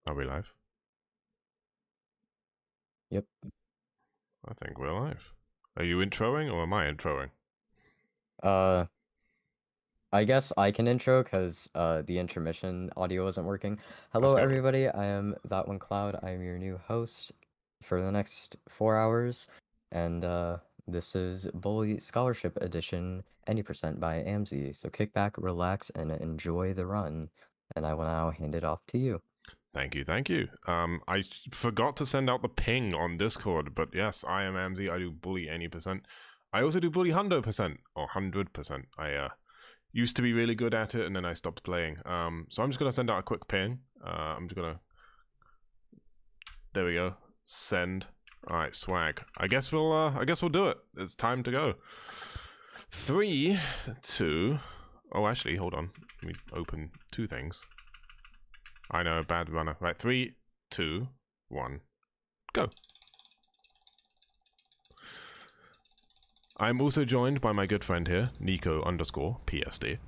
Are we live? Yep. I think we're live. Are you introing or am I introing? I guess I can intro because the intermission audio isn't working. Let's Hello, go. everybody. I am That One Cloud. I am your new host for the next 4 hours, and this is Bully Scholarship Edition, any percent by amzy. So kick back, relax, and enjoy the run. And I will now hand it off to you. Thank you, thank you. I forgot to send out the ping on Discord, but yes, I am amzy. I do bully any percent. I also do bully 100% or 100%. I used to be really good at it, and then I stopped playing. So I'm just gonna send out a quick ping. I'm just gonna. There we go. Send. All right, swag. I guess we'll do it. It's time to go. 3, 2. Oh, actually, hold on. Let me open 2 things. I know, bad runner. Right, 3, 2, 1, go. I'm also joined by my good friend here, Nico_PSD.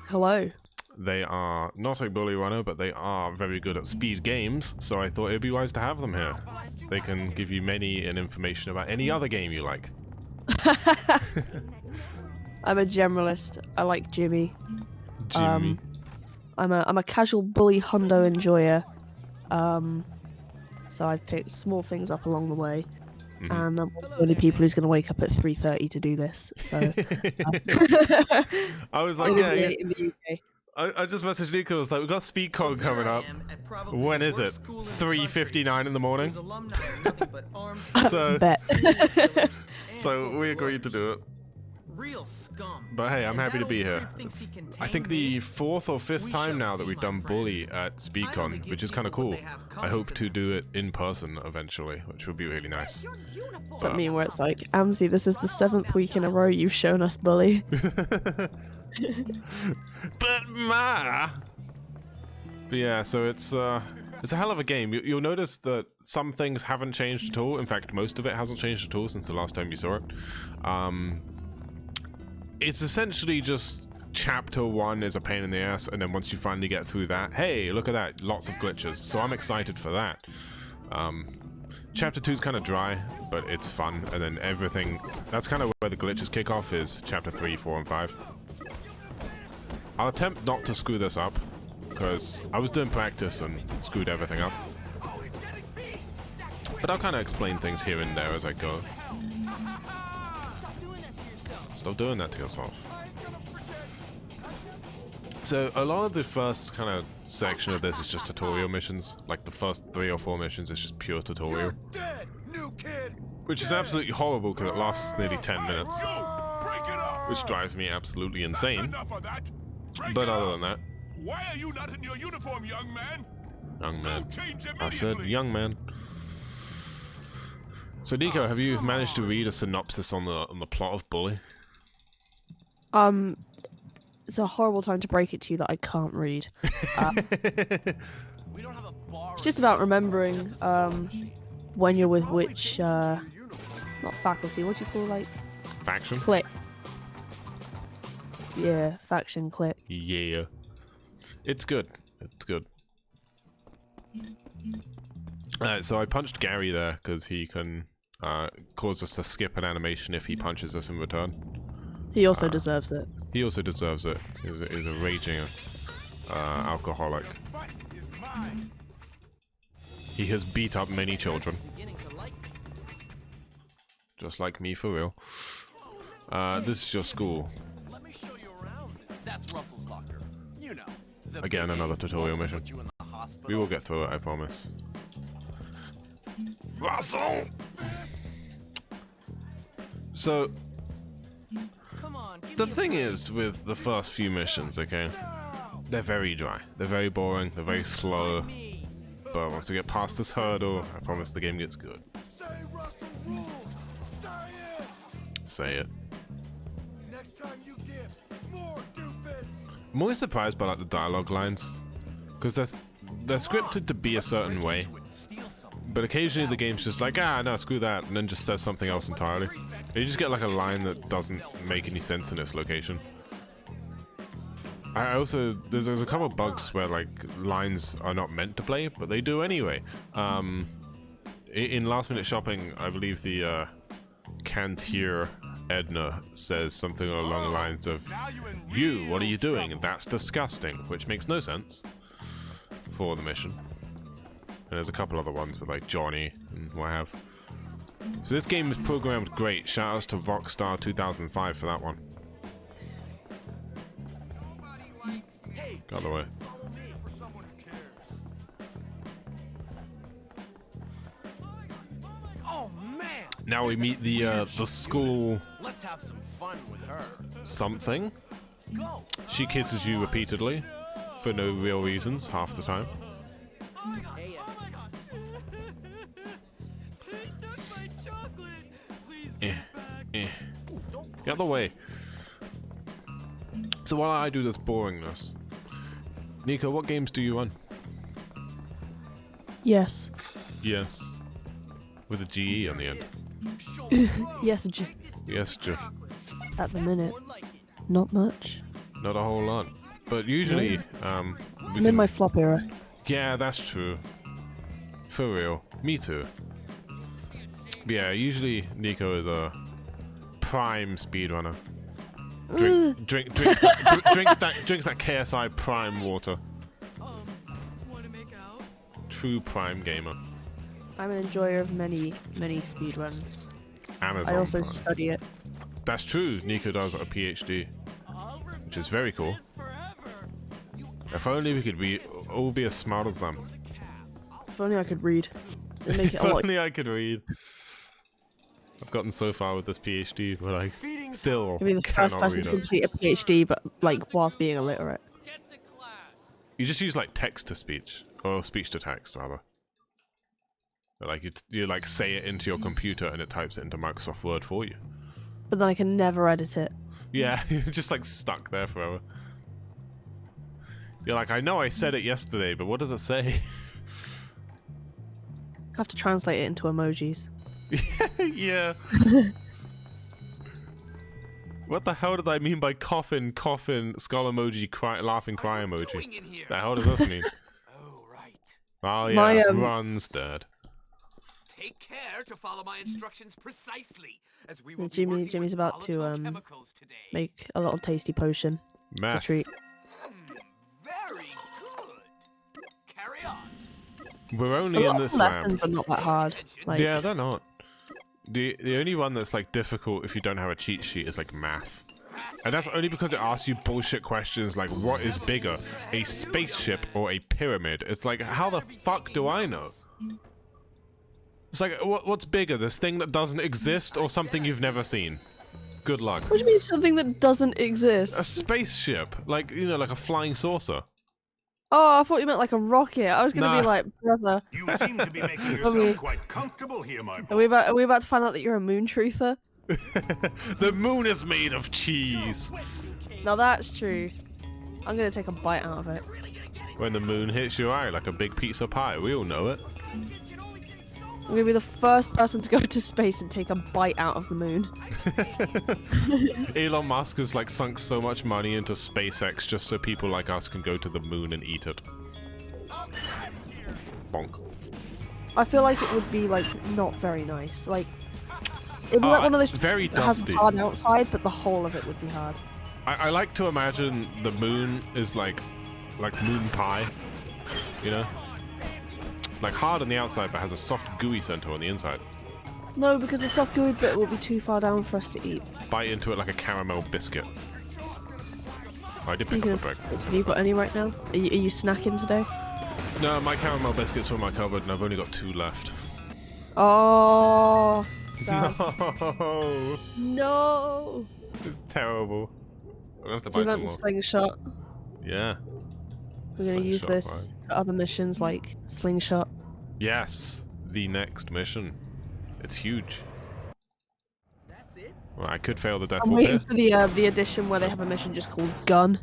Hello. They are not a bully runner, but they are very good at speed games, so I thought it'd be wise to have them here. They can give you many information about any other game you like. I'm a generalist. I like Jimmy. Jimmy. I'm a casual bully hundo enjoyer. So I've picked small things up along the way. Mm-hmm. And I'm one of the only people who's going to wake up at 3:30 to do this. So I was like, it is yeah, late in the UK. I just messaged Nico. I was like, we've got SpeedCon coming up. When is it? 3:59 in the morning. So we agreed to do it. But hey, I'm happy to be here. I think the 4th or 5th time now that we've done bully at SpeedCon, which is kind of cool. I hope to do it in person eventually, which would be really nice. Does that mean where it's like, amzy, this is the 7th week in a row you've shown us bully? But yeah, so it's a hell of a game. You'll notice that some things haven't changed at all. In fact, most of it hasn't changed at all since the last time you saw it. It's essentially just chapter 1 is a pain in the ass, and then once you finally get through that, hey, look at that, lots of glitches. So I'm excited for that. Chapter 2 is kind of dry, but it's fun, and then everything, that's kind of where the glitches kick off, is chapter 3, 4, and 5. I'll attempt not to screw this up, because I was doing practice and screwed everything up. But I'll kind of explain things here and there as I go. Stop doing that to yourself. So a lot of the first kind of section of this is just tutorial missions. Like the first 3 or 4 missions is just pure tutorial. Which is absolutely horrible because it lasts nearly 10 minutes. Which drives me absolutely insane. But other than that... Why are you not in your uniform, young man? Young man. I said young man. So Nico, have you managed to read a synopsis on the plot of Bully? It's a horrible time to break it to you that I can't read. It's just about remembering when you're with which not faculty, what do you call, like, Faction? clique. Yeah, faction clique. Yeah. It's good. It's good. So I punched Gary there because he can cause us to skip an animation if he punches us in return. He also deserves it. He also deserves it. He's a raging alcoholic. He has beat up many children. Just like me, for real. This is your school. Again, another tutorial mission. We will get through it, I promise. Russell! So, the thing is with the first few missions, okay? They're very dry. They're very boring. They're very slow. But once we get past this hurdle, I promise the game gets good. Say it. Next time you give more doofus. I'm always surprised by like the dialogue lines, because they're scripted to be a certain way, but occasionally the game's just like, ah, no, screw that, and then just says something else entirely. And you just get like a line that doesn't make any sense in its location. I also there's a couple of bugs where like lines are not meant to play, but they do anyway. In last minute shopping, I believe the Cantier Edna says something along the lines of, "You, what are you doing? That's disgusting," which makes no sense for the mission. And there's a couple other ones with like Johnny and what have. So this game is programmed great. Shout outs to Rockstar 2005 for that one. Got out of the way. Now we meet the school. Let's have some fun with her. Something. She kisses you repeatedly for no real reasons half the time. Get out of the way. So while I do this boringness, Nico, what games do you run? Yes. Yes. With a GE on the end. Yes, Yes, at the minute. Not much. not a whole lot. But usually, I'm in my flop era. Yeah, that's true. For real. Me too. But yeah, usually Nico is a prime speedrunner. Drinks that KSI Prime water. True prime gamer. I'm an enjoyer of many speedruns. Amazon I also Prime. study it. That's true. Nico does a PhD, which is very cool. If only we could all be as smart as them. If only I could read. It'd make it If a lot. only I could read. I've gotten so far with this PhD, but I still I'd be the first cannot person read to it. complete a PhD, but like whilst being illiterate. You just use like text to speech, or speech to text rather. But, like you like say it into your computer and it types it into Microsoft Word for you. But then I can never edit it. Yeah, you're just like stuck there forever. You're like, I know I said it yesterday, but what does it say? I have to translate it into emojis. Yeah. What the hell did I mean by coffin, skull emoji, laughing cry emoji? The hell does this mean? Oh, right. Oh yeah, My, runs dead. Take care to follow my instructions precisely, as we will be Jimmy's working with about to volatile chemicals today. make a little tasty potion. It's a Meth. treat. Very good. Carry on. We're A only in lot this of lab. lessons are not that hard. Like, Yeah, they're not. The only one that's like difficult if you don't have a cheat sheet is like math. And that's only because it asks you bullshit questions like, what is bigger, a spaceship or a pyramid? It's like, how the fuck do I know? It's like, what's bigger, this thing that doesn't exist or something you've never seen? Good luck. what do you mean something that doesn't A exist? spaceship, like, you know, like a flying saucer. Oh, I thought you meant like a rocket. I was gonna Nah. be like, brother, You seem to be making mean- yourself quite comfortable here, my boy. are we about to find out that you're a moon truther? The moon is made of cheese. Now that's true. I'm gonna take a bite out of it. When the moon hits your eye like a big pizza pie, we all know it. I'm gonna be the first person to go to space and take a bite out of the moon. Elon Musk has like sunk so much money into SpaceX just so people like us can go to the moon and eat it. Bonk. I feel like it would be like not very nice. Like it'd be Oh, like one of those very that has dusty. hard outside, but the whole of it would be hard. I like to imagine the moon is like moon pie, you know? Like hard on the outside but has a soft gooey center on the inside. No, because the soft gooey bit will be too far down for us to eat. Bite into it like a caramel biscuit. Oh, I did pick Speaking up of a brick. biscuits, have you got any right now? Are you snacking today? No, my caramel biscuits were in my cupboard and I've only got 2 left. Oh, sad. No! No. It's terrible. I'm gonna have to Do you buy want some the more. slingshot? Yeah. We're gonna use Slingshot, this right. for other missions like slingshot. Yes, the next mission. It's huge. That's it. Well, I could fail the death I'm whoop waiting for the edition where they have a mission just called Gun.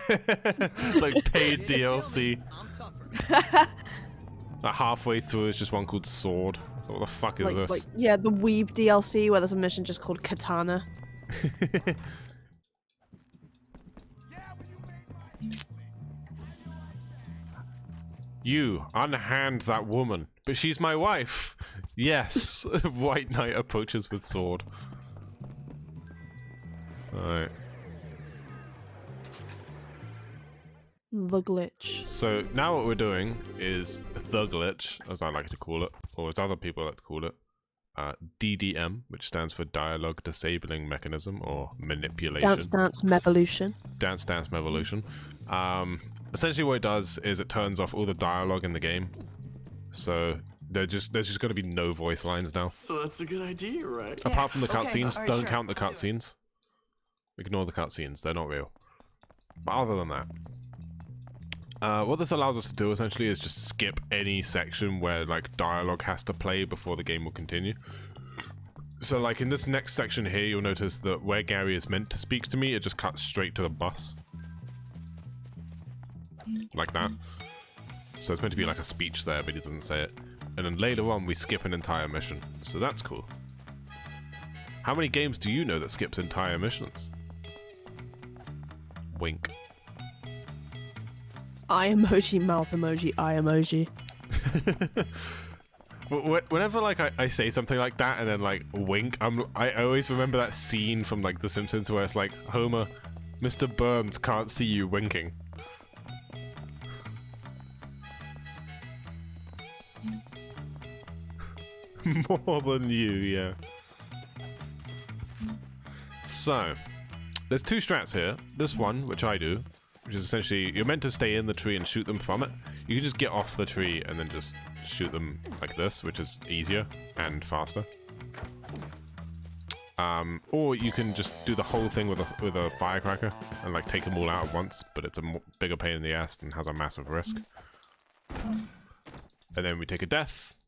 here. Like paid DLC. I'm tougher. Like halfway through, it's just one called Sword. So what the fuck is this? Like yeah, the Weeb DLC where there's a mission just called Katana. You, unhand that woman. But she's my wife. Yes. White Knight approaches with sword. Alright. The glitch. So now what we're doing is the glitch, as I like to call it, or as other people like to call it, DDM, which stands for Dialogue Disabling Mechanism, or Manipulation. Dance Dance Mevolution. Dance Dance Mevolution. Essentially what it does is it turns off all the dialogue in the game. So there's just going to be no voice lines now. So that's a good idea, right? Apart from the okay, cutscenes, alright, don't sure, count the I'll do it. cutscenes. Ignore the cutscenes, they're not real. But other than that, what this allows us to do essentially is just skip any section where like dialogue has to play before the game will continue. So like in this next section here, you'll notice that where Gary is meant to speak to me, it just cuts straight to the bus. Like that. So it's meant to be like a speech there, but he doesn't say it. And then later on, we skip an entire mission. So that's cool. How many games do you know that skips entire missions? Wink. Eye emoji, mouth emoji, eye emoji. Whenever like I say something like that and then like wink, I always remember that scene from like The Simpsons where it's like, Homer, Mr. Burns can't see you winking. More than you, yeah. So, there's two strats here. This one, which I do, which is essentially, you're meant to stay in the tree and shoot them from it. You can just get off the tree and then just shoot them like this, which is easier and faster. Or you can just do the whole thing with a firecracker and like take them all out at once, but it's a bigger pain in the ass and has a massive risk. And then we take a death.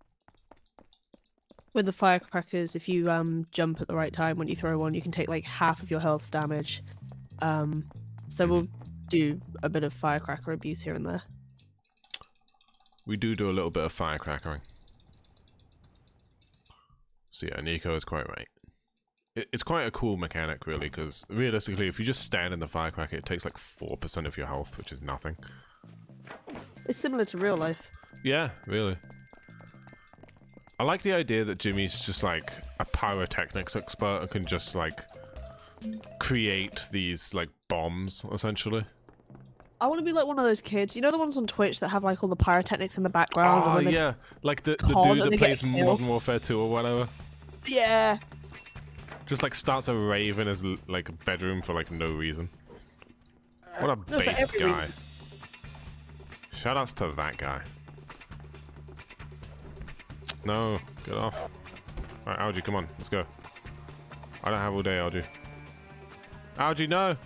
With the firecrackers, if you jump at the right time when you throw one, you can take like half of your health's damage. So we'll do a bit of firecracker abuse here and there. We do a little bit of firecrackering. So yeah, Nico is quite right. It's quite a cool mechanic, really, because realistically, if you just stand in the firecracker, it takes like 4% of your health, which is nothing. It's similar to real life. Yeah, really. I like the idea that Jimmy's just like a pyrotechnics expert and can just like create these like bombs, essentially. I want to be like one of those kids. You know the ones on Twitch that have like all the pyrotechnics in the background? Oh, and yeah. Like the con dude and that they get plays killed. Modern Warfare 2 or whatever. Yeah. Just like starts a rave in his like bedroom for like no reason. What a No, for based every guy. reason. Shoutouts to that guy. No, get off. Alright, Algie, come on, let's go. I don't have all day, Algie. Algie, no!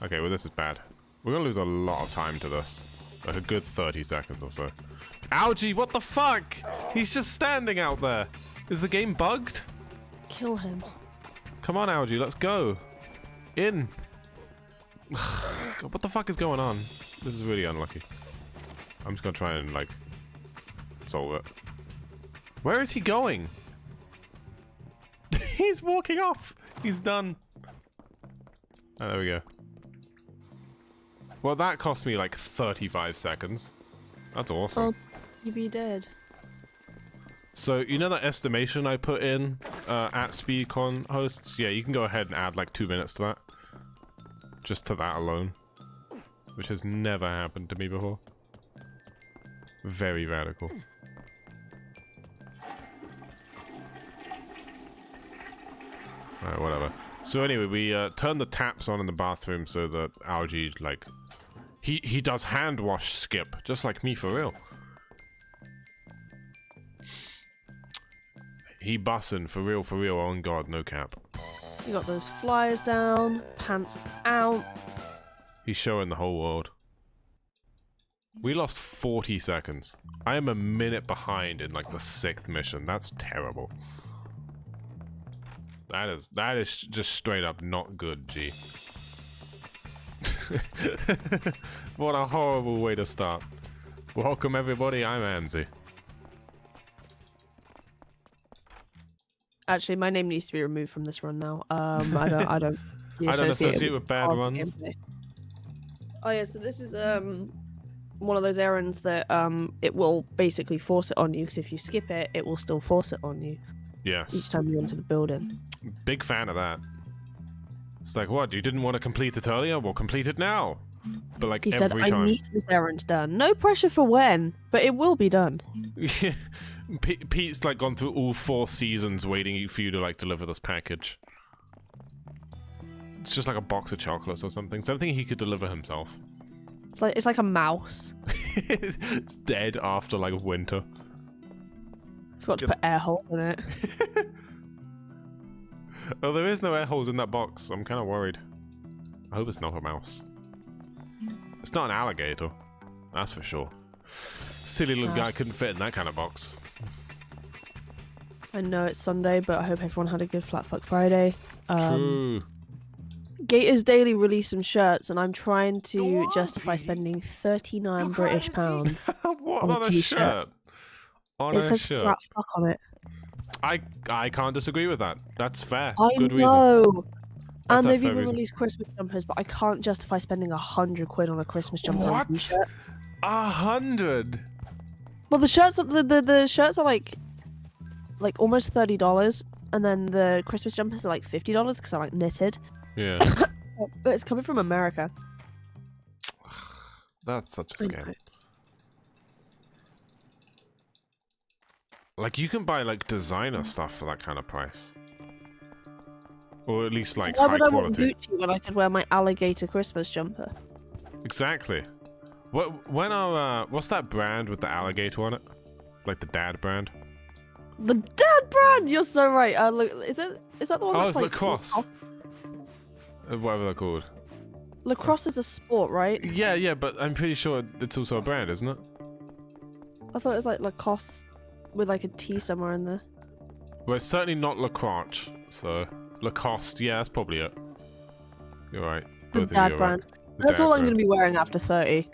Okay, well this is bad. We're gonna lose a lot of time to this. Like a good 30 seconds or so. Algie, what the fuck? He's just standing out there. Is the game bugged? Kill him. Come on, Algie, let's go. In. God, what the fuck is going on? This is really unlucky. I'm just gonna try and, like, solve it. Where is he going? He's walking off. He's done. Oh, there we go. Well, that cost me, like, 35 seconds. That's awesome. Oh, you be dead. So, you know that estimation I put in at SpeedCon hosts? Yeah, you can go ahead and add like 2 minutes to that. Just to that alone. Which has never happened to me before. Very radical. Alright, whatever. So anyway, we turned the taps on in the bathroom so that Algie, like... He does hand wash skip, just like me for real. He bussin' for real, on God, no cap. You got those flyers down, pants out. He's showing the whole world. We lost 40 seconds. I am a minute behind in like the 6th mission. That's terrible. That is just straight up not good, G. What a horrible way to start. Welcome everybody, I'm amzy. Actually, my name needs to be removed from this run now. I don't I don't associate with bad runs. Oh yeah, so this is one of those errands that it will basically force it on you, because if you skip it, it will still force it on you each Yes. time you enter the building. Big fan of that. It's like, what? You didn't want to complete it earlier? Well, complete it now. But like He said, every I time. need this errand done. No pressure for when, but it will be done. Pete's like gone through all 4 seasons waiting for you to like deliver this package. It's just like a box of chocolates or something. Something he could deliver himself. It's like a mouse. It's dead after like winter. Forgot to put air hole in it. Oh, there is no air holes in that box. I'm kind of worried. I hope it's not a mouse. It's not an alligator. That's for sure. Silly little guy couldn't fit in that kind of box. I know it's Sunday, but I hope everyone had a good Flat Fuck Friday. True. Gators Daily released some shirts, and I'm trying to justify spending 39 British pounds What on a on a t-shirt. shirt? On It a says shirt. Flat Fuck on it. I can't disagree with that. That's fair. I Good reason. know. That's And a they've fair even reason. released Christmas jumpers, but I can't justify spending 100 quid on a Christmas jumper and What? t-shirt. 100? Well, the shirts the shirts are like almost $30, and then the Christmas jumpers are like $50 because they're like knitted. Yeah. But it's coming from America. That's such a I scam. know. Like, you can buy, like, designer stuff for that kind of price. Or at least, like, Why high would I want quality. Gucci when I could wear my alligator Christmas jumper? Exactly. What's that brand with the alligator on it? Like the dad brand? The dad brand! You're so right. Look, is that the one Oh, that's it's like lacrosse. Whatever they're called. Lacrosse is a sport, right? Yeah, but I'm pretty sure it's also a brand, isn't it? I thought it was like Lacoste with like a T somewhere in there. Well, it's certainly not lacrosse, so... Lacoste, yeah, that's probably it. You're right. The Both of dad you are brand. right. The That's dad all I'm brand. going to be wearing after 30.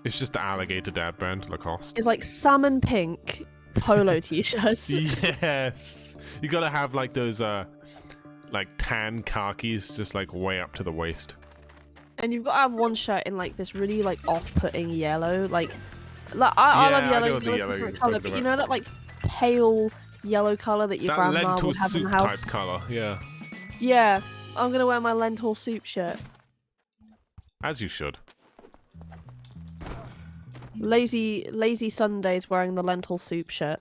It's just the alligator dad brand, Lacoste. It's like salmon pink polo t-shirts. Yes! You gotta have, like, those, like, tan khakis just, like, way up to the waist. And you've got to have one shirt in like this really like off-putting yellow. Like I love Yeah, I know yellow. what the Yellow's yellow my you're favorite color, talking but you about. know that like pale yellow color that your That grandma lentil would have in soup the type house. colour, yeah. Yeah, I'm gonna wear my lentil soup shirt. As you should. Lazy Sundays wearing the lentil soup shirt.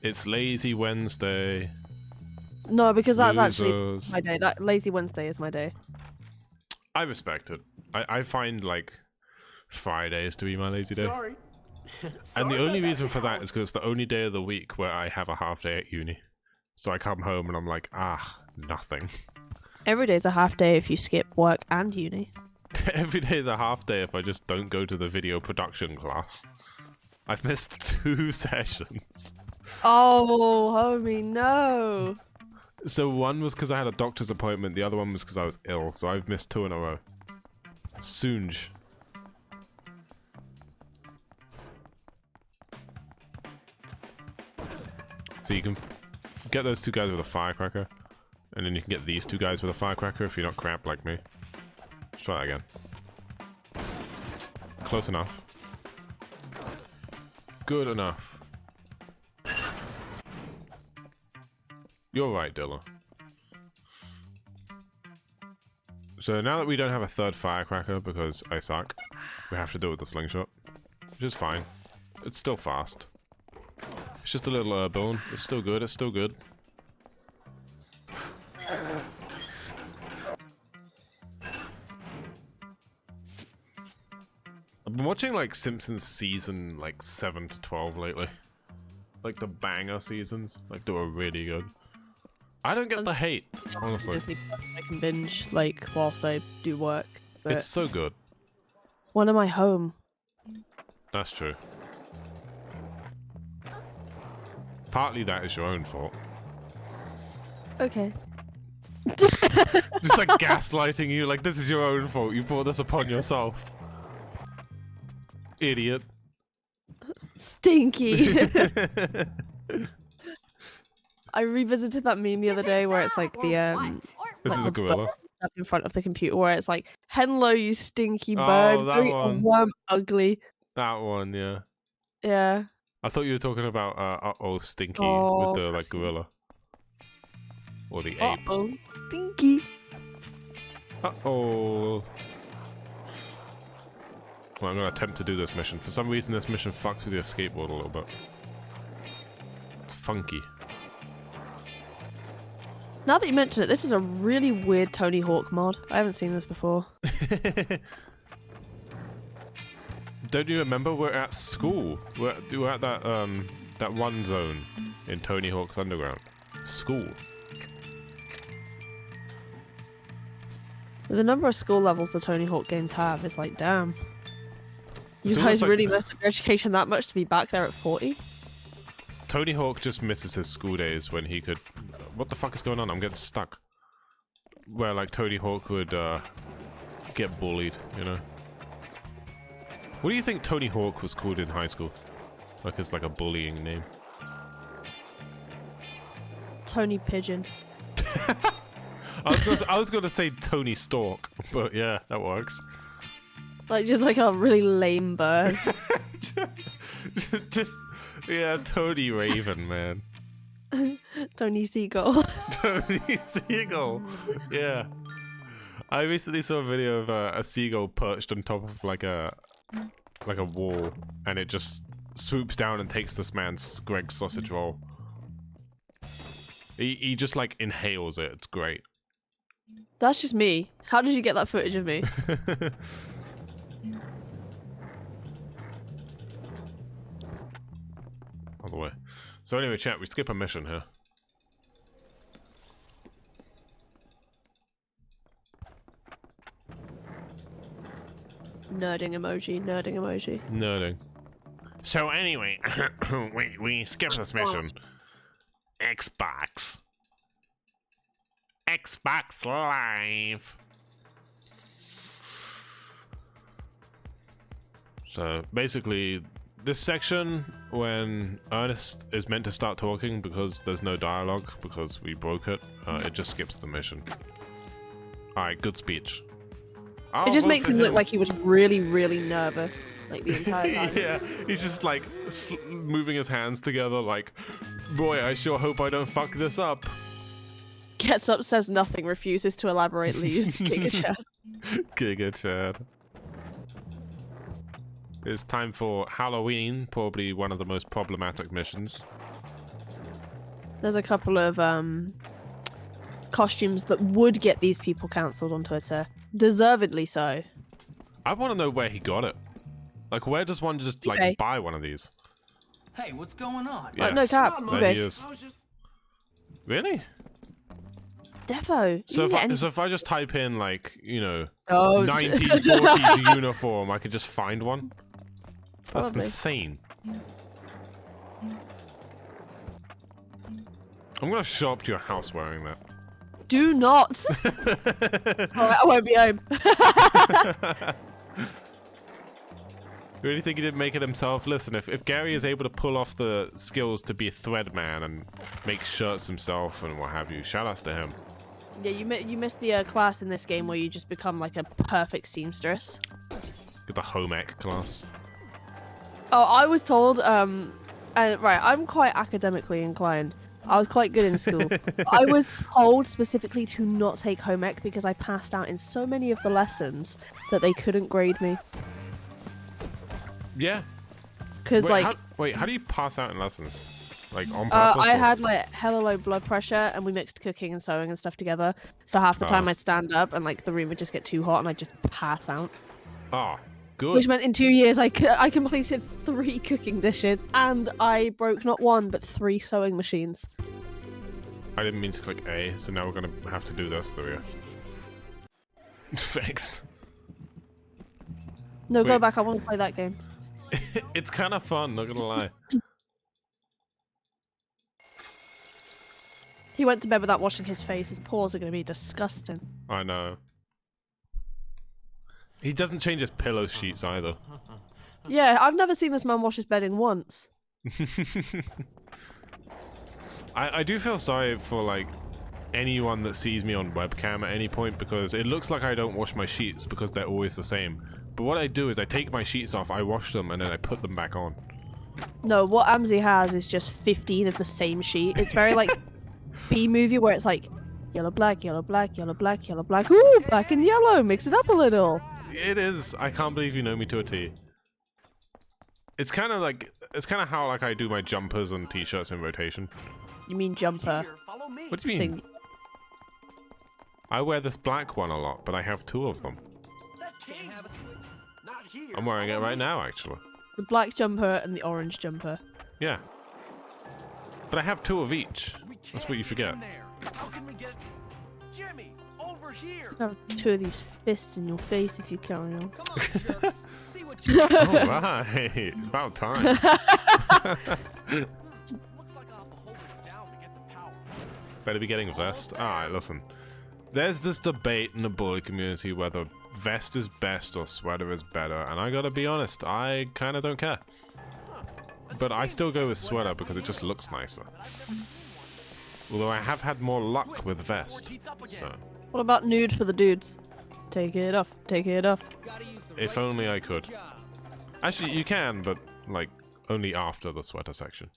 It's Lazy Wednesday. No, because that's actually Losers. my day. That Lazy Wednesday is my day. I respect it. I find, like, Fridays to be my lazy day. Sorry. And the only reason for that is because it's the only day of the week where I have a half day at uni. So I come home and I'm like, nothing. Every day's a half day if you skip work and uni. Every day is a half day if I just don't go to the video production class. I've missed 2 sessions. Oh, homie, no. So one was because I had a doctor's appointment, the other one was because I was ill, so I've missed 2 in a row. Soonge. So you can get those 2 guys with a firecracker, and then you can get these 2 guys with a firecracker if you're not crap like me. Let's try that again. Close enough. Good enough. You're right, Dilla. So now that we don't have a 3rd firecracker because I suck, we have to do it with the slingshot. Which is fine. It's still fast. It's just a little airborne. It's still good, it's still good. I've been watching like Simpsons season like 7 to 12 lately. Like the banger seasons. Like they were really good. I don't get the hate, honestly. Disney Plus I can binge like whilst I do work. But It's so good. when am I home? That's true. Partly that is your own fault. Okay. Just like gaslighting you, like this is your own fault. You brought this upon yourself. Idiot. Stinky. I revisited that meme the other day where it's like the This is a gorilla. stuff in front of the computer where it's like, "Hello, you stinky bird. Oh, that Great one. worm, ugly." That one, yeah. Yeah. I thought you were talking about uh-oh Stinky Oh, with the like that's- gorilla. Or the ape. Uh-oh, stinky. Uh-oh. Well, I'm gonna attempt to do this mission. For some reason this mission fucks with your skateboard a little bit. It's funky. Now that you mention it, this is a really weird Tony Hawk mod. I haven't seen this before. Don't you remember we're at school? We're at that that one zone in Tony Hawk's Underground. School. The number of school levels the Tony Hawk games have is like, damn. You It's guys almost like- really messed up your education that much to be back there at 40? Tony Hawk just misses his school days when he could... What the fuck is going on? I'm getting stuck. Where, like, Tony Hawk would, get bullied, you know? What do you think Tony Hawk was called in high school? Like, it's like a bullying name. Tony Pigeon. I was gonna say Tony Stork, but yeah, that works. Like, just like a really lame bird. Just, yeah, Tony Raven, man. Tony Seagull. Tony Seagull. Yeah. I recently saw a video of a seagull perched on top of like a wall, and it just swoops down and takes this man's Greg's sausage roll. He just like inhales it. It's great. That's just me. How did you get that footage of me? All the way. So anyway, chat, we skip a mission here. Nerding emoji, nerding emoji. Nerding. So anyway, we skip this mission. Xbox Live. So basically, this section, when Ernest is meant to start talking because there's no dialogue because we broke it, it just skips the mission. Alright, good speech. It just makes him look like he was really, really nervous, like the entire time. Yeah, he's just like moving his hands together like, boy, I sure hope I don't fuck this up. Gets up, says nothing, refuses to elaborate, leaves. Giga chat. Giga Chad. It's time for Halloween, probably one of the most problematic missions. There's a couple of costumes that would get these people cancelled on Twitter. Deservedly so. I want to know where he got it. Like, where does one just, like, eBay. buy one of these? Hey, what's going on? Yes, no cap, there eBay. he is. I was just... Really? Defo. So you if, can get so if I just type in, like, you know, Oh, 1940s uniform, I could just find one? That's Probably. insane. I'm gonna show up to your house wearing that. Do not. I won't be home. You really think he didn't make it himself? Listen, if Gary is able to pull off the skills to be a thread man and make shirts himself and what have you, shout outs to him. Yeah, you missed the class in this game where you just become like a perfect seamstress. Get the home ec class. Oh, I was told, and right, I'm quite academically inclined. I was quite good in school. I was told specifically to not take home ec because I passed out in so many of the lessons that they couldn't grade me. Yeah. Because like, how do you pass out in lessons? Like on purpose? I or- had like hella low blood pressure, and we mixed cooking and sewing and stuff together. So half the time I'd stand up, and like the room would just get too hot, and I'd just pass out. Ah, good. Which meant in 2 years I completed 3 cooking dishes, and I broke not 1 but 3 sewing machines. I didn't mean to click A, so now we're gonna have to do this, do we? Fixed. No, go Wait. back. I want to play that game. It's kind of fun, not gonna lie. He went to bed without washing his face. His paws are going to be disgusting. I know. He doesn't change his pillow sheets either. Yeah, I've never seen this man wash his bedding once. I do feel sorry for, like, anyone that sees me on webcam at any point because it looks like I don't wash my sheets because they're always the same. But what I do is I take my sheets off, I wash them, and then I put them back on. No, what amzy has is just 15 of the same sheet. It's very like B-movie where it's like yellow, black, yellow, black, yellow, black, yellow, black. Ooh, black and yellow. Mix it up a little. It is. I can't believe you know me to a T. It's kind of like how like I do my jumpers and t-shirts in rotation. You mean jumper? Here, follow me. What do you mean? I wear this black one a lot, but I have 2 of them. That can't have a switch. Not here. I'm wearing it follow right me. now, actually. The black jumper and the orange jumper. Yeah. But I have 2 of each. We That's can't what you get forget. in there. How can we get Jimmy over here? Have 2 of these fists in your face if you carry on. Come on, jerks. See what you Oh, right. About time. Looks like I'll have to hold this down to get the power. Better be getting a vest. Alright, listen. There's this debate in the bully community whether vest is best or sweater is better, and I gotta be honest, I kinda don't care. But I still go with sweater because it just looks nicer. Although I have had more luck with vest, so... What about nude for the dudes? Take it off. Take it off. If only I could. Actually, you can, but, like, only after the sweater section.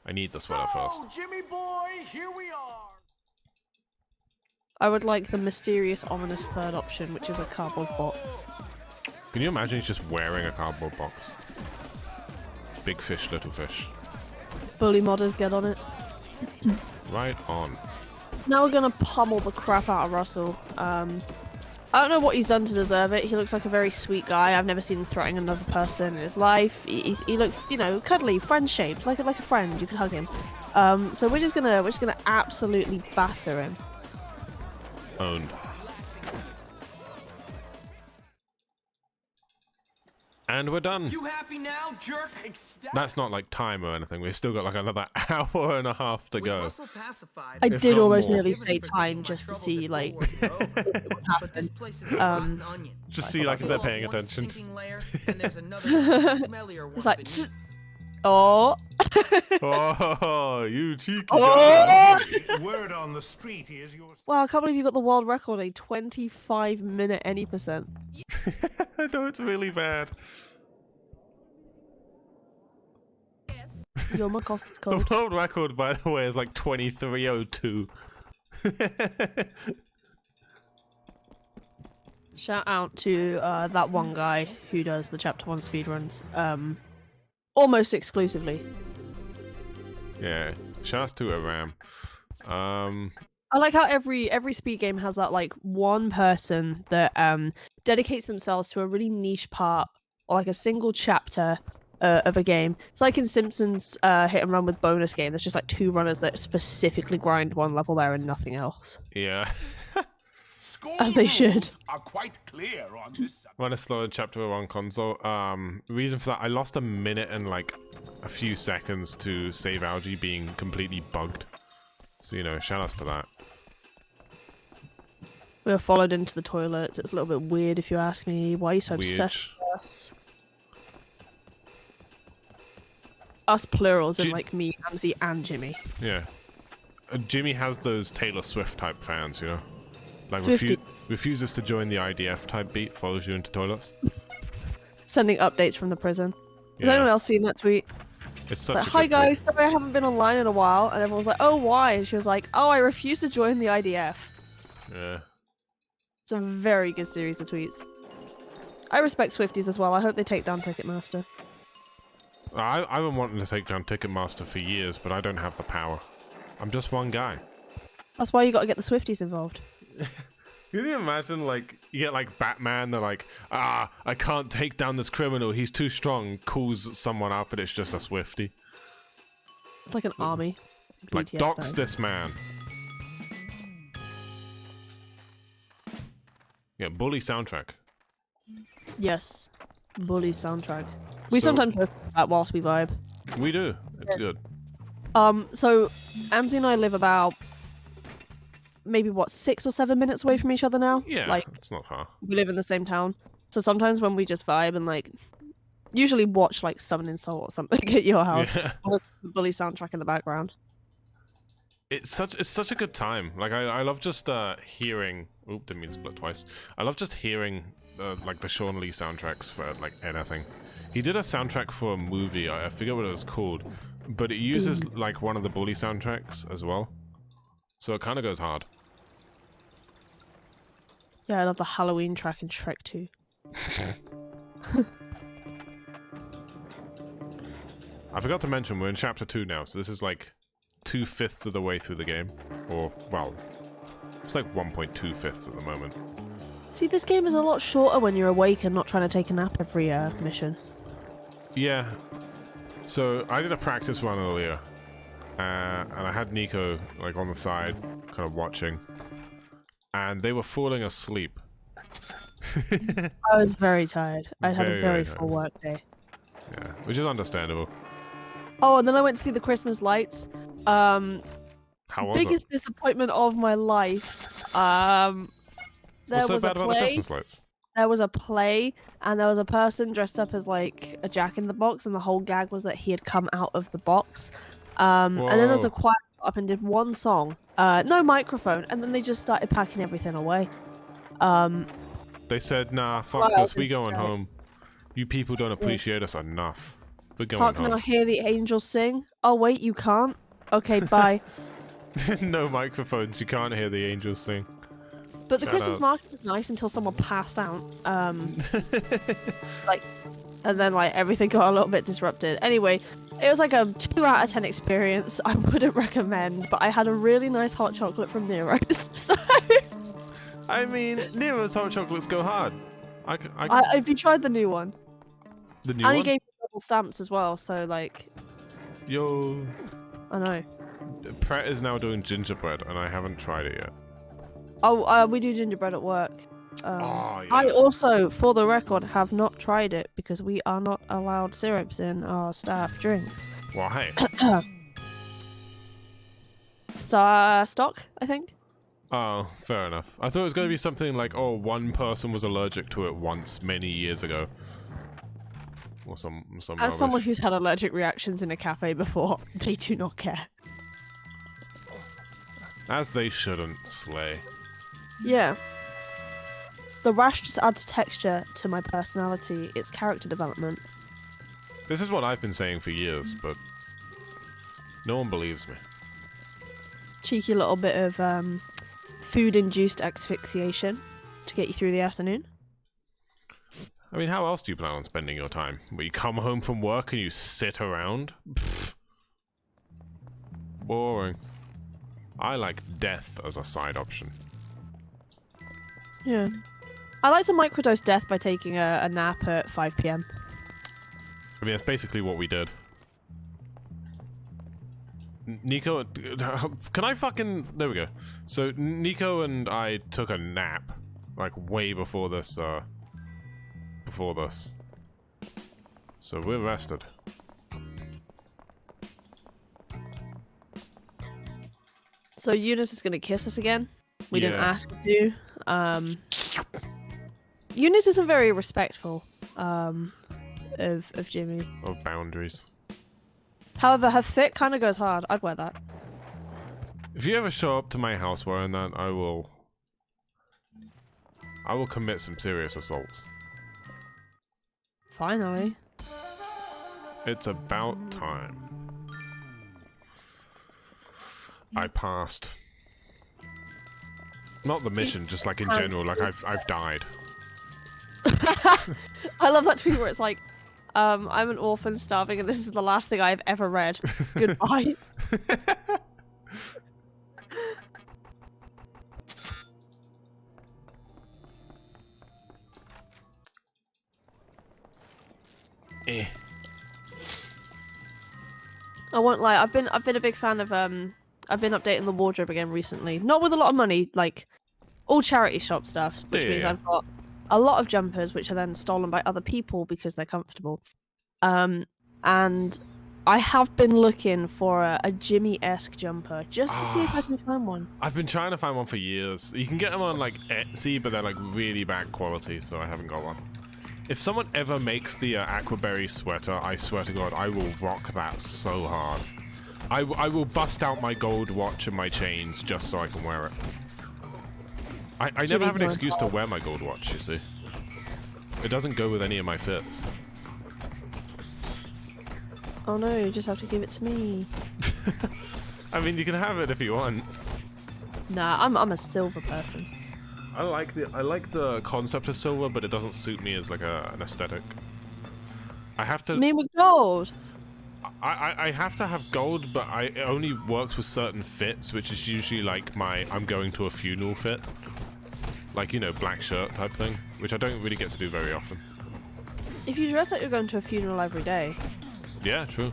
I need the sweater first. Jimmy boy, here we are. I would like the mysterious, ominous third option, which is a cardboard box. Can you imagine he's just wearing a cardboard box? Big fish, little fish. Bully modders, get on it. Right on. So now we're gonna pummel the crap out of Russell. I don't know what he's done to deserve it. He looks like a very sweet guy. I've never seen him threatening another person in his life. He looks, you know, cuddly, friend-shaped, like a friend. You could hug him. So we're just gonna absolutely batter him. Owned. And we're done. You happy now, jerk? That's not like time or anything. We've still got like another hour and a half to go. I If did not almost more. nearly say time just to see, like, what happened. Just see like if they're paying attention. It's like, oh. Oh, you cheeky Oh! Word on the street is yours. Wow, I can't believe you got the world record, a 25-minute any percent. I know it's really bad. You're my coffee's The cold. world record, by the way, is like 23:02. Shout out to that one guy who does the Chapter 1 speedruns. Almost exclusively. Yeah, shouts to Aram. I like how every speed game has that like one person that dedicates themselves to a really niche part or like a single chapter of a game. It's like in Simpsons Hit and Run with bonus game. There's just like 2 runners that specifically grind one level there and nothing else. Yeah. As they should. Are quite clear on this subject. When I slowed chapter 1 console, reason for that, I lost a minute and like a few seconds to save algae being completely bugged. So, you know, shout outs to that. We were followed into the toilets. It's a little bit weird if you ask me. Why are you so Weird. obsessed with us? Us plurals in like me, amzy, and Jimmy. Yeah. Jimmy has those Taylor Swift type fans, you know? Like Swiftie. refuses to join the IDF type beat, follows you into toilets. Sending updates from the prison. Has Yeah. anyone else seen that tweet? It's such Like, a hi good guys, sorry I haven't been online in a while. And everyone was like, oh, why? And she was like, oh, I refuse to join the IDF. beat. Yeah. It's a very good series of tweets. I respect Swifties as well. I hope they take down Ticketmaster. I've been wanting to take down Ticketmaster for years, but I don't have the power. I'm just one guy. That's why you got to get the Swifties involved. Can you imagine, like, you get, like, Batman, they're like, I can't take down this criminal, he's too strong, calls someone up, and it's just a Swiftie. It's like an army. Like, BTS dox style. this man. Yeah, bully soundtrack. Yes. Bully soundtrack. We So- sometimes look at that whilst we vibe. We do. It's good. So amzy and I live about maybe what 6 or 7 minutes away from each other now. Yeah, Like it's not far. we live in the same town. So sometimes when we just vibe and like usually watch like Summon Insult or something at your house, Yeah. or the Bully soundtrack in the background. it's such a good time. Like I love just hearing. Oop, didn't mean to split twice. I love just hearing like the Sean Lee soundtracks for like anything. He did a soundtrack for a movie. I forget what it was called, but it uses like one of the Bully soundtracks as well. So it kind of goes hard. Yeah, I love the Halloween track in Shrek 2. I forgot to mention we're in chapter 2 now, so this is like 2/5 of the way through the game, or well, it's like 1.2/5 at the moment. See, this game is a lot shorter when you're awake and not trying to take a nap every mission. Yeah. So I did a practice run earlier, and I had Nico like on the side, kind of watching, and they were falling asleep. I was very tired. I had a very tired. full work day. Yeah, which is understandable. Oh, and then I went to see the Christmas lights. How was Biggest disappointment of my life. There What's so was bad a about the play. Christmas lights? There was a play, and there was a person dressed up as like a Jack in the Box, and the whole gag was that he had come out of the box. And then there was a Whoa. choir up and did one song, no microphone, and then they just started packing everything away. They said, nah, fuck Well, this, we going it's, home. You people don't appreciate us enough. We're going Can't now home. hear the angels sing? Oh wait, you can't? Okay, bye. No microphones, you can't hear the angels sing. But the Christmas Shoutouts. market was nice until someone passed out. Like, and then like everything got a little bit disrupted. Anyway, it was like a 2 out of 10 experience. I wouldn't recommend, but I had a really nice hot chocolate from Nero's. So I mean, Nero's hot chocolates go hard. have you tried the new one? The new And he one? gave me double stamps as well. So like, Yo. I know. Pret is now doing gingerbread, and I haven't tried it yet. Oh, we do gingerbread at work. Oh, yeah. I also, for the record, have not tried it because we are not allowed syrups in our staff drinks. Well, hey. Stock, I think. Oh, fair enough. I thought it was going to be something like, oh, one person was allergic to it once many years ago. Or some As rubbish. someone who's had allergic reactions in a cafe before, they do not care. As they shouldn't, Slay. Yeah. The rash just adds texture to my personality. It's character development. This is what I've been saying for years, but no one believes me. Cheeky little bit of food-induced asphyxiation to get you through the afternoon. I mean, how else do you plan on spending your time? Where you come home from work and you sit around? Pfft. Boring. I like death as a side option. Yeah. I like to microdose death by taking a nap at 5 PM. I mean, that's basically what we did. Nico, can I fucking... There we go. So, Nico and I took a nap, like, way before this, So, we're rested. So Eunice is gonna kiss us again. We didn't Yeah. ask her to. Eunice isn't very respectful of Jimmy. Of boundaries. However, her fit kind of goes hard. I'd wear that. If you ever show up to my house wearing that, I will commit some serious assaults. Finally. It's about time. I passed. Not the mission, just like in general, like I've died. I love that tweet where it's like, I'm an orphan starving and this is the last thing I've ever read. Goodbye. Eh. I won't lie, I've been a big fan of I've been updating the wardrobe again recently. Not with a lot of money, like all charity shop stuff, which means Yeah. I've got a lot of jumpers which are then stolen by other people because they're comfortable. And I have been looking for a Jimmy-esque jumper just to see if I can find one. I've been trying to find one for years. You can get them on like Etsy, but they're like really bad quality, so I haven't got one. If someone ever makes the Aquaberry sweater, I swear to God, I will rock that so hard. I will bust out my gold watch and my chains just so I can wear it. I never have an excuse to wear my gold watch, you see. It doesn't go with any of my fits. Oh no, you just have to give it to me. I mean, you can have it if you want. Nah, I'm a silver person. I like the concept of silver, but it doesn't suit me as like an aesthetic. I have to. Me with gold. I have to have gold, but it only works with certain fits, which is usually like my I'm going to a funeral fit. Like, you know, black shirt type thing, which I don't really get to do very often. If you dress like you're going to a funeral every day. Yeah, true.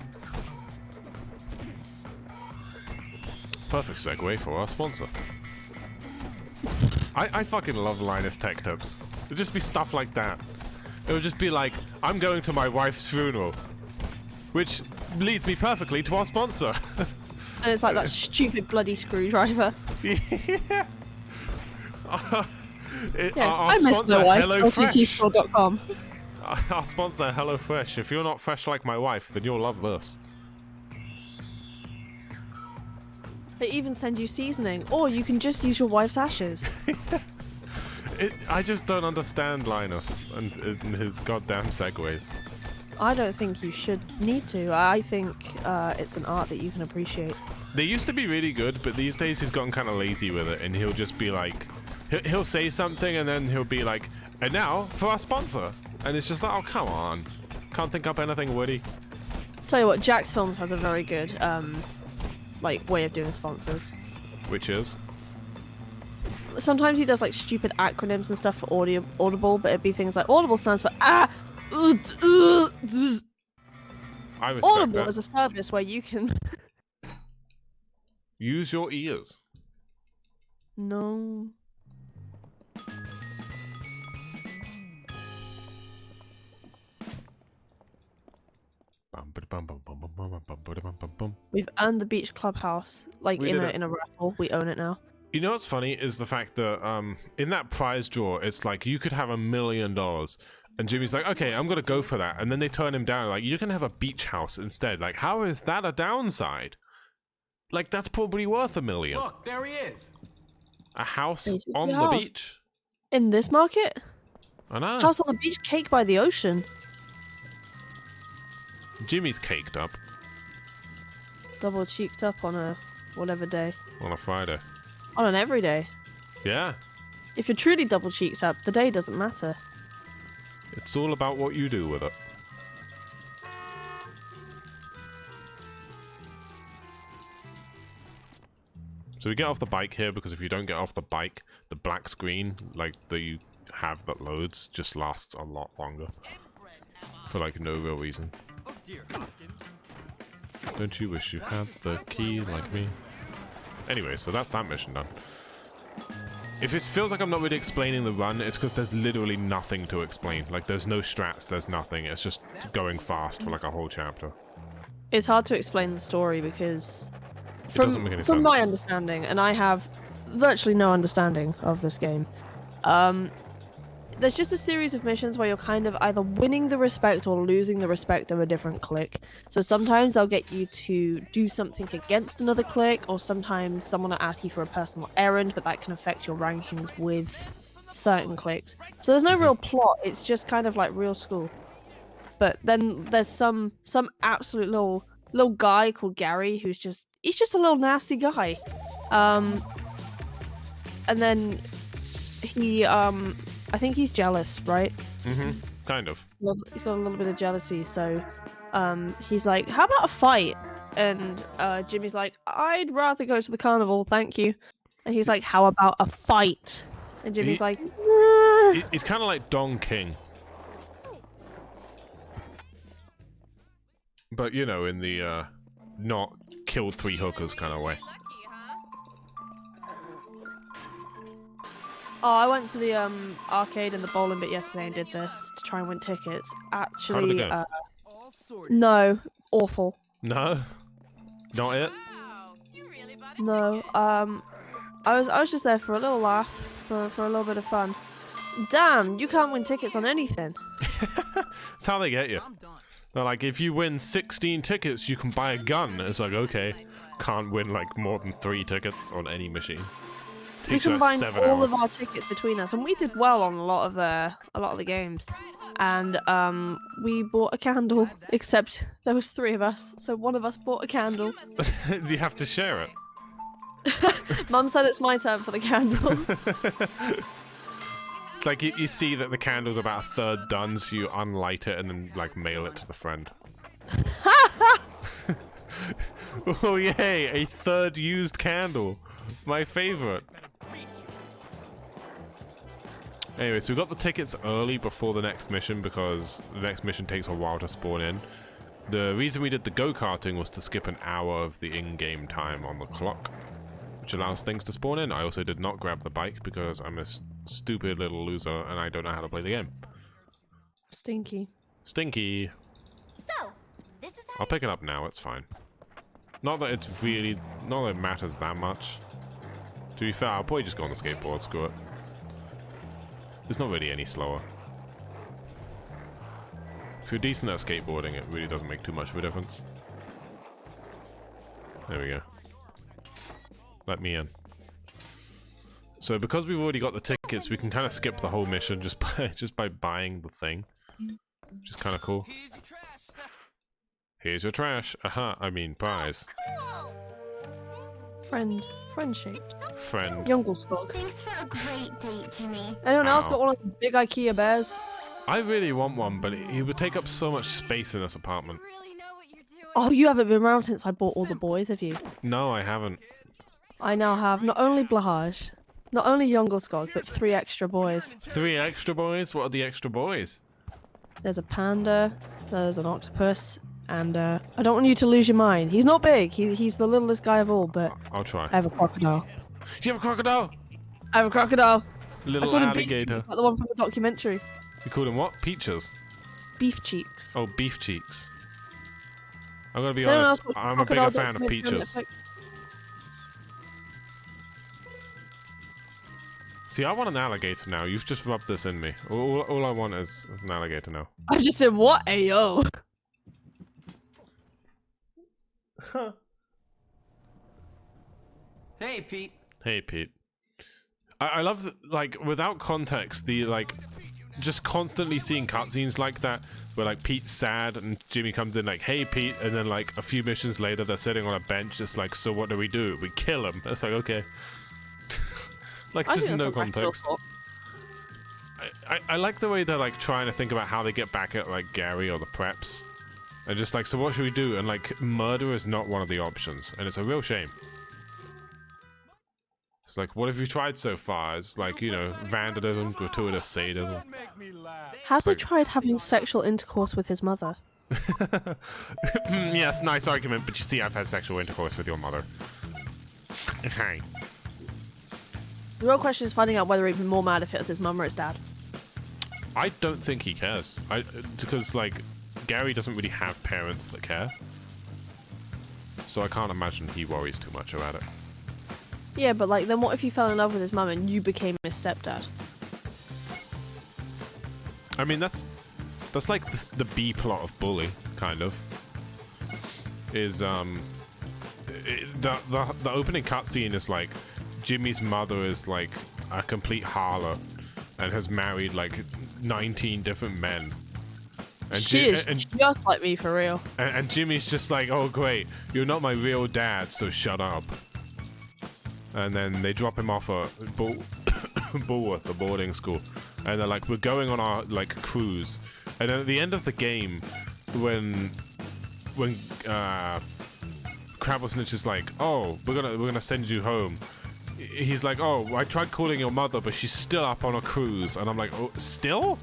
Perfect segue for our sponsor. I fucking love Linus Tech Tips. It'd just be stuff like that. It would just be like, I'm going to my wife's funeral. Which leads me perfectly to our sponsor. And it's like that stupid bloody screwdriver. Yeah. Yeah, Our I miss sponsor, my wife. HelloFresh. LTTstore.com. Our sponsor, HelloFresh. If you're not fresh like my wife, then you'll love this. They even send you seasoning, or you can just use your wife's ashes. I just don't understand Linus and his goddamn segues. I don't think you should need to. I think it's an art that you can appreciate. They used to be really good, but these days he's gotten kind of lazy with it, and he'll just be like, he'll say something, and then he'll be like, and now for our sponsor, and it's just like, oh come on, can't think up anything witty. Tell you what, Jack's Films has a very good like way of doing sponsors. Which is? Sometimes he does like stupid acronyms and stuff for Audible, but it'd be things like Audible stands for I respect Audible that. is a service where you can Use your ears. No. We've earned the beach clubhouse, like We in did it. a raffle. We own it now. You know what's funny is the fact that in that prize draw, it's like you could have $1 million, and Jimmy's like, okay, I'm gonna go for that, and then they turn him down, like, you can have a beach house instead. Like, how is that a downside? Like, that's probably worth $1 million. Look, there he is. A house Basically on a the house. beach. In this market? I know. House on the beach, cake by the ocean. Jimmy's caked up Double cheeked up on a whatever day. on a Friday. On an everyday. Yeah, If you're truly double cheeked up, the day doesn't matter. it's all about what you do with it. So we get off the bike here because if you don't get off the bike, the black screen, like that you have that loads, just lasts a lot longer. For like no real reason. Oh dear. Don't you wish you had the key like me? Anyway, so that's that mission done. If it feels like I'm not really explaining the run, it's because there's literally nothing to explain. Like, there's no strats, there's nothing. It's just going fast for like a whole chapter. It's hard to explain the story because doesn't make any from my sense. understanding, and I have virtually no understanding of this game, there's just a series of missions where you're kind of either winning the respect or losing the respect of a different clique. So sometimes they'll get you to do something against another clique, or sometimes someone will ask you for a personal errand, but that can affect your rankings with certain cliques. So there's no real plot, it's just kind of like real school. But then there's some absolute little guy called Gary who's just a little nasty guy. And then he I think he's jealous, right? Mm-hmm. Kind of. Well, he's got a little bit of jealousy, so he's like, how about a fight? And Jimmy's like, I'd rather go to the carnival, thank you. And he's like, how about a fight? And Jimmy's like, nah. He's kind of like Don King. But, you know, in the not killed 3 hookers kind of way. Oh, I went to the arcade and the bowling bit yesterday and did this to try and win tickets. Actually, How did it go? All sorts. No, awful. No? Not it? No, I was just there for a little laugh, for a little bit of fun. Damn, you can't win tickets on anything. That's how they get you. I'm done. They're like, if you win 16 tickets, you can buy a gun. It's like, okay, can't win like more than 3 tickets on any machine. We Takes you combined 7 all hours. of our tickets between us, and we did well on a lot of the games. And we bought a candle, except there was 3 of us, so one of us bought a candle. You have to share it. Mum said it's my turn for the candle. It's like you see that the candle's about a third done, so you unlight it and then like mail it to the friend. Oh yay, a third used candle. My favorite. Anyway, so we got the tickets early before the next mission because the next mission takes a while to spawn in. The reason we did the go-karting was to skip an hour of the in-game time on the clock, which allows things to spawn in. I also did not grab the bike because I'm a stupid little loser and I don't know how to play the game. Stinky. Stinky. So, this is how I'll pick it up now, it's fine. Not that it's really... not that it matters that much. To be fair, I'll probably just go on the skateboard, screw it. It's not really any slower. If you're decent at skateboarding, it really doesn't make too much of a difference. There we go. Let me in. So because we've already got the tickets, we can kind of skip the whole mission just by buying the thing. Which is kind of cool. Here's your trash. Here's your trash. Aha, I mean prize. cool. Friend-shaped. Friend. Jungleskog. Thanks for a great date, Jimmy. Anyone else Ow. got one of the big IKEA bears? I really want one, but he would take up so much space in this apartment. Really know what you're doing. Oh, you haven't been around since I bought all the boys, have you? No, I haven't. I now have not only Blahaj, not only Jungleskog, but 3 extra boys. 3 extra boys? What are the extra boys? There's a panda, there's an octopus, and I don't want you to lose your mind. He's not big, he's the littlest guy of all, but I'll try. I have a crocodile. Do you have a crocodile? I have a crocodile! I Little called him Beef alligator. Cheeks, like the one from the documentary. You called him what? Peaches? Beef Cheeks. Oh, beef cheeks. I'm gonna be Does anyone honest, else watch I'm a bigger crocodile fan of documentary on peaches. Netflix? See, I want an alligator now. You've just rubbed this in me. All I want is an alligator now. I just said, what? Ayo! Hey, Pete. Hey, Pete. I love, like, without context, the, like, just constantly seeing cutscenes like that, where, like, Pete's sad, and Jimmy comes in like, hey, Pete, and then, like, a few missions later, they're sitting on a bench, just like, so what do? We kill him. It's like, okay. Like, I just think that's no a practical context. thought. I like the way they're, like, trying to think about how they get back at, like, Gary or the preps. And just, like, so what should we do? And, like, murder is not one of the options, and it's a real shame. It's like, what have you tried so far? It's like, you know, vandalism, gratuitous sadism. Has he like- tried having sexual intercourse with his mother? Yes, nice argument, but you see, I've had sexual intercourse with your mother. Hey. The real question is finding out whether he'd be more mad if it was his mum or his dad. I don't think he cares. Because, like, Gary doesn't really have parents that care. So I can't imagine he worries too much about it. Yeah, but like, then what if you fell in love with his mum and you became his stepdad? I mean, that's like the B plot of Bully, kind of. Is the opening cutscene is like Jimmy's mother is like a complete harlot and has married like 19 different men. And She is just like me, for real. and Jimmy's just like, oh great, you're not my real dad, so shut up. And then they drop him off at Bullworth, the boarding school, and they're like, we're going on our like cruise. And then at the end of the game, when Crabblesnitch is like, oh, we're gonna send you home. He's like, oh, I tried calling your mother, but she's still up on a cruise. And I'm like, oh, still?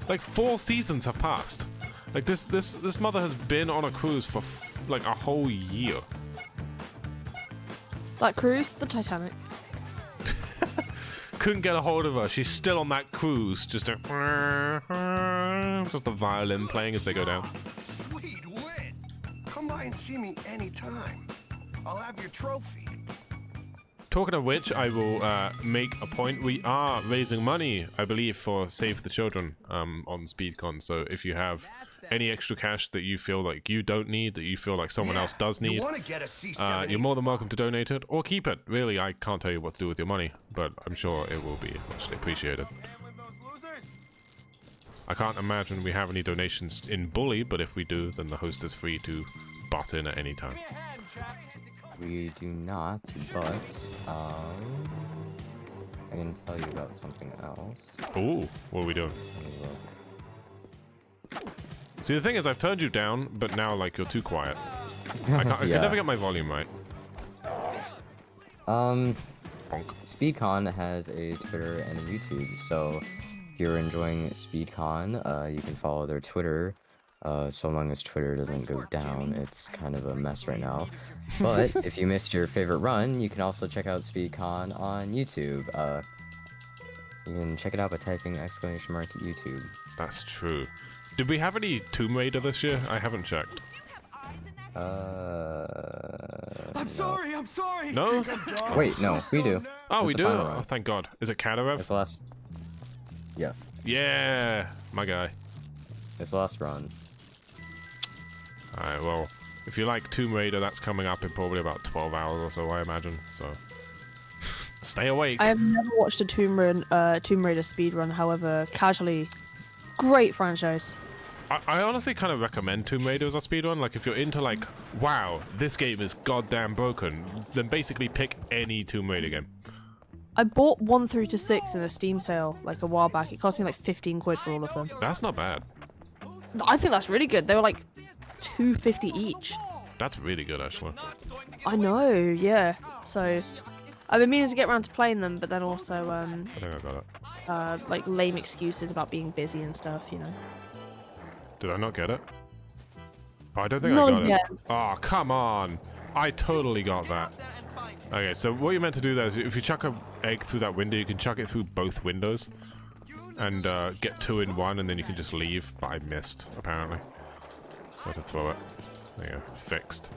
Like 4 seasons have passed. Like this mother has been on a cruise for like a whole year. That cruise, the Titanic. Couldn't get a hold of her. She's still on that cruise. Just a violin playing as they go down. Sweet win. Come by and see me anytime. I'll have your trophy. talking of which, I will make a point. We are raising money, I believe, for Save the Children on SpeedCon. So if you have any extra cash that you feel like you don't need, that you feel like someone else does You need, want to get a C7 you're more than welcome to donate it or keep it. Really, I can't tell you what to do with your money, but I'm sure it will be muchly appreciated. I can't imagine we have any donations in Bully, but if we do, then the host is free to butt in at any time. We do not, but I can tell you about something else. Ooh, what are we doing? Let me look. See, the thing is, I've turned you down, but now, like, you're too quiet. I can never get my volume right. Bonk. SpeedCon has a Twitter and a YouTube, so if you're enjoying SpeedCon, you can follow their Twitter. So long as Twitter doesn't go down, it's kind of a mess right now. But if you missed your favorite run, you can also check out SpeedCon on YouTube. You can check it out by typing !YouTube. That's true. Did we have any Tomb Raider this year? I haven't checked. I'm sorry. No? Wait, no, we do. Oh, It's we the do? final Oh, run. thank God. Is it Kadarev? It's the last... Yes, Yeah, my guy. it's the last run. Alright, well, if you like Tomb Raider, that's coming up in probably about 12 hours or so, I imagine, so... Stay awake! I have never watched a Tomb Raider speedrun, however, casually, great franchise. I honestly kind of recommend Tomb Raider as a speedrun. Like, if you're into, like, wow, this game is goddamn broken, then basically pick any Tomb Raider game. I bought 1 through to 6 in a Steam sale, like, a while back. It cost me, like, 15 quid for all of them. That's not bad. I think that's really good. They were, like, $2.50 each. That's really good, actually. I know, yeah. So, I've been meaning to get around to playing them, but then also, I think I got it. like, lame excuses about being busy and stuff, you know. Did I not get it? Oh, I don't think Not I got yet. it. Oh, come on! I totally got that. Okay, so what you're meant to do there is if you chuck an egg through that window, you can chuck it through both windows and get 2 in 1, and then you can just leave. But I missed, apparently. So I had to throw it. There you go. Fixed.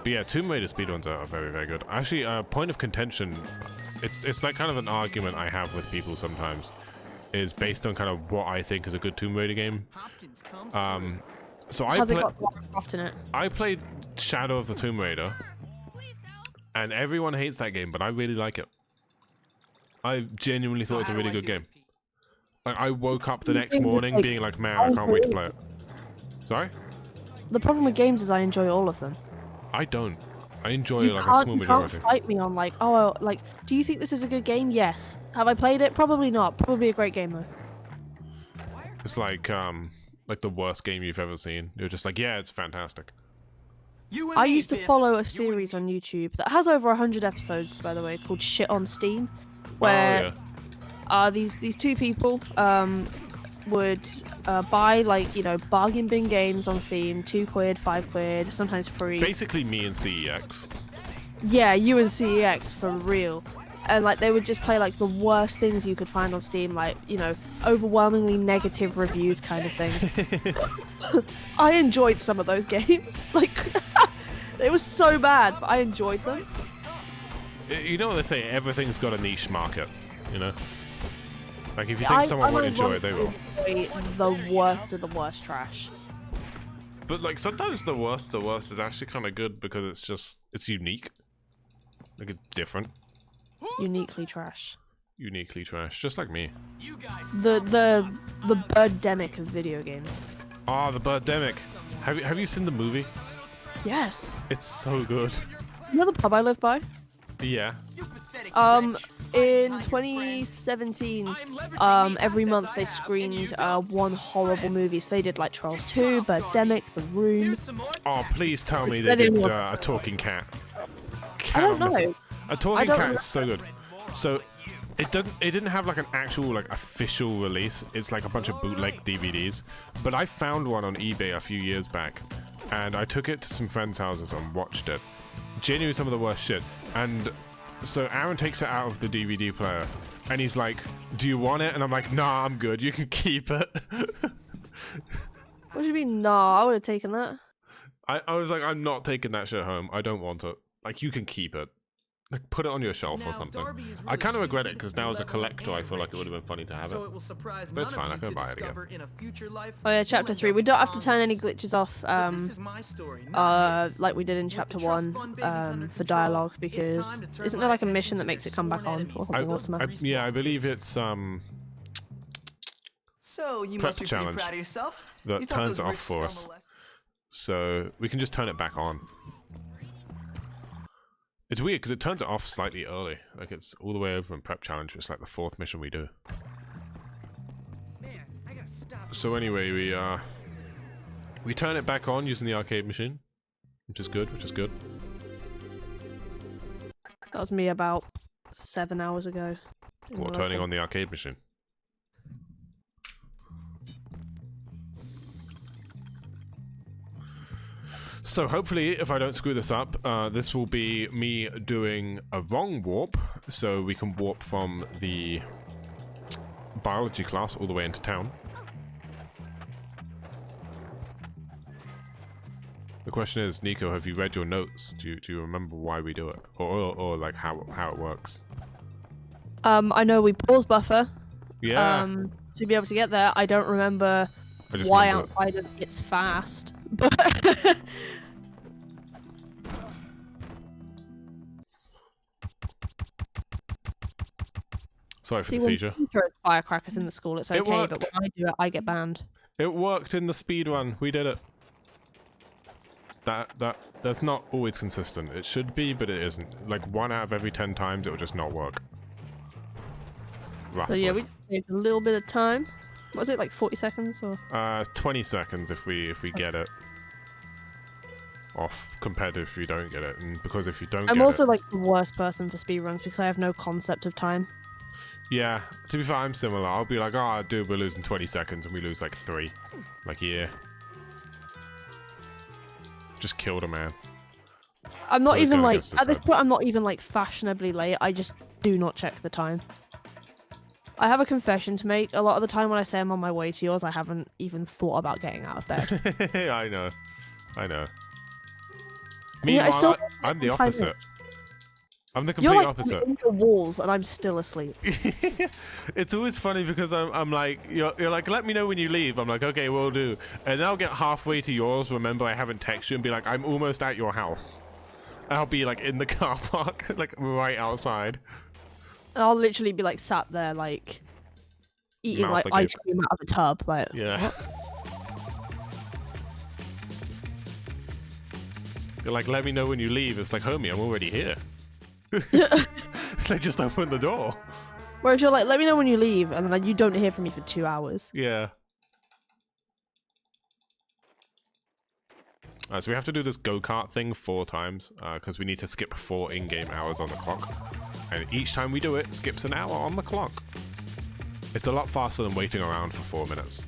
But yeah, Tomb Raider speedruns are very, very good. Actually, point of contention, it's like kind of an argument I have with people sometimes, is based on kind of what I think is a good Tomb Raider game. So Has it got Minecraft in it? I played Shadow of the Tomb Raider, and everyone hates that game, but I really like it. I genuinely thought it's a really good game. Like, I woke up the next morning being like, man, I can't wait to play it. Sorry? The problem with games is I enjoy all of them. I don't. I enjoy You like a can't, small you can't majority. fight me on like, oh, like, do you think this is a good game? Yes. Have I played it? Probably not. Probably a great game though. It's like the worst game you've ever seen. You're just like, yeah, it's fantastic. I used to follow a series on YouTube that has over 100 episodes, by the way, called Shit on Steam, where these two people would buy, like, you know, bargain bin games on Steam, 2 quid, 5 quid, sometimes free. Basically me and CEX. Yeah, you and CEX for real. And like they would just play like the worst things you could find on Steam, like, you know, overwhelmingly negative reviews kind of things. I enjoyed some of those games. Like, it was so bad, but I enjoyed them. You know what they say, everything's got a niche market, you know? Like, if you think someone won't enjoy it, they will. Enjoy the worst of the worst trash. But, like, sometimes the worst is actually kind of good because it's unique. Like, it's different. Uniquely trash. Uniquely trash, just like me. The birdemic of video games. Ah, the Birdemic. Have you seen the movie? Yes. It's so good. You know the pub I live by? Yeah. In 2017, every month they screened one horrible movie. So they did like Trolls 2, Birdemic, The Room. Oh, please tell me they did a talking cat. I don't know. A talking cat is so good. So it didn't have like an actual like official release. It's like a bunch of bootleg DVDs. But I found one on eBay a few years back, and I took it to some friends' houses and watched it. Genuinely some of the worst shit. And so Aaron takes it out of the DVD player, and he's like, "Do you want it?" And I'm like, "Nah, I'm good. You can keep it." What do you mean? Nah, I would have taken that. I was like, "I'm not taking that shit home. I don't want it. Like, you can keep it." Like, put it on your shelf or something. I kind of regret it because now as a collector, I feel like it would have been funny to have it. will surprise But it's fine, I can buy it again. in a future life. Oh yeah, chapter 3. We don't have to turn any glitches off. Is my story, not his. Like we did in With the chapter trust 1. fund babies under For control, dialogue it's because time to turn isn't my there like a attention mission to that makes their it come back sworn on enemies. or something automatic? Yeah, I believe it's So you Prep must be challenge pretty proud of yourself. that You taught turns those it off rich for scum us. a lesson. So we can just turn it back on. It's weird because it turns it off slightly early. Like it's all the way over in prep challenge. It's like the 4th mission we do. Man, I gotta stop. So anyway, we turn it back on using the arcade machine, which is good. That was me about 7 hours ago. What, turning on the arcade machine? So hopefully, if I don't screw this up, this will be me doing a wrong warp, so we can warp from the biology class all the way into town. The question is, Nico, have you read your notes? Do you remember why we do it, or like how it works? I know we pause buffer. Yeah. To be able to get there. I don't remember I just why remember outside of it's fast, but Sorry for see, the when seizure. you throw firecrackers in the school, it's It okay, but worked. when I do it, I get banned. It worked in the speed run. We did it. That's not always consistent. It should be, but it isn't. Like 1 out of every 10 times, it will just not work. So Roughly. yeah, we saved a little bit of time. What was it, like 40 seconds or? 20 seconds if we get it off, compared to if you don't get it. And because if you don't I'm get also it, like the worst person for speedruns because I have no concept of time. yeah. To be fair, I'm similar. I'll be like, oh, dude, we're losing 20 seconds, and we lose like 3. Like, yeah. Just killed a man. I'm not Well, even go like against his at this head. point. I'm not even like fashionably late. I just do not check the time. I have a confession to make. A lot of the time when I say I'm on my way to yours, I haven't even thought about getting out of bed. I know. Yeah, Meanwhile, I still- I'm the I'm fine with opposite. I'm the You're complete like opposite. in the walls, and I'm still asleep. It's always funny because I'm like, you're like, let me know when you leave. I'm like, okay, will do. And then I'll get halfway to yours, remember I haven't texted you, and be like, I'm almost at your house. And I'll be like in the car park, like right outside. And I'll literally be like sat there, like eating Mouth like agape. ice cream out of a tub. Like, Yeah. You're like, let me know when you leave. It's like, homie, I'm already here. They just opened the door. whereas you're like, let me know when you leave, and then like, you don't hear from me for 2 hours. Yeah. So we have to do this go-kart thing 4 times, because we need to skip 4 in-game hours on the clock. And each time we do it, skips an hour on the clock. It's a lot faster than waiting around for 4 minutes.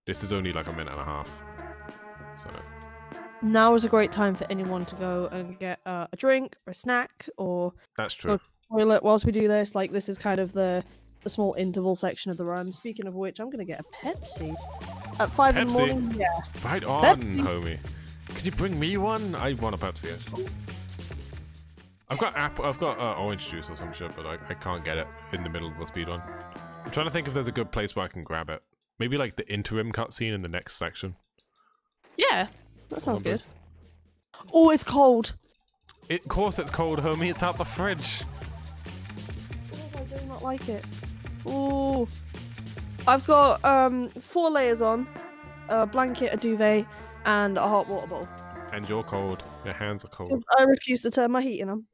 This is only like a minute and a half. So, Now is a great time for anyone to go and get a drink or a snack or that's go true. to the toilet whilst we do this. Like, this is kind of the small interval section of the run. Speaking of which, I'm going to get a Pepsi. At 5 in the Pepsi? morning, yeah. Right on, Pepsi. homie. Can you bring me one? I want a Pepsi, actually. I've got orange juice or some shit, but I can't get it in the middle of the speed run. I'm trying to think if there's a good place where I can grab it. Maybe like the interim cutscene in the next section. Yeah, that sounds Probably. good. Oh, it's cold. Of course it's cold, homie. It's out the fridge. Oh, I do not like it. Oh, I've got 4 layers on, a blanket, a duvet, and a hot water bowl. And you're cold. Your hands are cold. I refuse to turn my heating on.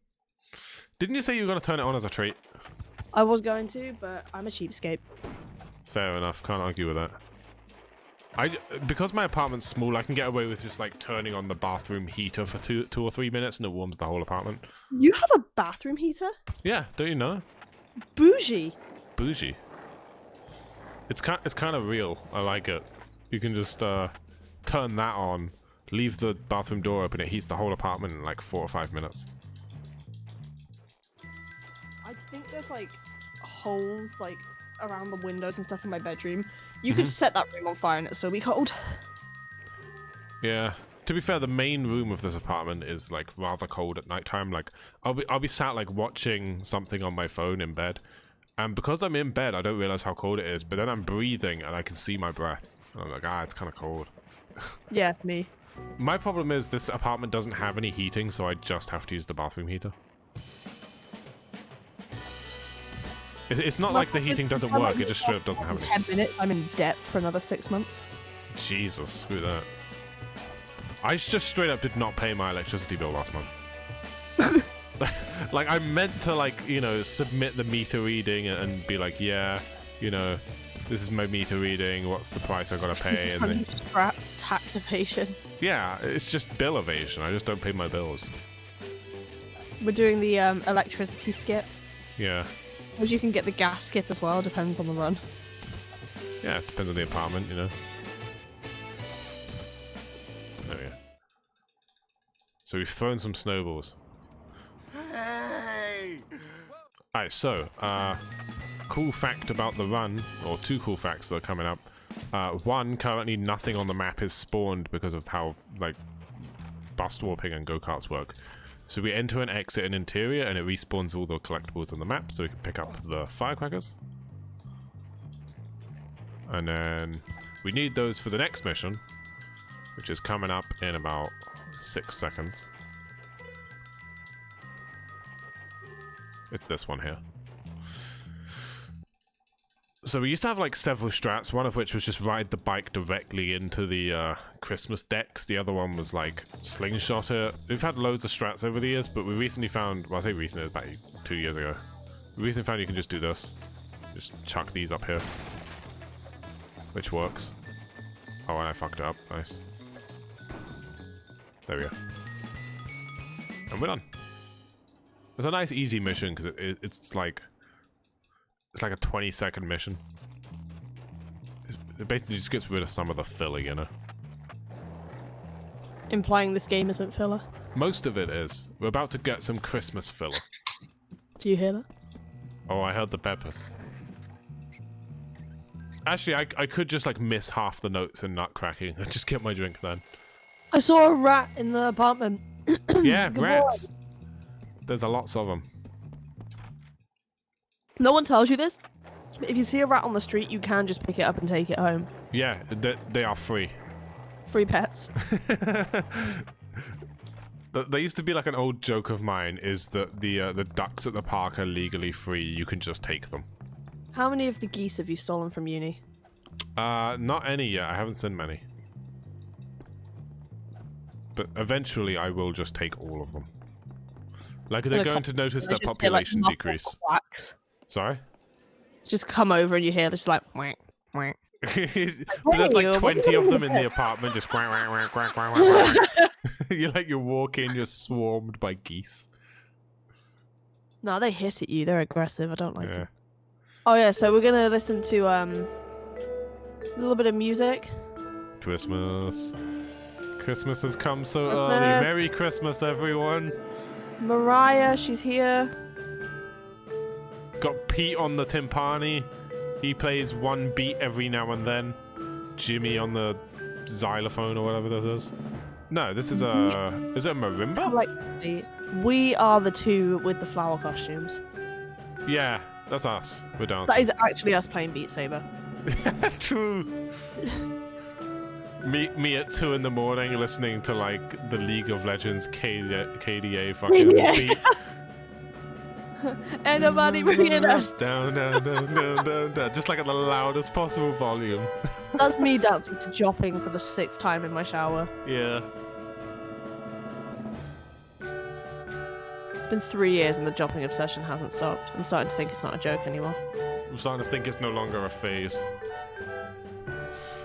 Didn't you say you were going to turn it on as a treat? I was going to, but I'm a cheapskate. Fair enough. Can't argue with that. Because my apartment's small, I can get away with just like turning on the bathroom heater for 2 or 3 minutes and it warms the whole apartment. You have a bathroom heater? Yeah, don't you know? Bougie. Bougie. It's kind of real. I like it. You can just turn that on, leave the bathroom door open, it heats the whole apartment in like 4 or 5 minutes. I think there's like holes like around the windows and stuff in my bedroom. You could set that room on fire and it'd still be cold. Yeah. to be fair, the main room of this apartment is like rather cold at nighttime. Like I'll be sat like watching something on my phone in bed, and because I'm in bed, I don't realize how cold it is. But then I'm breathing and I can see my breath. And I'm like, it's kind of cold. Yeah, me. My problem is this apartment doesn't have any heating, so I just have to use the bathroom heater. It's not like the heating doesn't work, it just straight up doesn't have any. 10 minutes, I'm in debt for another 6 months. Jesus, screw that. I just straight up did not pay my electricity bill last month. Like, I meant to, like, you know, submit the meter reading and be like, yeah, you know, this is my meter reading, what's the price I gotta pay? And then, Strats, tax evasion. yeah, it's just bill evasion. I just don't pay my bills. We're doing the electricity skip. Yeah. Because you can get the gas skip as well, depends on the run. Yeah, it depends on the apartment, you know. There we go. So we've thrown some snowballs. Hey! Alright, so, cool fact about the run, or 2 cool facts that are coming up. 1, currently nothing on the map is spawned because of how, like, bust warping and go-karts work. So we enter and exit an interior and it respawns all the collectibles on the map so we can pick up the firecrackers. And then we need those for the next mission, which is coming up in about 6 seconds. It's this one here. So we used to have like several strats, one of which was just ride the bike directly into the Christmas decks. The other one was like slingshot it. We've had loads of strats over the years, but we recently found, well I say recently, about 2 years ago. We recently found you can just do this. Just chuck these up here. Which works. Oh, and I fucked it up. Nice. There we go. And we're done. It's a nice easy mission because it's like a 20-second mission. It basically just gets rid of some of the filler, you know. Implying this game isn't filler. Most of it is. We're about to get some Christmas filler. Do you hear that? Oh, I heard the peppers. Actually, I could just like miss half the notes in nutcracking and just get my drink then. I saw a rat in the apartment. Yeah, Good rats. There's a lots of them. No one tells you this. But if you see a rat on the street, you can just pick it up and take it home. Yeah, they are free. Free pets. There used to be like an old joke of mine is that the ducks at the park are legally free. You can just take them. How many of the geese have you stolen from uni? Not any yet. I haven't seen many. But eventually I will just take all of them. Like they're going to notice their population decrease. Quacks. Sorry? Just come over and you hear just like whack, whack. But there's like 20 of them in the apartment just quack, quack, quack, quack, quack, quack. You walk in, you're swarmed by geese. No, they hiss at you. They're aggressive. I don't like them. Oh yeah, so we're gonna listen to a little bit of music. Christmas. Christmas has come so early. Merry Christmas, everyone. Mariah, she's here. Got Pete on the timpani. He plays one beat every now and then. Jimmy on the xylophone or whatever this is. No, this is a... Is it a marimba? Like, we are the two with the flower costumes. Yeah, that's us. We're dancing. That is actually us playing Beat Saber. True. Me at 2 in the morning listening to like the League of Legends KDA fucking beat. Ain't nobody bringing us down, down, down, down, down, down. Just like at the loudest possible volume. That's me dancing to Jopping for the 6th time in my shower. Yeah. It's been 3 years and the Jopping obsession hasn't stopped. I'm starting to think it's not a joke anymore. I'm starting to think it's no longer a phase.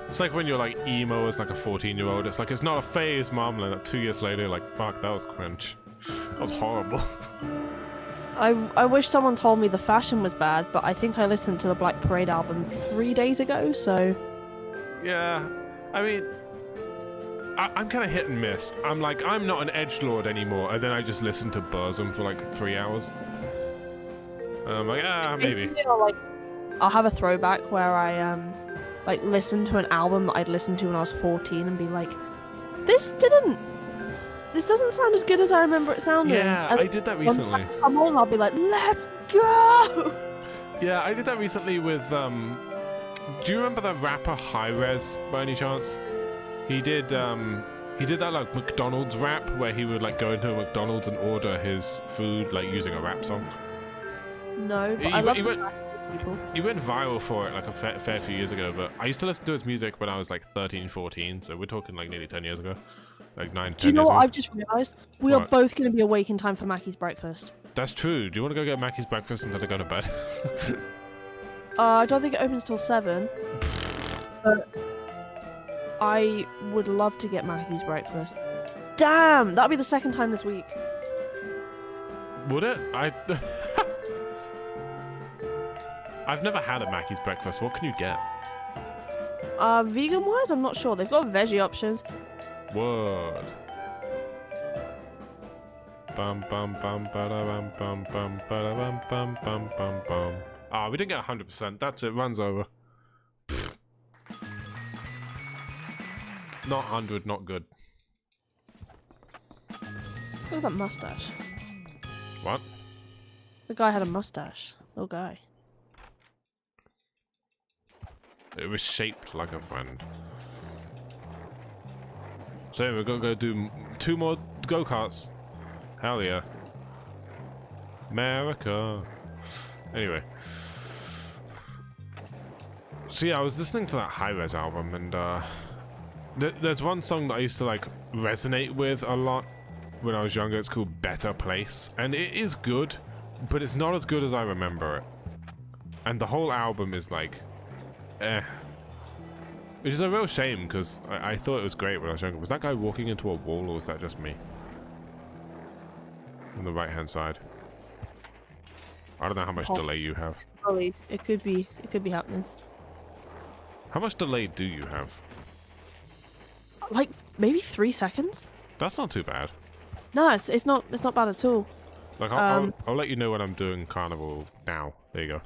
It's like when you're like emo as like a 14-year-old. It's like, it's not a phase, mom. And like 2 years later, like, fuck, that was cringe. That was horrible. I wish someone told me the fashion was bad, but I think I listened to the Black Parade album 3 days ago, so... Yeah, I mean... I'm kind of hit and miss. I'm like, I'm not an edgelord anymore, and then I just listen to Burzum for like 3 hours. And I'm like, maybe. You know, like, I'll have a throwback where I, like, listen to an album that I'd listened to when I was 14 and be like, This doesn't sound as good as I remember it sounding. Yeah, And I did that when recently. I come on, I'll be like, let's go! Yeah, I did that recently with, do you remember the rapper High Res, by any chance? He did that, like, McDonald's rap, where he would, like, go into a McDonald's and order his food, like, using a rap song. No, but He- I love he the went- fact that people. He went viral for it, like, a fair few years ago, but I used to listen to his music when I was, like, 13, 14, so we're talking, like, nearly 10 years ago. Like, 9, 10 Do you know years what ago. I've just realised? We are What? both going to be awake in time for Mackie's breakfast. That's true. Do you want to go get Mackie's breakfast instead of going to bed? I don't think it opens till 7. But I would love to get Mackie's breakfast. Damn! That'll be the second time this week. Would it? I've never had a Mackie's breakfast. What can you get? Vegan wise, I'm not sure. They've got veggie options. Word. Bum bum bum bada bum bum bum bada bum bum bum bum bum. Ah, we didn't get 100%. That's it. Runs over. Pfft. Not 100. Not good. Look at that mustache. What? The guy had a mustache. Little guy. It was shaped like a friend. So we're gonna go do 2 more go-karts. Hell yeah. America. Anyway. So yeah, I was listening to that High Res album, and there's one song that I used to like resonate with a lot when I was younger. It's called Better Place, and it is good, but it's not as good as I remember it. And the whole album is like, which is a real shame, because I thought it was great when I was younger. Was that guy walking into a wall, or was that just me? On the right-hand side. I don't know how much delay you have. Probably. It could be happening. How much delay do you have? Like maybe 3 seconds? That's not too bad. No, it's not bad at all. Like, I'll let you know when I'm doing Carnival now. There you go.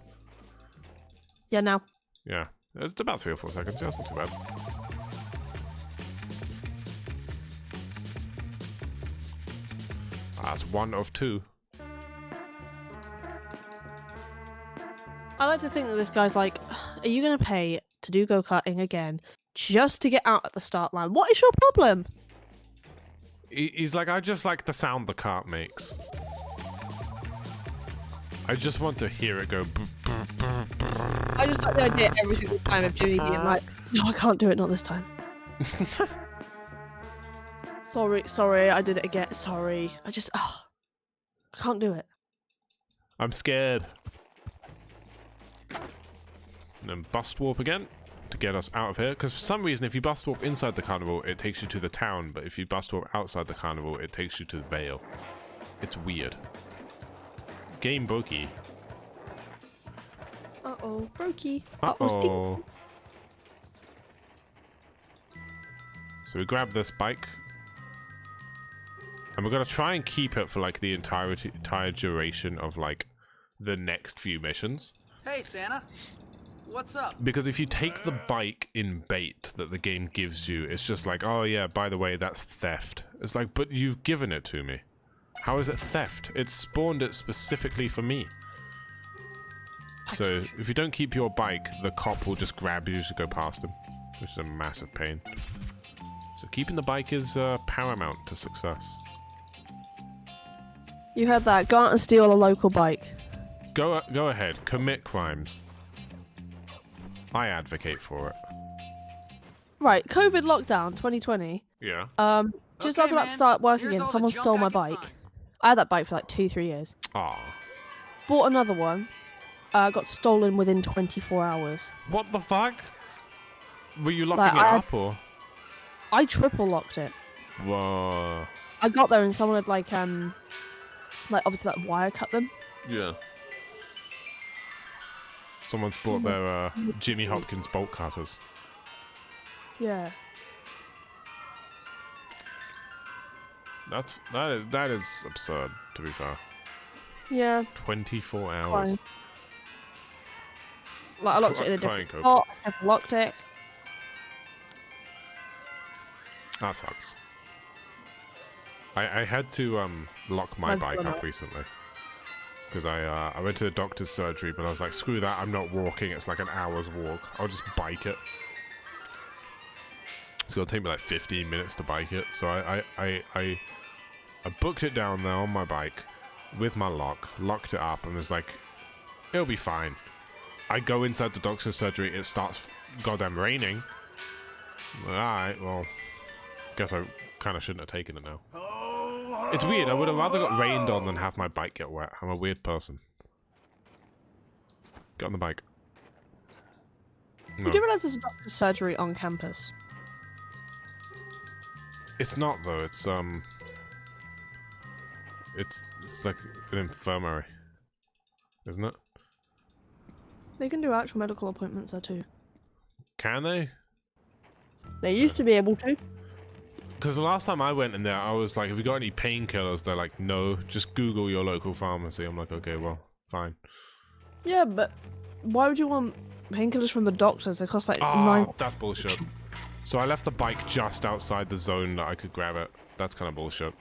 Yeah, now. Yeah. It's about 3 or 4 seconds. Yeah, that's not too bad. That's 1 of 2. I like to think that this guy's like, are you going to pay to do go-karting again just to get out at the start line? What is your problem? He's like, I just like the sound the cart makes. I just want to hear it go. I just like the idea every single time of Jimmy being like, no, I can't do it, not this time. Sorry, I did it again. Sorry. I can't do it. I'm scared. And then bust warp again to get us out of here. Because for some reason, if you bust warp inside the carnival, it takes you to the town. But if you bust warp outside the carnival, it takes you to the Vale. It's weird. Game bokey. Uh-oh, brokey. Uh-oh. So we grab this bike. And we're going to try and keep it for, like, the entire duration of, like, the next few missions. Hey, Santa. What's up? Because if you take the bike in bait that the game gives you, it's just like, oh yeah, by the way, that's theft. It's like, but you've given it to me. How is it theft? It spawned it specifically for me. So, if you don't keep your bike, the cop will just grab you to go past him. Which is a massive pain. So keeping the bike is paramount to success. You heard that. Go out and steal a local bike. Go ahead, commit crimes. I advocate for it. Right, COVID lockdown 2020. Yeah. Just Okay, as I was about to man. start work Here's again, all the someone junk stole I my can bike. find. I had that bike for like 2-3 years. Aw. Bought another one. Got stolen within 24 hours. What the fuck? Were you locking Like, it up or? I triple locked it. Whoa. I got there and someone had like obviously like wire cut them. Yeah. Someone thought they're Jimmy Hopkins bolt cutters. Yeah. That is absurd, to be fair. Yeah. 24 hours. Fine. Like I locked it in a Crying different Coke. spot. I locked it. That sucks. I had to lock my I've bike done up it. recently. Because I went to the doctor's surgery, but I was like, screw that, I'm not walking, it's like an hour's walk. I'll just bike it. It's gonna take me like 15 minutes to bike it, so I booked it down there on my bike with my locked it up, and was like, it'll be fine. I go inside the doctor's surgery, it starts goddamn raining. Alright, well, guess I kind of shouldn't have taken it now. It's weird, I would have rather got rained on than have my bike get wet. I'm a weird person. Get on the bike. No. You do realize there's a doctor's surgery on campus? It's not though, it's like an infirmary. Isn't it? They can do actual medical appointments there too. Can they? They used to be able to. Because the last time I went in there, I was like, have you got any painkillers? They're like, no, just Google your local pharmacy. I'm like, okay, well, fine. Yeah, but why would you want painkillers from the doctors? They cost like Oh, 9. that's bullshit. So I left the bike just outside the zone that I could grab it. That's kind of bullshit.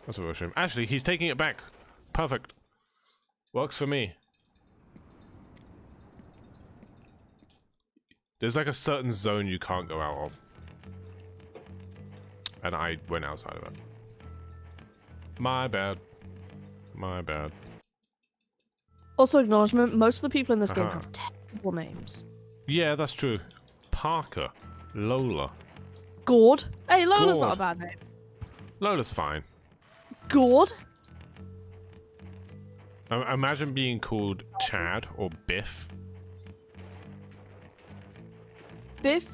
That's a real shame. Actually, he's taking it back. Perfect. Works for me. There's like a certain zone you can't go out of. And I went outside of it. My bad. My bad. Also, acknowledgement, most of the people in this game Uh-huh. have terrible names. Yeah, that's true. Parker. Lola. Gord? Hey, Lola's Gord. not a bad name. Lola's fine. Gord? Imagine being called Chad or Biff. Biff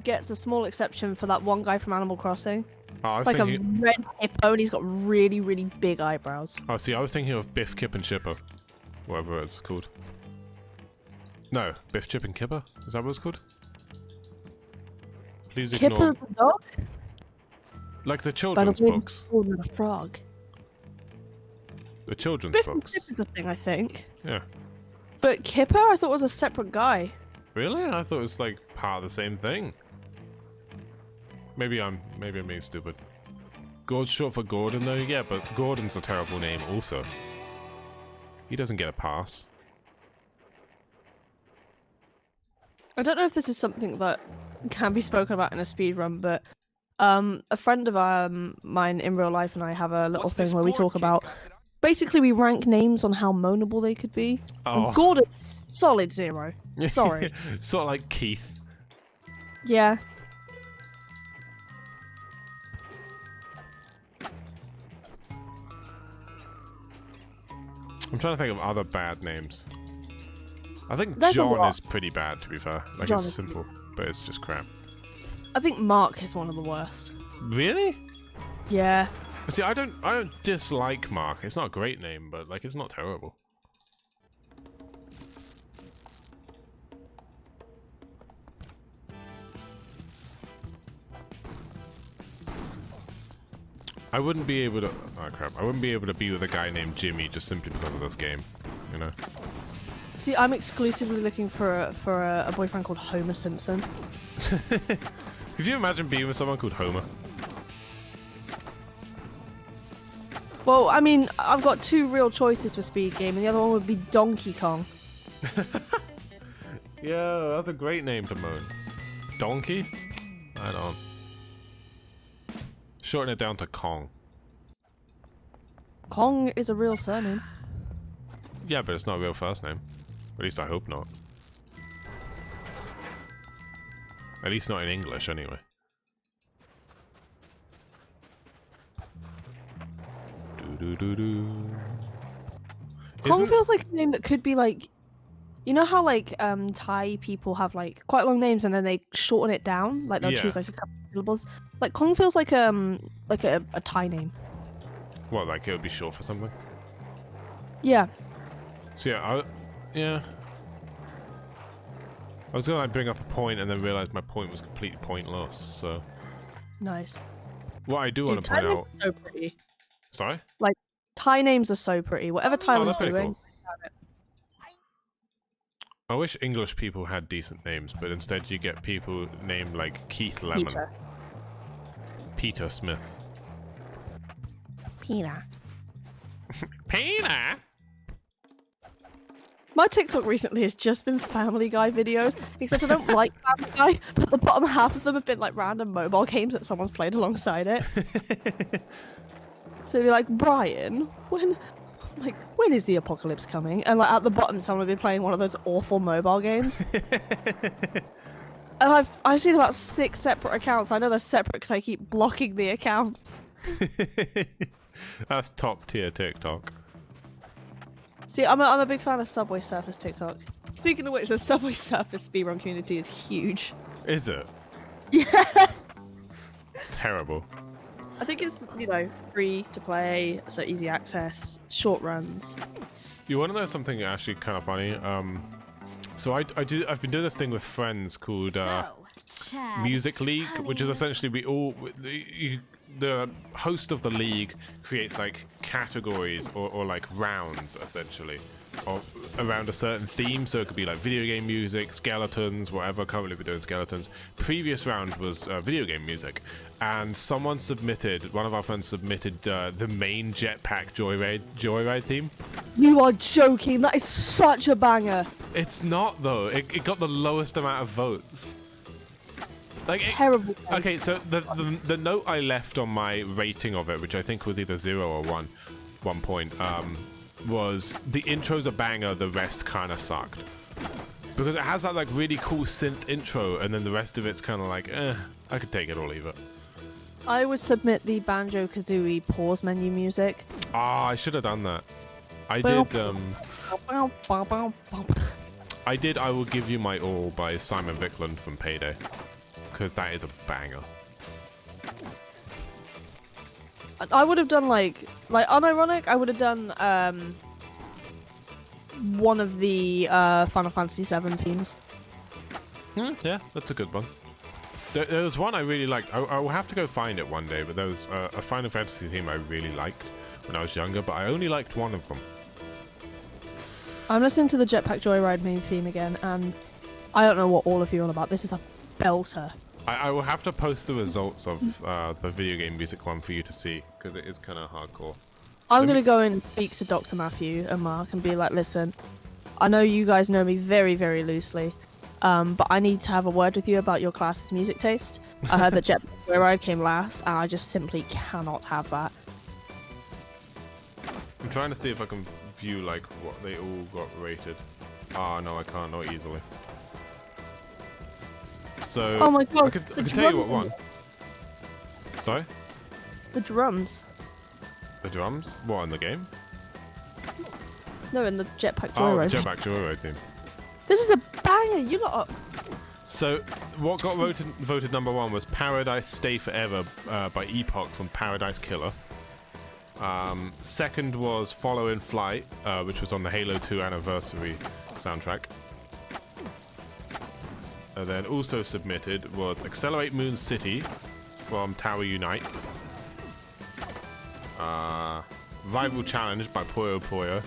gets a small exception for that one guy from Animal Crossing. Oh, I was It's like thinking... a red hippo and he's got really, really big eyebrows. Oh, see, I was thinking of Biff, Kip, and Chipper. Whatever it's called. No, Biff, Chip, and Kipper? Is that what it's called? Please ignore... Kipper the dog? Like the By the children's way, books. he's called a frog. The children's Biff and books. Chip is a thing, I think. Yeah. But Kipper, I thought was a separate guy. Really? I thought it was like part of the same thing. Maybe I'm being stupid. Gord's short for Gordon though? Yeah, but Gordon's a terrible name also. He doesn't get a pass. I don't know if this is something that can be spoken about in a speedrun, but a friend of mine in real life and I have a little What's thing this where we Gord talk kid about... got it up? Basically, we rank names on how moanable they could be. Oh. And Gordon, solid 0. Sorry. Sort of like Keith. Yeah. I'm trying to think of other bad names. I think There's a John lot. is pretty bad, to be fair. Like, John it's is simple, but it's just crap. I think Mark is one of the worst. Really? Yeah. See, I don't dislike Mark. It's not a great name, but like, it's not terrible. I wouldn't be able to. Oh crap! I wouldn't be able to be with a guy named Jimmy just simply because of this game. You know. See, I'm exclusively looking for a boyfriend called Homer Simpson. Could you imagine being with someone called Homer? Well, I mean, I've got 2 real choices for Speed Game, and the other one would be Donkey Kong. Yeah, that's a great name to moan. Donkey? Right on. Shorten it down to Kong. Kong is a real surname. Yeah, but it's not a real first name. At least I hope not. At least not in English, anyway. Do-do-do-do. Kong Isn't- feels like a name that could be like, you know how like Thai people have like quite long names and then they shorten it down, like they'll Yeah. choose like a couple of syllables. Like Kong feels like a Thai name. What, like it would be short for something? Yeah. So yeah, yeah. I was gonna like bring up a point and then realize my point was completely pointless. So Nice. what I do want Dude, to Thai point names out. are so pretty. Sorry. Thai names are so pretty. Whatever Oh, Thailand's that's pretty doing. cool. I wish English people had decent names, but instead you get people named like Keith Lemon, Peter. Peter Smith. Peanut. Peanut? My TikTok recently has just been Family Guy videos, except I don't like Family Guy, but the bottom half of them have been like random mobile games that someone's played alongside it. So they'd be like, Brian, when is the apocalypse coming? And like at the bottom, someone would be playing one of those awful mobile games. And I've seen about 6 separate accounts. I know they're separate because I keep blocking the accounts. That's top tier TikTok. See, I'm a big fan of Subway Surfers TikTok. Speaking of which, the Subway Surfers speedrun community is huge. Is it? Yeah. Terrible. I think it's, you know, free to play, so easy access, short runs. You want to know something actually kind of funny? So I've been doing this thing with friends called Chad, Music League, which is honey. essentially the host of the league creates like categories or like rounds essentially around a certain theme. So it could be like video game music, skeletons, whatever. Currently we're doing skeletons. Previous round was video game music, and one of our friends submitted the main Jetpack Joyride theme. You are joking, that is such a banger. It's not though. It got the lowest amount of votes. Like Terrible. okay, so the note I left on my rating of it, which I think was either 0 or 1 point, was the intro's a banger, the rest kind of sucked. Because it has that like really cool synth intro, and then the rest of it's kind of like, I could take it or leave it. I would submit the Banjo-Kazooie pause menu music. Ah, I should have done that. I did I Will Give You My All by Simon Vickland from Payday. Because that is a banger. I would have done like unironic. I would have done one of the Final Fantasy VII themes. Yeah, that's a good one. There was one I really liked. I will have to go find it one day, but there was a Final Fantasy theme I really liked when I was younger, but I only liked one of them. I'm listening to the Jetpack Joyride main theme again, and I don't know what all of you are on about. This is a belter. I will have to post the results of the video game music one for you to see, because it is kind of hardcore. I'm going to go and speak to Dr. Matthew and Mark and be like, listen, I know you guys know me very, very loosely, but I need to have a word with you about your class's music taste. I heard that Jetpack Joyride came last, and I just simply cannot have that. I'm trying to see if I can view like what they all got rated. Ah, no, I can't, not easily. So, Oh my god, I can tell you what one. Sorry? The drums. The drums? What, in the game? No, in the Jetpack Oh, Joyride. the Jetpack Joyride theme. This is a banger. You lot. So, what got voted number 1 was Paradise Stay Forever by Epoch from Paradise Killer. Second was Follow in Flight, which was on the Halo 2 Anniversary soundtrack. And then also submitted was Accelerate Moon City from Tower Unite. Rival Challenge by Puyo Puyo.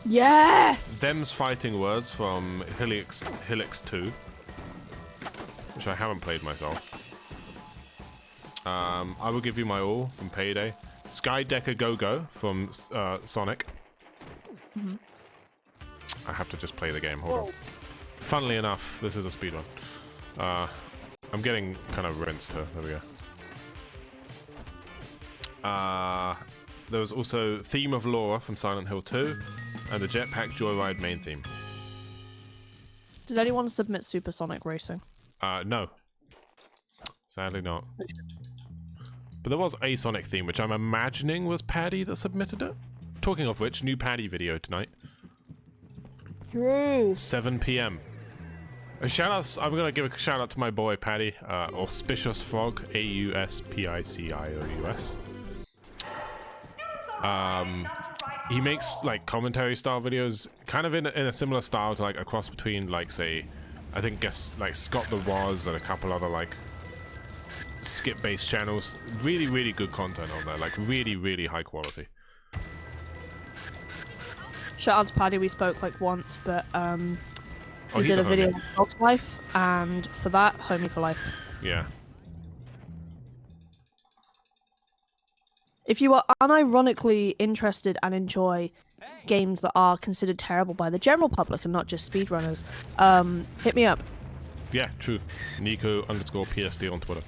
Yes. Them's Fighting Words from Helix 2, which I haven't played myself. I Will Give You My All from Payday. Skydecker Go Go from Sonic. Mm-hmm. I have to just play the game. Hold on. Funnily enough, this is a speedrun. I'm getting kind of rinsed here. There we go. There was also Theme of Laura from Silent Hill 2 and the Jetpack Joyride main theme. Did anyone submit Supersonic Racing? No. Sadly not. But there was a Sonic theme, which I'm imagining was Paddy that submitted it. Talking of which, new Paddy video tonight. True. 7 p.m. I'm gonna give a shout out to my boy Paddy, Auspicious Frog, AUSPICIOUS. He makes like commentary style videos, kind of in a similar style to like a cross between like say, like Scott the Woz and a couple other like skip based channels. Really, really good content on there, like really, really high quality. Shout out to Paddy. We spoke like once, but Oh, we he's did a video homie. on Dog's Life, and for that, homie for life. Yeah. If you are unironically interested and enjoy games that are considered terrible by the general public and not just speedrunners, hit me up. Yeah, true. Nico_PSD on Twitter.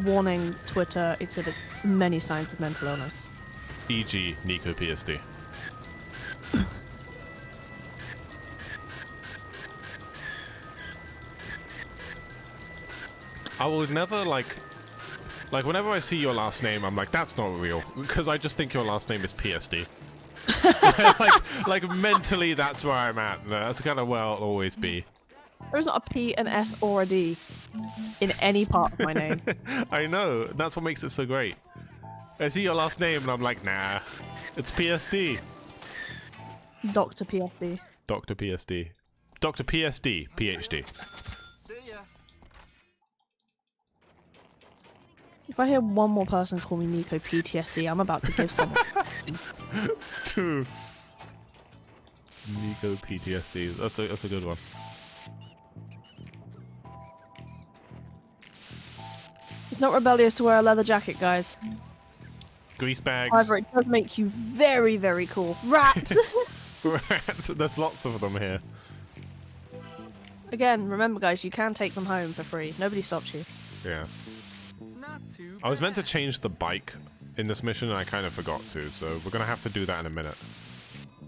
Warning, Twitter exhibits many signs of mental illness. E.g. Nico PSD. I will never, like, whenever I see your last name, I'm like, that's not real. Because I just think your last name is PSD. like, mentally, that's where I'm at. That's kind of where I'll always be. There's not a P, an S, or a D in any part of my name. I know. That's what makes it so great. I see your last name, and I'm like, nah. It's PSD. Dr. PFD. Dr. PSD. Dr. PSD, PhD. See ya. If I hear one more person call me Nico PTSD, I'm about to give someone. Two. Nico PTSD. That's a good one. It's not rebellious to wear a leather jacket, guys. Grease bags. However, it does make you very, very cool. Rat! There's lots of them here. Again, remember, guys, you can take them home for free. Nobody stops you. Yeah. Not too I was meant to bad. change the bike in this mission, and I kind of forgot to, so we're gonna have to do that in a minute.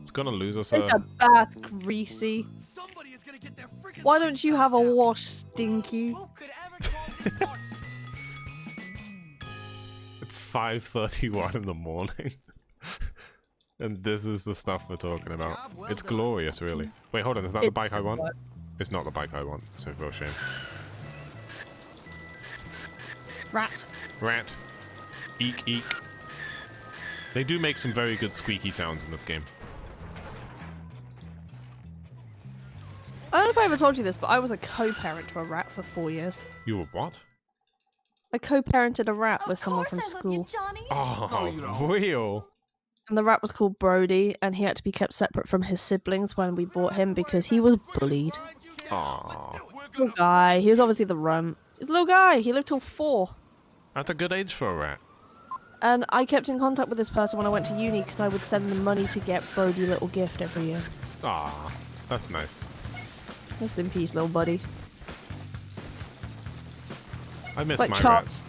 It's gonna lose us Take a... a bath, greasy. Somebody is gonna get their freaking Why don't you have a wash, stinky? Who could ever call this art? It's 5:31 in the morning. And this is the stuff we're talking about. Job well It's done. glorious, really. Wait, hold on, is that the It- bike I want? It's not the bike I want, so real shame. Rat. Rat. Eek, eek. They do make some very good squeaky sounds in this game. I don't know if I ever told you this, but I was a co-parent to a rat for 4 years. You were what? I co-parented a rat with Of someone course from I love you, school. Johnny. Oh, you don't. real. And the rat was called Brody, and he had to be kept separate from his siblings when we bought him because he was bullied. Aw. Little guy. He was obviously the runt. He's a little guy. He lived till 4. That's a good age for a rat. And I kept in contact with this person when I went to uni because I would send them money to get Brody a little gift every year. Aw, that's nice. Rest in peace, little buddy. I miss Like my Char- rats.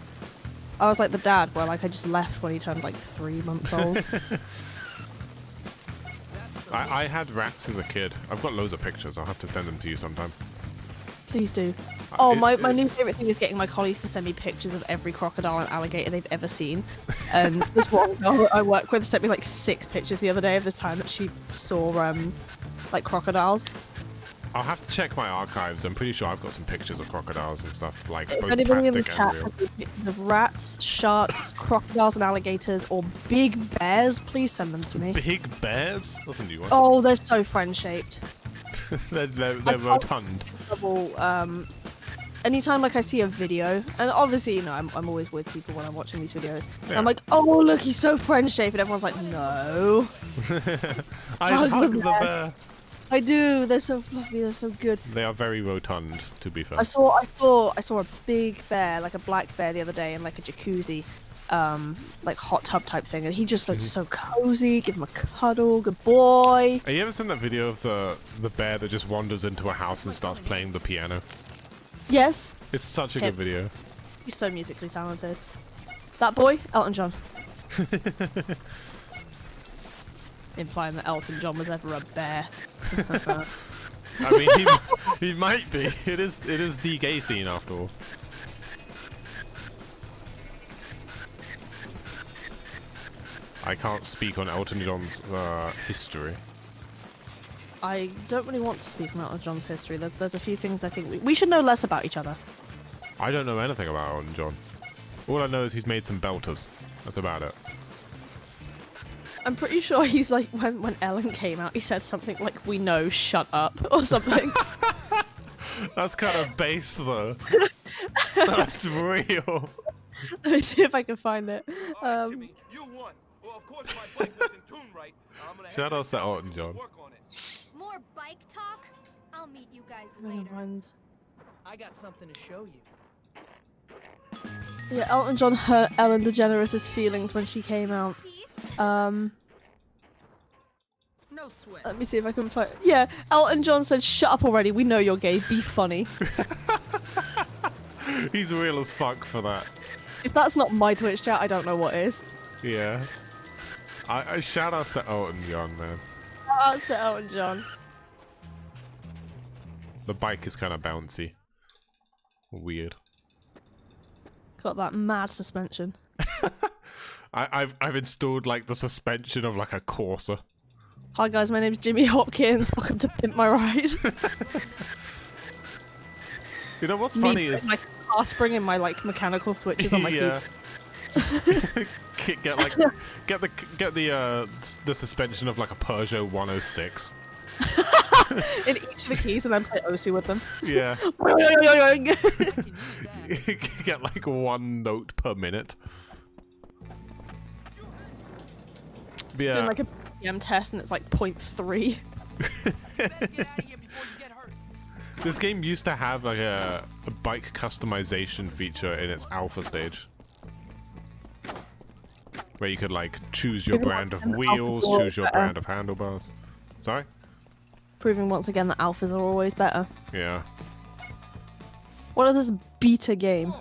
I was like the dad, where like I just left when he turned like 3 months old. I had rats as a kid. I've got loads of pictures. I'll have to send them to you sometime. Please do. Oh, my it's- new favourite thing is getting my colleagues to send me pictures of every crocodile and alligator they've ever seen. And this one girl I work with sent me like 6 pictures the other day of this time that she saw like crocodiles. I'll have to check my archives. I'm pretty sure I've got some pictures of crocodiles and stuff, like If both anybody in the plastic chat and real. has any pictures of rats, sharks, crocodiles and alligators, or big bears, please send them to me. Big bears? That's a new one. Oh, they're so friend-shaped. they're can't- rotund. Double, anytime like I see a video, and obviously, you know, I'm always with people when I'm watching these videos. And Yeah. I'm like, oh look, he's so friend-shaped, and everyone's like, no. I Hug hug the the bear. bear. I do. They're so fluffy. They're so good. They are very rotund, to be fair. I saw a big bear, like a black bear, the other day in like a jacuzzi, like hot tub type thing, and he just looked so cozy. Give him a cuddle. Good boy. Have you ever seen that video of the bear that just wanders into a house and starts playing the piano? Yes, It's such a Okay. good video. he's so musically talented. That boy, Elton John. Implying that Elton John was ever a bear. I mean, he might be. It is the gay scene after all. I can't speak on Elton John's history. I don't really want to speak on Elton John's history. There's a few things I think we should know less about each other. I don't know anything about Elton John. All I know is he's made some belters. That's about it. I'm pretty sure he's like when Ellen came out, he said something like "We know, shut up" or something. That's kind of base though. That's real. Let me see if I can find it. All right, Jimmy, you won. Well, of course my bike was in tune right. I'm gonna Shout have outs to myself Elton do some John. work on it. More bike talk? I'll meet you guys Never later. mind. I got something to show you. Yeah, Elton John hurt Ellen DeGeneres' feelings when she came out. Peace. No sweat. Let me see if I can find. Yeah, Elton John said, "Shut up already. We know you're gay. Be funny." He's real as fuck for that. If that's not my Twitch chat, I don't know what is. Yeah. I shout outs to Elton John, man. That's to Elton John. The bike is kind of bouncy. Weird. Got that mad suspension. I've installed like the suspension of like a Corsa. Hi guys, my name's Jimmy Hopkins. Welcome to Pimp My Ride. You know what's funny is my car spring and my like mechanical switches on my yeah. key. get the suspension of like a Peugeot 106. In each of the keys and then play OC with them. Yeah. Get like 1 note per minute. But yeah. Doing like a BPM test and it's like 0.3. This game used to have like a bike customization feature in its alpha stage. Where you could like choose your brand of wheels, choose your brand of handlebars. Sorry? Proving once again that alphas are always better. Yeah. What is this beta game?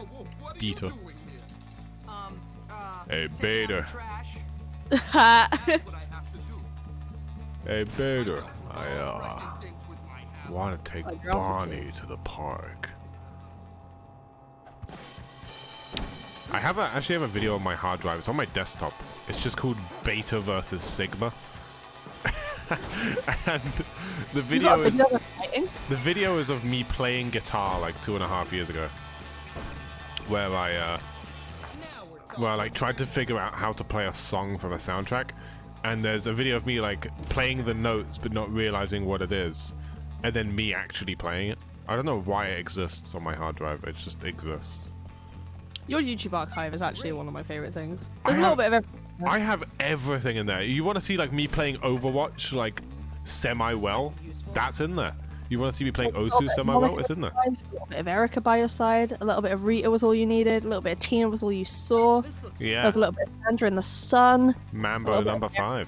Beta. Hey, beta. Hey, beta. I want to take Bonnie to the park. I actually have a video on my hard drive. It's on my desktop. It's just called Beta versus Sigma. And the video is of me playing guitar like 2.5 years ago, where I like tried to figure out how to play a song from a soundtrack, and there's a video of me like playing the notes but not realizing what it is, and then me actually playing it. I don't know why it exists on my hard drive. It just exists. Your YouTube archive is actually one of my favorite things. There's a little bit of everything. I have everything in there. You want to see like me playing Overwatch like semi-well? That's in there. You want to see me playing Osu semi-well? It's in there. A little bit of Erica by your side. A little bit of Rita was all you needed. A little bit of Tina was all you saw. Yeah. There was a little bit of Sandra in the sun. Mambo number 5.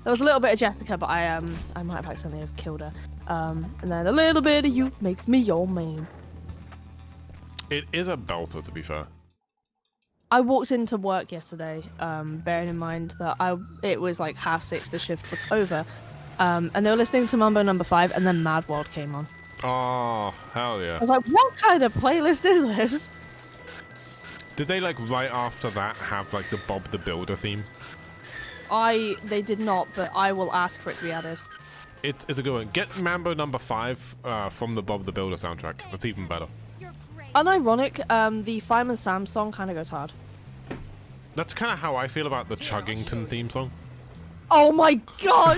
There was a little bit of Jessica, but I might have accidentally killed her. And then a little bit of you makes me your main. It is a belter, to be fair. I walked into work yesterday, bearing in mind that it was like 6:30, the shift was over, and they were listening to Mambo number 5, and then Mad World came on. Oh, hell yeah. I was like, what kind of playlist is this? Did they like right after that have like the Bob the Builder theme? They did not, but I will ask for it to be added. It's a good one. Get Mambo number 5 from the Bob the Builder soundtrack. That's even better. Unironic, the Fireman Sam song kind of goes hard. That's kind of how I feel about the Chuggington theme song. Oh my god!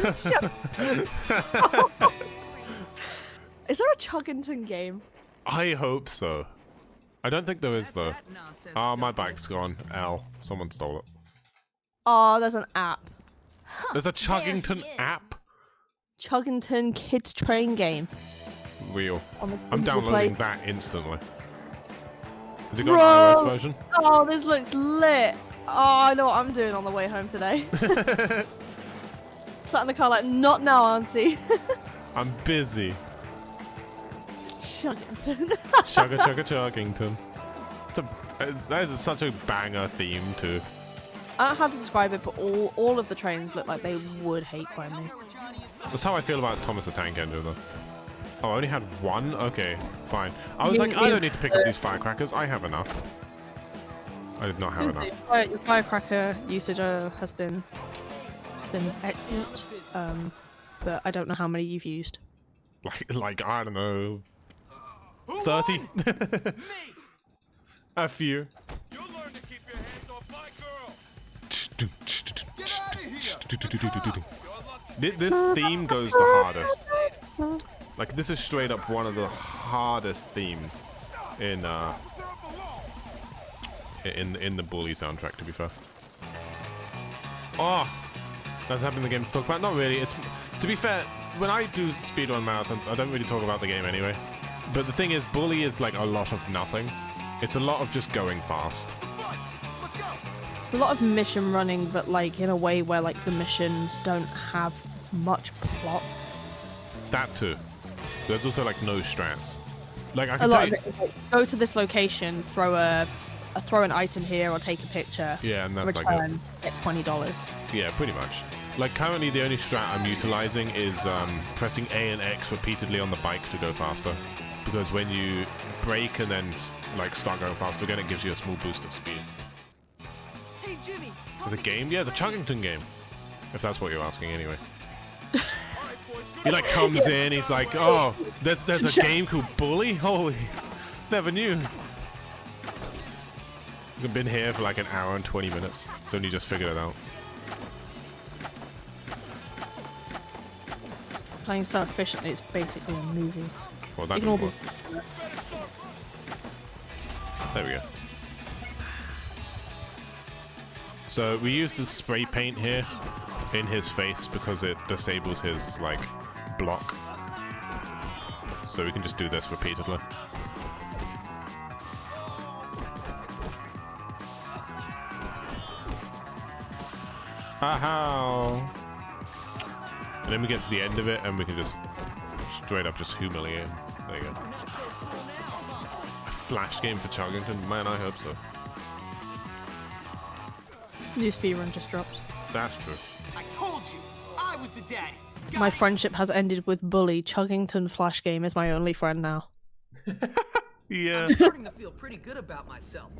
Is there a Chuggington game? I hope so. I don't think there is though. Oh, my bike's gone. L. Someone stole it. Oh, there's an app. There's a Chuggington app? Chuggington Kids Train game. Real. On I'm Google downloading Play. that instantly. Has it got an iOS version? Oh, this looks lit. Oh, I know what I'm doing on the way home today. Sat in the car like, not now, auntie. I'm busy. Chuggington. Chuggington. That is such a banger theme too. I don't know how to describe it, but all of the trains look like they would hate crime me. That's how I feel about Thomas the Tank Engine though. Oh, I only had one? Okay, fine. I was like, I don't need to pick up these firecrackers. I have enough. I did not have enough. Your firecracker usage has been excellent, but I don't know how many you've used. Like I don't know, 30. A few. You'll learn to keep your hands off my girl. This theme goes the hardest. Like this is straight up one of the hardest themes in the Bully soundtrack, to be fair. Oh, that's happening in the game to talk about. Not really. It's, to be fair, when I do speedrun marathons, I don't really talk about the game anyway. But the thing is, bully is like a lot of nothing. It's a lot of just going fast. It's a lot of mission running, but like in a way where like the missions don't have much plot. That too. There's also like no strats. Like I A can lot tell of you, it is like, go to this location, throw an item here, or take a picture. yeah, and that's like return, get $20. yeah, pretty much. Like currently, the only strat I'm utilizing is pressing A and X repeatedly on the bike to go faster. Because when you brake and then like start going faster again, it gives you a small boost of speed. Hey, Jimmy. It's a game, yeah, it's a Chuggington game. If that's what you're asking, anyway. He like comes in, he's like, oh, there's a game called Bully? Holy, never knew. We've been here for like an hour and 20 minutes, so you just figured it out. Playing so efficiently, it's basically a movie. Well, that You can all didn't be- work. There we go. So we use the spray paint here in his face because it disables his like block. So we can just do this repeatedly. Aha! And then we get to the end of it and we can just straight up just humiliate him. There you go. A flash game for Chuggington? Man, I hope so. New speedrun just dropped. That's true. I told you, I was the daddy. My friendship has ended with Bully. Chuggington Flash Game is my only friend now. Yeah. I'm starting to feel pretty good about myself.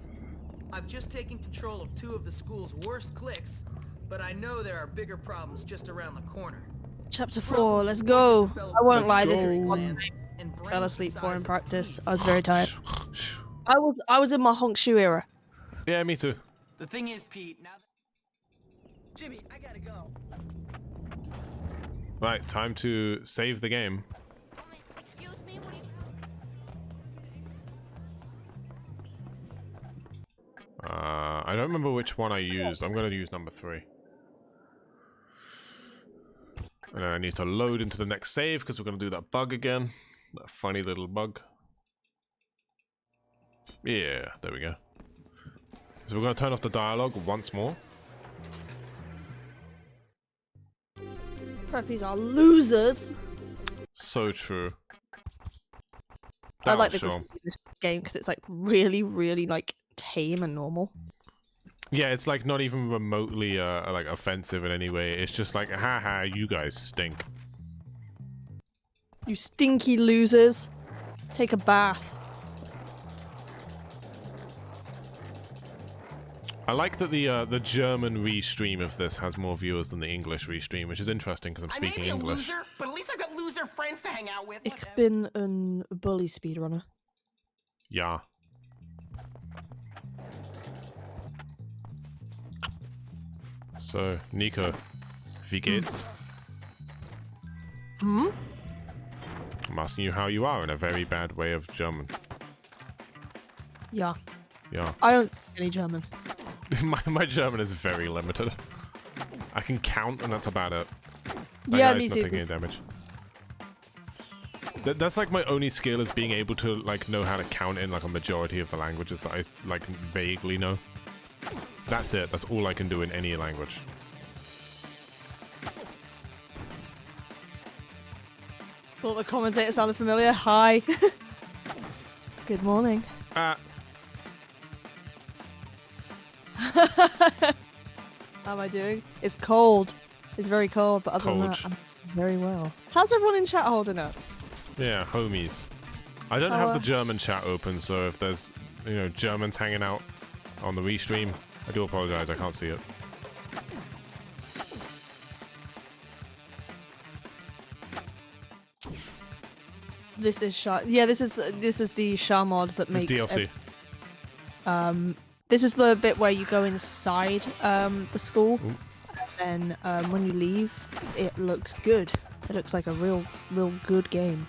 I've just taken control of 2 of the school's worst cliques, but I know there are bigger problems just around the corner. Chapter 4, let's go. I won't lie, this is go. one thing I fell asleep for in practice. I was very tired. I was in my honk shoe era. Yeah, me too. The thing is, Pete, now that... Jimmy, I gotta go. Right, time to save the game. Excuse me, what do you... I don't remember which one I used. I'm going to use number 3. And then I need to load into the next save because we're going to do that bug again. That funny little bug. Yeah, there we go. So we're going to turn off the dialogue once more. Preppies are losers. So true. I like the Sure. graffiti in this game because it's like really, really like tame and normal. Yeah, it's like not even remotely like offensive in any way. It's just like, haha, you guys stink. You stinky losers. Take a bath. I like that the German restream of this has more viewers than the English restream, which is interesting because I'm I may speaking be a English. loser, but at least I've got loser friends to hang out with. Ich bin ein Bully speedrunner. Yeah. So, Nico, wie geht's? Hmm? I'm asking you how you are in a very bad way of German. Yeah. Yeah. I don't speak any German. my German is very limited. I can count and that's about it. That Yeah, guy's me not too. taking any damage. That's like my only skill is being able to like know how to count in like a majority of the languages that I like vaguely know. That's it. That's all I can do in any language. Thought the commentator sounded familiar. Hi. Good morning. Ah, How am I doing? It's cold. It's very cold, but other than that, Cold. I'm very well. How's everyone in chat holding up? yeah, homies. I don't have the German chat open, so if there's, you know, Germans hanging out on the restream, I do apologize, I can't see it. This is Sha. Yeah, this is the Sha mod that makes DLC. This is the bit where you go inside the school, Ooh. and then when you leave, it looks good. It looks like a real good game.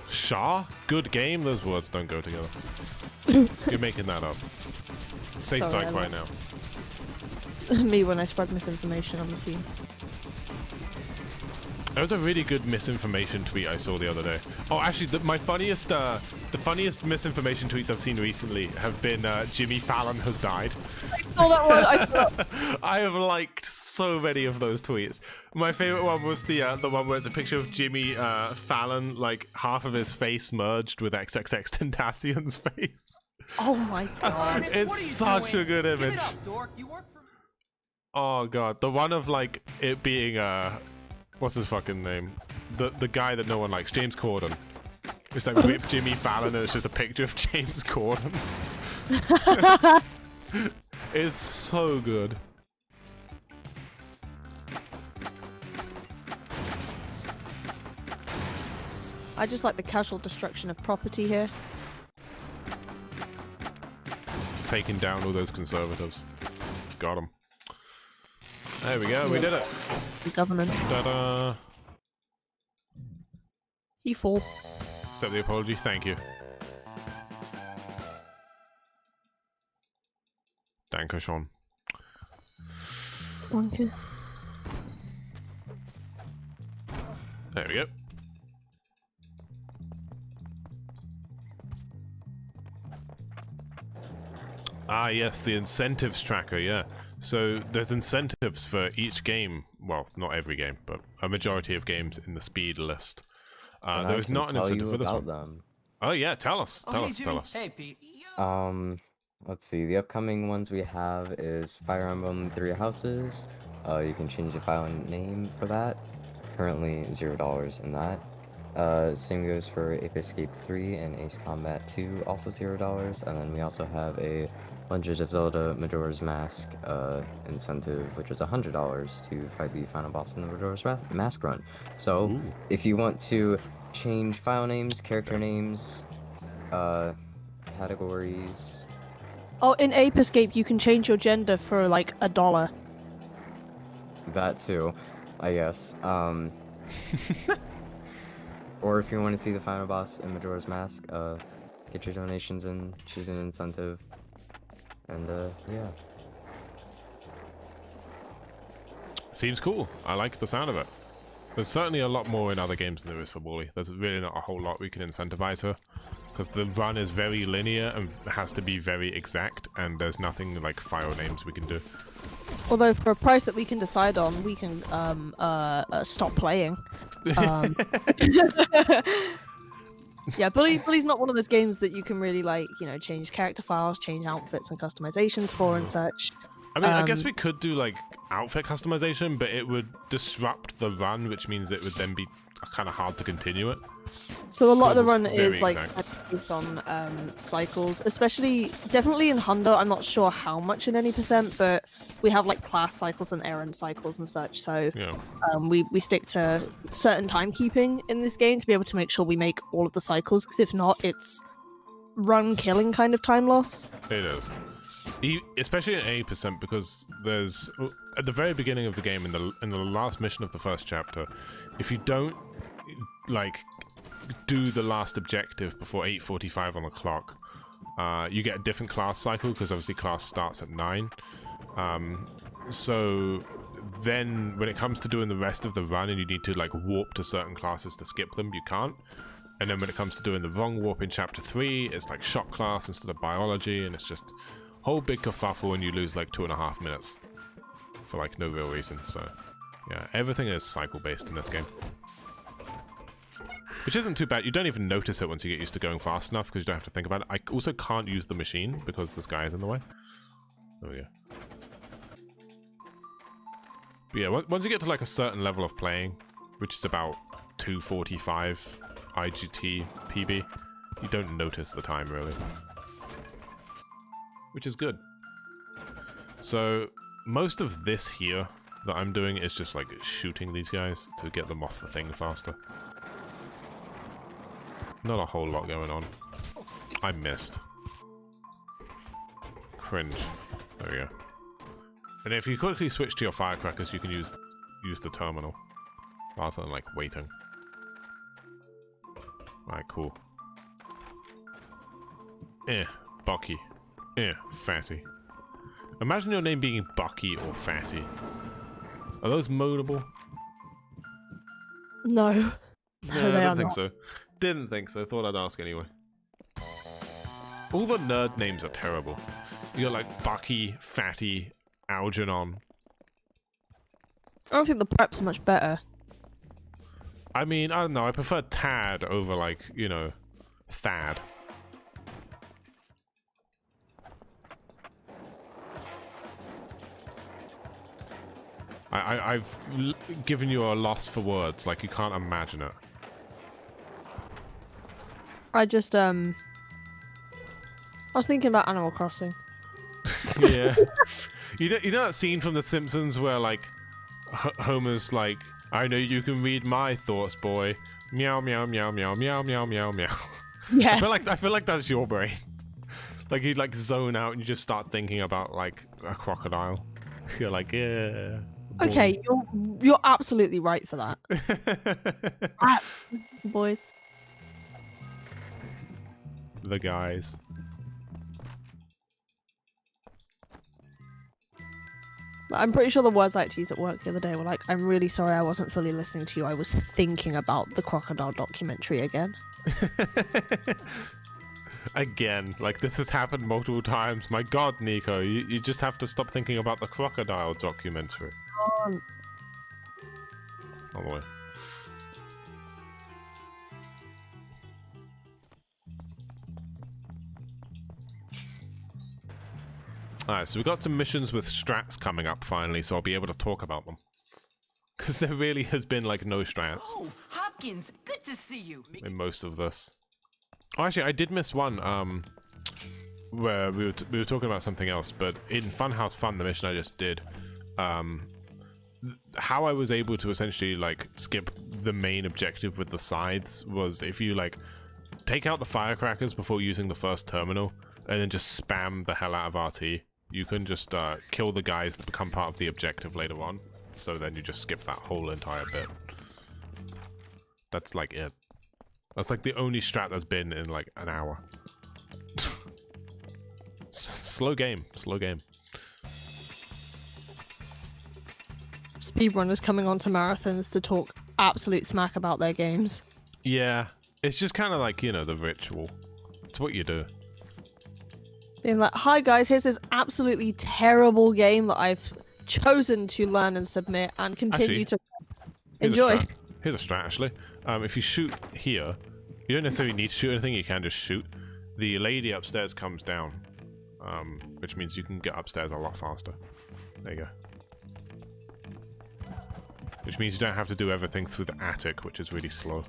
Shah? Good game? Those words don't go together. You're making that up. Say Sorry, psych I right now. Me when I spread misinformation on the scene. That was a really good misinformation tweet I saw the other day. Oh, actually, the funniest misinformation tweets I've seen recently have been Jimmy Fallon has died. I saw that one. I saw that. I have liked so many of those tweets. My favorite one was the one where it's a picture of Jimmy Fallon, like half of his face merged with XXXTentacion's face. Oh my god. It's such a good image. Give it up, dork. You work for me. Oh god, the one of like it being what's his fucking name? The guy that no one likes, James Corden. It's like whip Jimmy Fallon and it's just a picture of James Corden. It's so good. I just like the casual destruction of property here. Taking down all those conservatives. Got them. There we go, we did it. The government. Ta-da. You fall. Accept the apology, thank you. Dankeschön. Danke. There we go. Ah, yes, the incentives tracker, yeah. So there's incentives for each game. Well, not every game, but a majority of games in the speed list. There is not an incentive for this one. Them. Oh yeah, tell us. Oh, Tell hey, us. Jimmy. Tell us. Hey, Pete. Let's see. The upcoming ones we have is Fire Emblem 3 Houses. You can change the file name for that. Currently $0 in that. Same goes for Ape Escape 3 and Ace Combat 2, also $0. And then we also have a Legend of Zelda Majora's Mask incentive, which is $100 to fight the final boss in the Majora's Mask run. So, Ooh. if you want to change file names, character names, categories. Oh, in Ape Escape, you can change your gender for like $1. That too, I guess. Or if you want to see the final boss in Majora's Mask, get your donations in, choose an incentive, and yeah. Seems cool. I like the sound of it. There's certainly a lot more in other games than there is for Wally. There's really not a whole lot we can incentivize her. Because the run is very linear and has to be very exact, and there's nothing like file names we can do. Although for a price that we can decide on, we can stop playing. Yeah, Bully's not one of those games that you can really like, you know, change character files, change outfits and customizations for and such. I mean, I guess we could do like outfit customization, but it would disrupt the run, which means it would then be kind of hard to continue it. So a lot of the It's run very is like exact. based on cycles, especially definitely in Hundo. I'm not sure how much in any percent, but we have like class cycles and errand cycles and such. So Yeah. we stick to certain timekeeping in this game to be able to make sure we make all of the cycles. Because if not, it's run killing kind of time loss. It is. Especially at 80%, because there's at the very beginning of the game, in the last mission of the first chapter, if you don't like do the last objective before 8:45 on the clock, you get a different class cycle, because obviously class starts at 9. So then when it comes to doing the rest of the run and you need to like warp to certain classes to skip them, you can't. And then when it comes to doing the wrong warp in chapter 3, it's like shock class instead of biology, and it's just a whole big kerfuffle, and you lose like 2.5 minutes for like no real reason. So yeah, everything is cycle based in this game, which isn't too bad. You don't even notice it once you get used to going fast enough, because you don't have to think about it. I also can't use the machine because this guy is in the way. There we go. But yeah, once you get to like a certain level of playing, which is about 2:45 IGT PB, you don't notice the time really, which is good. So most of this here that I'm doing is just like shooting these guys to get them off the thing faster. Not a whole lot going on. I missed. Cringe. There we go. And if you quickly switch to your firecrackers, you can use the terminal rather than like waiting. Alright, cool. Bucky. Fatty. Imagine your name being Bucky or Fatty. Are those modable? No. No, No, I they didn't are think not. so. Didn't think so. Thought I'd ask anyway. All the nerd names are terrible. You got like Bucky, Fatty, Algernon. I don't think the preps are much better. I mean, I don't know. I prefer Tad over like, you know, Thad. I've given you a loss for words, like you can't imagine it. I just I was thinking about Animal Crossing. Yeah. You know that scene from The Simpsons where like Homer's like, I know you can read my thoughts, boy. Meow meow meow meow meow meow meow meow. Yes. I feel like that's your brain. Like you like zone out and you just start thinking about like a crocodile. You're like, yeah. Boy. Okay, you're absolutely right for that. Boys. The guys. I'm pretty sure the words I had to use at work the other day were like, I'm really sorry I wasn't fully listening to you. I was thinking about the crocodile documentary again. Again, like this has happened multiple times. My god, Nico, you just have to stop thinking about the crocodile documentary. All the way. Alright, so we got some missions with strats coming up finally, so I'll be able to talk about them. Because there really has been like no strats. Oh, Hopkins, good to see you. In most of this. Oh, actually, I did miss one, where we were talking about something else, but in Funhouse Fun, the mission I just did, how I was able to essentially, like, skip the main objective with the scythes was if you, like, take out the firecrackers before using the first terminal, and then just spam the hell out of RT, you can just, kill the guys that become part of the objective later on, so then you just skip that whole entire bit. That's, like, it. That's like the only strat that's been in like an hour. Slow game, slow game. Speedrunners coming onto marathons to talk absolute smack about their games. Yeah, it's just kind of like, you know, the ritual. It's what you do. Being like, hi guys, here's this absolutely terrible game that I've chosen to learn and submit and continue to enjoy. Here's a strat, actually. If you shoot here, you don't necessarily need to shoot anything, you can just shoot. The lady upstairs comes down, which means you can get upstairs a lot faster. There you go. Which means you don't have to do everything through the attic, which is really slow.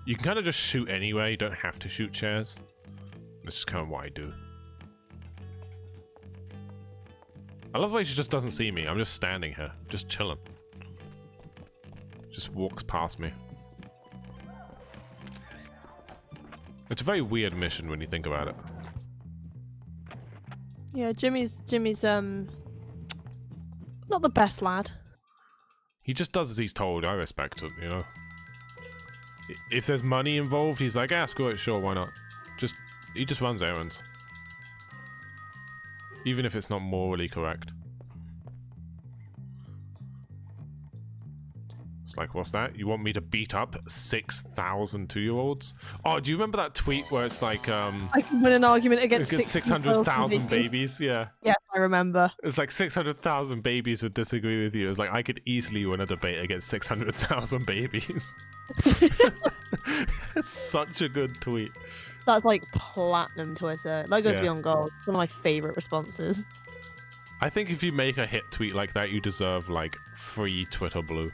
You can kind of just shoot anyway, you don't have to shoot chairs. That's just kind of what I do. I love the way she just doesn't see me, I'm just standing here, just chilling. Just walks past me. It's a very weird mission when you think about it. Yeah, Jimmy's not the best lad. He just does as he's told. I respect it, you know. If there's money involved, he's like, ah, screw it, sure, why not? He just runs errands. Even if it's not morally correct. It's like, what's that? You want me to beat up 6,000 2-year-olds? Oh, do you remember that tweet where it's like, I can win an argument against 600,000 babies? Yeah. Yes, I remember. It's like 600,000 babies would disagree with you. It's like, I could easily win a debate against 600,000 babies. It's such a good tweet. That's like platinum Twitter. That goes Yeah. beyond gold. One of my favorite responses. I think if you make a hit tweet like that, you deserve, like, free Twitter Blue.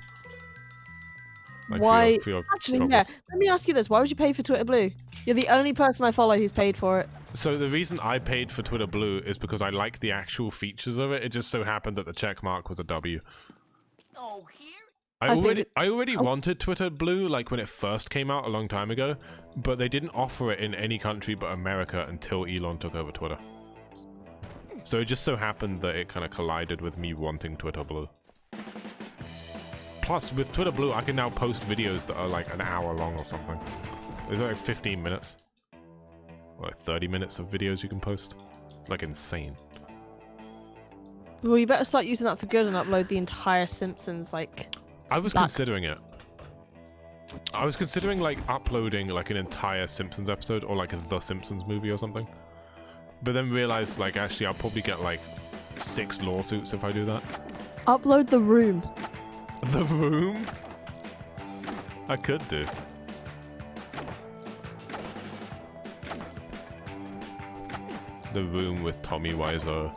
Like, Why? For your Actually, troubles. yeah. Let me ask you this. Why would you pay for Twitter Blue? You're the only person I follow who's paid for it. So the reason I paid for Twitter Blue is because I like the actual features of it. It just so happened that the check mark was a W. Oh, here? I think already wanted Twitter Blue, like when it first came out a long time ago, but they didn't offer it in any country but America until Elon took over Twitter. So it just so happened that it kind of collided with me wanting Twitter Blue. Plus, with Twitter Blue, I can now post videos that are like an hour long or something. Is it like 15 minutes? Or like 30 minutes of videos you can post? Like insane. Well, you better start using that for good and upload the entire Simpsons, like... I was Back. considering it. I was considering like uploading like an entire Simpsons episode or like a The Simpsons movie or something. But then realized like actually I'll probably get like 6 lawsuits if I do that. Upload The Room. The Room? I could do. The Room with Tommy Wiseau.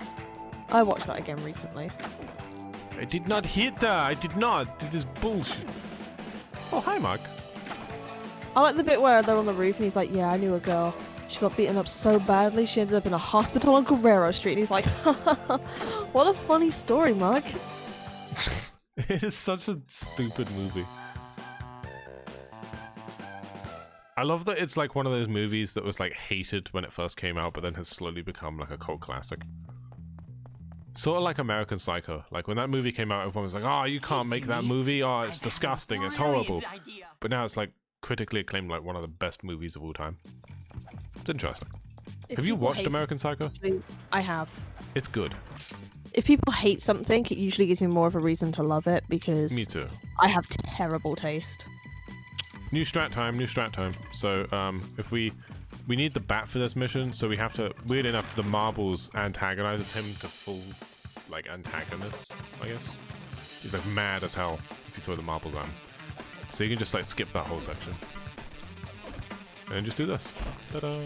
I watched that again recently. I did not hit that. I did not. This is bullshit. Oh, hi, Mark. I like the bit where they're on the roof and he's like, yeah, I knew a girl. She got beaten up so badly she ended up in a hospital on Guerrero Street. And he's like, what a funny story, Mark. It is such a stupid movie. I love that it's like one of those movies that was like hated when it first came out, but then has slowly become like a cult classic. Sort of like American Psycho. Like when that movie came out, everyone was like, oh, you can't make that movie. Oh, it's disgusting. It's horrible. But now it's like critically acclaimed like one of the best movies of all time. It's interesting. Have you watched American Psycho? I have. It's good. If people hate something, it usually gives me more of a reason to love it because Me too. I have terrible taste. New strat time, new strat time. So, if we need the bat for this mission, so we have to, weird enough, the marbles antagonizes him to full, like, antagonist, I guess. He's, like, mad as hell if you throw the marbles at him. So you can just, like, skip that whole section. And just do this. Ta-da!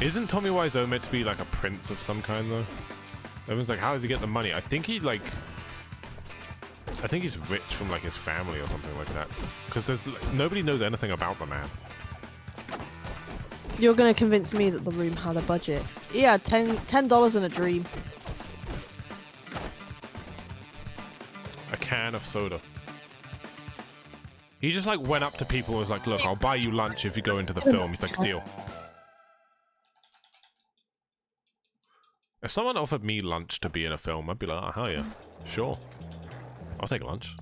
Isn't Tommy Wiseau meant to be, like, a prince of some kind, though? Everyone's like, how does he get the money? I think he, like... I think he's rich from like his family or something like that. Because there's nobody knows anything about the man. You're gonna convince me that The Room had a budget. Yeah, $10 in a dream. A can of soda. He just like went up to people and was like, look, I'll buy you lunch if you go into the film. He's like, deal. If someone offered me lunch to be in a film, I'd be like, oh, hell yeah. Sure. I'll take lunch.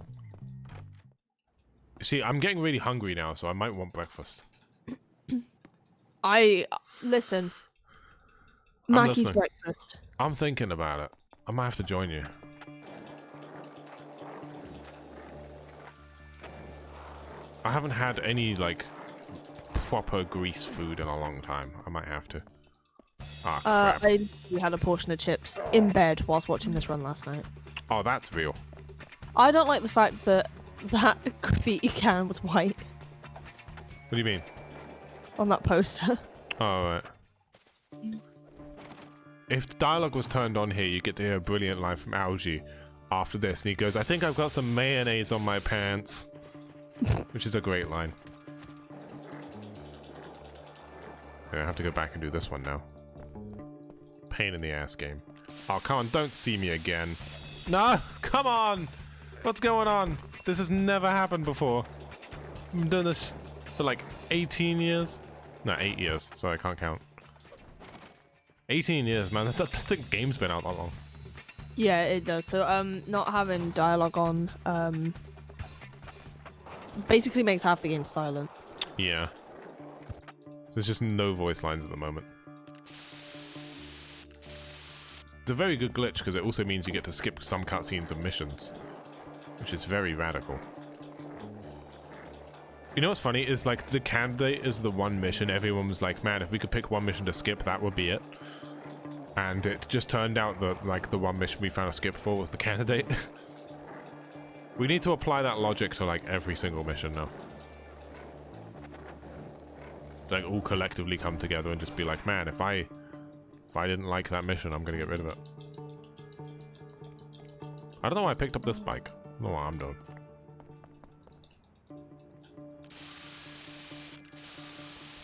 See, I'm getting really hungry now, so I might want breakfast. Listen. I'm Mackey's listening. breakfast. I'm thinking about it. I might have to join you. I haven't had any, like, proper grease food in a long time. I might have to. Ah, crap. We had a portion of chips in bed whilst watching this run last night. Oh, that's real. I don't like the fact that that graffiti can was white What do you mean? on that poster. Oh, right. If the dialogue was turned on here, you get to hear a brilliant line from Algy after this, and he goes, I think I've got some mayonnaise on my pants. Which is a great line. Yeah, I have to go back and do this one now. Pain in the ass game. Oh, come on, don't see me again. No, come on! What's going on? This has never happened before. I've been doing this for like 18 years. No, 8 years, so I can't count. 18 years, man. The game's been out that long. Yeah, it does. So, not having dialogue on, basically makes half the game silent. Yeah. So there's just no voice lines at the moment. It's a very good glitch because it also means you get to skip some cutscenes and missions, which is very radical. You know what's funny is like the candidate is the one mission everyone was like, man, if we could pick one mission to skip, that would be it. And it just turned out that like the one mission we found a skip for was the candidate. We need to apply that logic to like every single mission now. Like all collectively come together and just be like, man, if I didn't like that mission, I'm gonna get rid of it. I don't know why I picked up this bike. I don't know what I'm doing.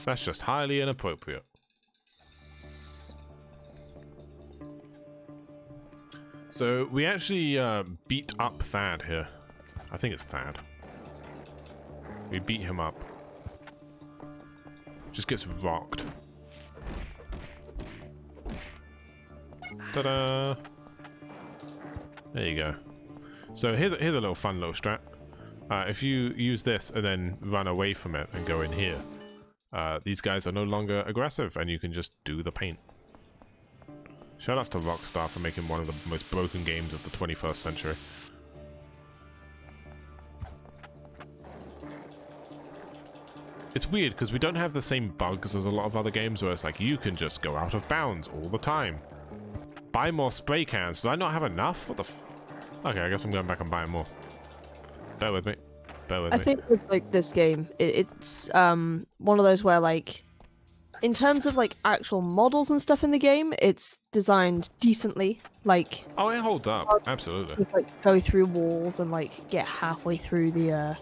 That's just highly inappropriate. So we actually beat up Thad here. I think it's Thad. We beat him up. Just gets rocked. Ta-da! There you go. So here's a little fun little strat. If you use this and then run away from it and go in here, these guys are no longer aggressive and you can just do the paint. Shoutouts to Rockstar for making one of the most broken games of the 21st century. It's weird because we don't have the same bugs as a lot of other games where it's like you can just go out of bounds all the time. Buy more spray cans. Do I not have enough? What the Okay, I guess I'm going back and buying more. Bear with me. Bear with I me. think with like this game, it's one of those where like, in terms of like actual models and stuff in the game, it's designed decently. Like, Oh, it holds up. Absolutely. just, like go through walls and like get halfway through the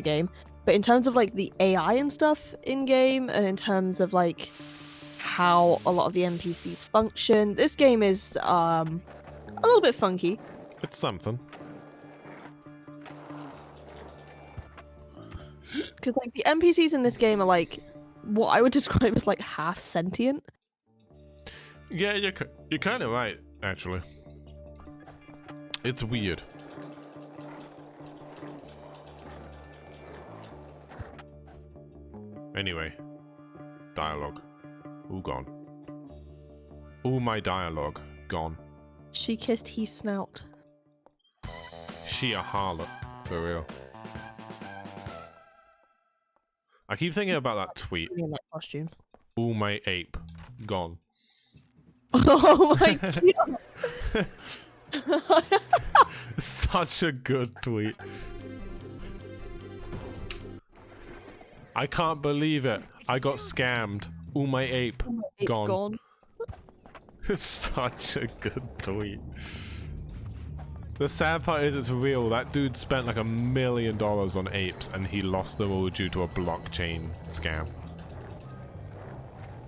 game. But in terms of like the AI and stuff in game, and in terms of like how a lot of the NPCs function, this game is a little bit funky. It's something. Because like the NPCs in this game are like what I would describe as like half sentient. Yeah, you're kind of right, actually. It's weird. Anyway, dialogue. All gone. All my dialogue gone. She kissed his snout. She a harlot, for real. I keep thinking about that tweet. In that costume. All my ape gone. Oh my god! Such a good tweet. I can't believe it. I got scammed. All my ape Ape gone. It's such a good tweet. The sad part is it's real. That dude spent like $1 million on apes and he lost them all due to a blockchain scam.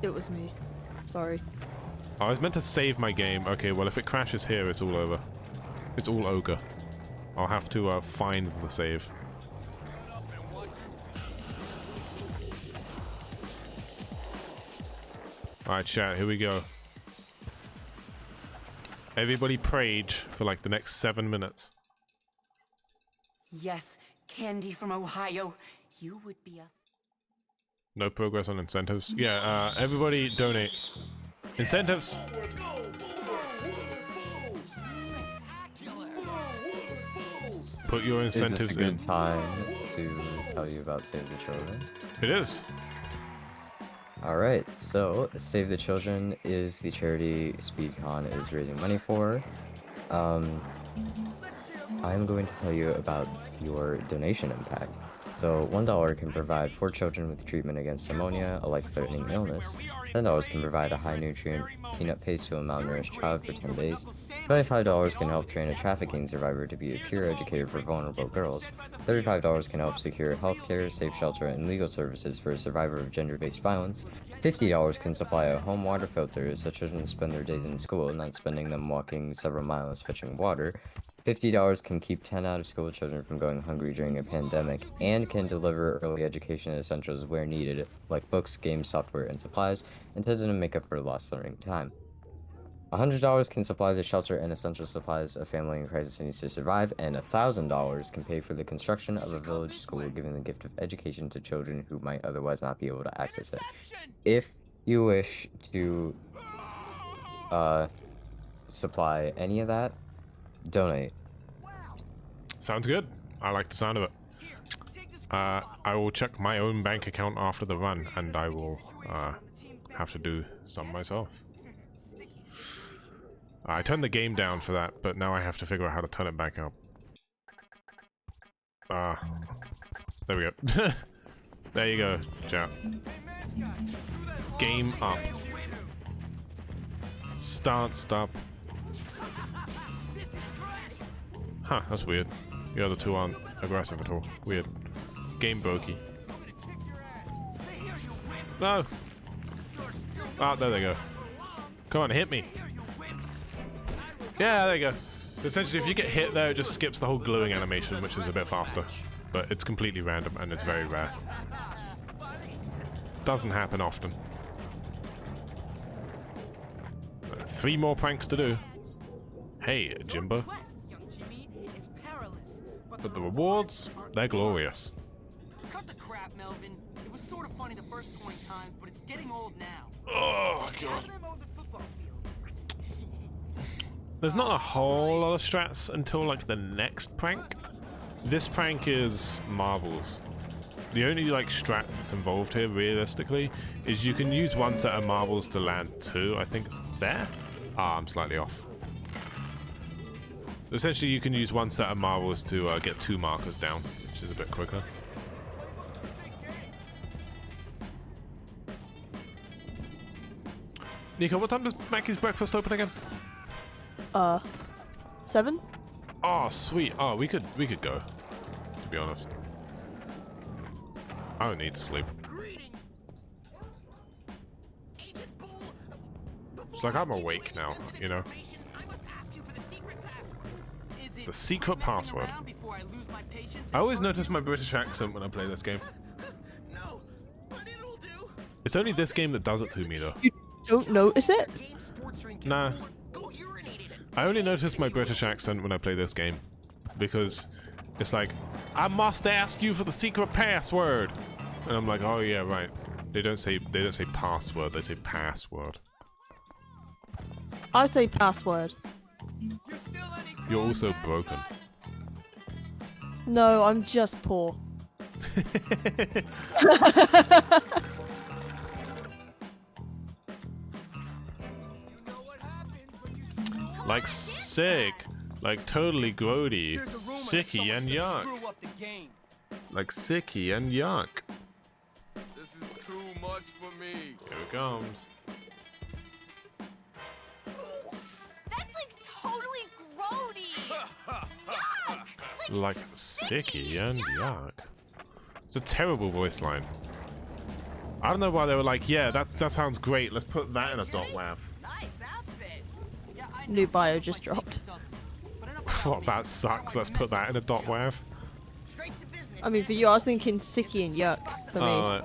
It was me. Sorry. I was meant to save my game. Okay, well if it crashes here, it's all over. It's all ogre. I'll have to find the save. Alright, chat, here we go. Everybody prage for like the next 7 minutes. Yes, Candy from Ohio. You would be a... No progress on incentives. Yeah, everybody donate. Incentives! Put your incentives Is this a in. good time to tell you about Save the Children? It is. Alright, so Save the Children is the charity SpeedCon is raising money for. I'm going to tell you about your donation impact. So $1 can provide 4 children with treatment against pneumonia, a life-threatening illness. $10 can provide a high-nutrient peanut paste to a malnourished child for 10 days. $25 can help train a trafficking survivor to be a peer educator for vulnerable girls. $35 can help secure healthcare, safe shelter, and legal services for a survivor of gender-based violence. $50 can supply a home water filter so children spend their days in school, not spending them walking several miles fetching water. $50 can keep 10 out-of-school children from going hungry during a pandemic, and can deliver early education essentials where needed, like books, games, software, and supplies, intended to make up for lost learning time. $100 can supply the shelter and essential supplies a family in crisis needs to survive, and $1,000 can pay for the construction of a village school, giving the gift of education to children who might otherwise not be able to access it. If you wish to supply any of that, donate. Sounds good. I like the sound of it. I will check my own bank account after the run, and I will have to do some myself. I turned the game down for that, but now I have to figure out how to turn it back up. There we go. There you go, chat. Game up. Stop. Huh, that's weird. The other two aren't aggressive at all. Weird. Game brokey. No! Oh, there they go. Come on, hit me. Yeah, there you go. Essentially, if you get hit there, it just skips the whole gluing animation, which is a bit faster. But it's completely random, and it's very rare. Doesn't happen often. 3 more pranks to do. Hey, Jimbo. But the rewards, they're glorious. Cut the crap, Melvin. It was sort of funny the first 20 times, but it's getting old now. Oh, God. There's not a whole lot of strats until, like, the next prank. This prank is marbles. the only like strat that's involved here, realistically, is you can use one set of marbles to land two. I think it's there. Ah, I'm slightly off. Essentially, you can use one set of marbles to get two markers down, which is a bit quicker. Nico, what time does Mackey's breakfast open again? 7? Oh, sweet. Oh, we could go. To be honest, I don't need sleep. It's like I'm awake now, you know. The secret password. I always notice my British accent when I play this game. It's only this game that does it to me, though. You don't notice it? Nah. I only notice my British accent when I play this game, because it's like, I must ask you for the secret password, and I'm like, oh yeah, right. They don't say password. They say password. I say password. You're also broken. No, I'm just poor. Like sick, like totally grody, sicky and yuck. Like sicky and yuck. This is too much for me. Here it comes. That's like totally grody. Yuck! Like sicky and yuck. It's a terrible voice line. I don't know why they were like, yeah, that sounds great. Let's put that in a dot wav. Nice outfit. New bio just dropped. What, that sucks. Let's put that in a dot wav. I mean, for you, I was thinking sicky and yuck for me.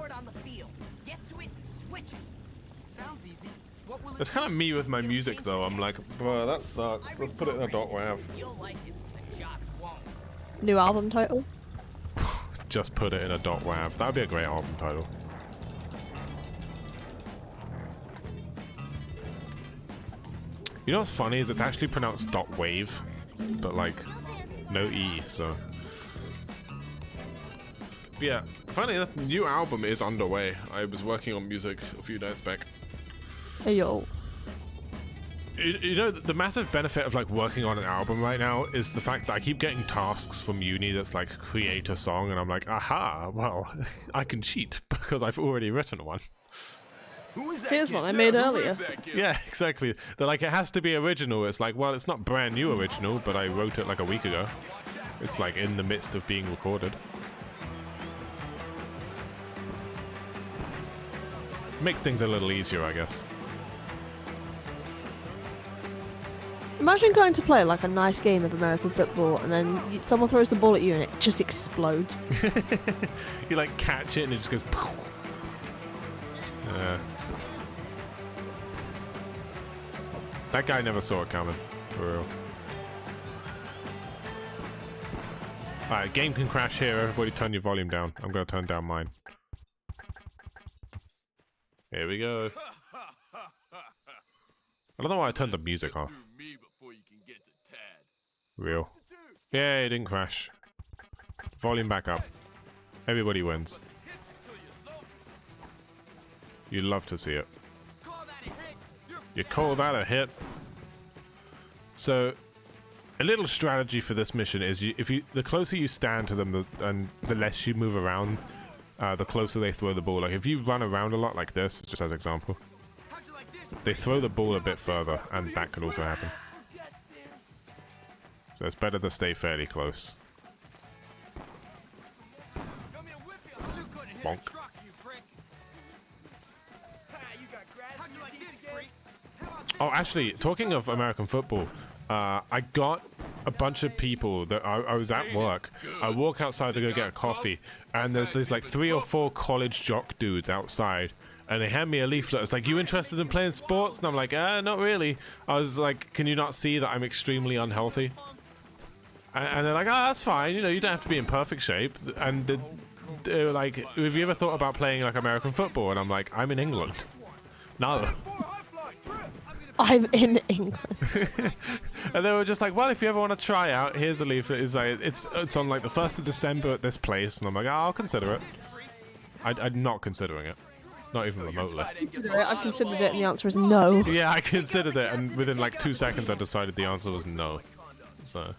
It's kind of me with my music, though. I'm like, bro, that sucks. Let's put it in a dot wav. New album title? Just put it in a dot wav. That'd be a great album title. You know what's funny is it's actually pronounced dot wave, but like no E, so. But yeah, funny enough, the new album is underway. I was working on music a few days back. Hey yo. You know, the massive benefit of like working on an album right now is the fact that I keep getting tasks from uni that's like create a song, and I'm like, aha, well, I can cheat because I've already written one. Here's one I made earlier. Yeah, exactly. They're like, it has to be original. It's like, well, it's not brand new original, but I wrote it like a week ago. It's like in the midst of being recorded. Makes things a little easier, I guess. Imagine going to play like a nice game of American football and then someone throws the ball at you and it just explodes. You like catch it and it just goes poof. That guy never saw it coming, for real. Alright, game can crash here. Everybody turn your volume down. I'm gonna turn down mine. Here we go. I don't know why I turned the music off. Real. Yeah, it didn't crash. Volume back up. Everybody wins. You love to see it. You call that a hit? So, a little strategy for this mission is the closer you stand to them, and the less you move around, the closer they throw the ball. Like if you run around a lot like this, just as example, they throw the ball a bit further, and that could also happen. So it's better to stay fairly close. Bonk. Oh, actually, talking of American football, I got a bunch of people that I was at work. I walk outside to go get a coffee, and there's like 3 or 4 college jock dudes outside, and they hand me a leaflet. It's like, you interested in playing sports? And I'm like, not really. I was like, can you not see that I'm extremely unhealthy? And they're like, oh, that's fine. You know, you don't have to be in perfect shape. And they were like, have you ever thought about playing like American football? And I'm like, I'm in England. No. I'm in England. And they were just like, well, if you ever want to try out, here's a leaflet. It's like it's on like the 1st of December at this place. And I'm like, oh, I'll consider it. I'm not considering it. Not even remotely. I've considered it, and the answer is no. Yeah, I considered it, and within like 2 seconds I decided the answer was no. So...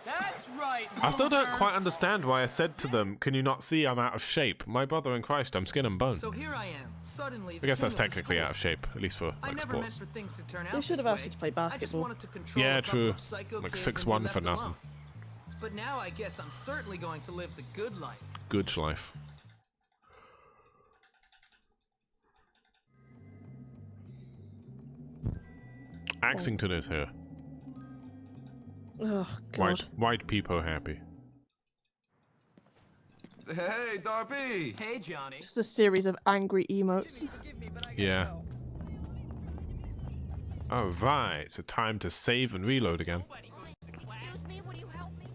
That's right. I still don't losers. quite understand why I said to them, can you not see I'm out of shape? My brother in Christ, I'm skin and bone. So here I am, suddenly. I guess that's technically out of shape, at least for I like, never meant sports. for things to turn out They should have this asked you to play way. I just basketball. wanted to control Yeah, a couple true. of psycho Like kids and 6'1" be left for nothing. alone. But now I guess I'm certainly going to live the good life. Good life. Axington is here. Oh god. White people happy. Hey, Darby! Hey, Johnny. Just a series of angry emotes. Yeah. Alright, so time to save and reload again. Excuse me, would you help me?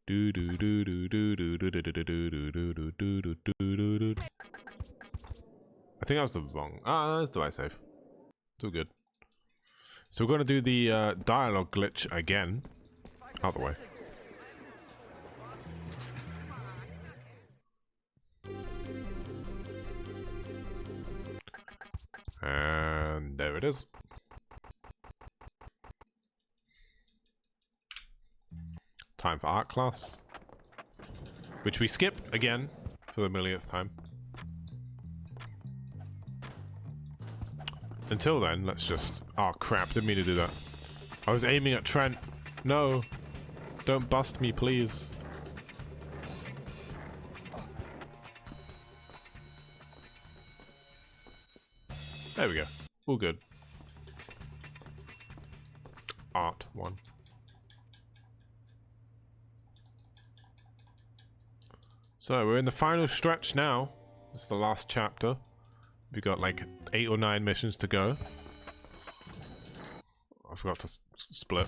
Do do do do do do do do do do do do do do do do. I think that was the wrong. Ah, that's the right save. It's all good. So we're gonna do the dialogue glitch again. Out the way. And there it is. Time for art class. Which we skip again for the millionth time. Until then, let's just... Oh crap, didn't mean to do that. I was aiming at Trent. No. Don't bust me, please. There we go. All good. Art 1. So, we're in the final stretch now. This is the last chapter. We got like 8 or 9 missions to go. I forgot to split.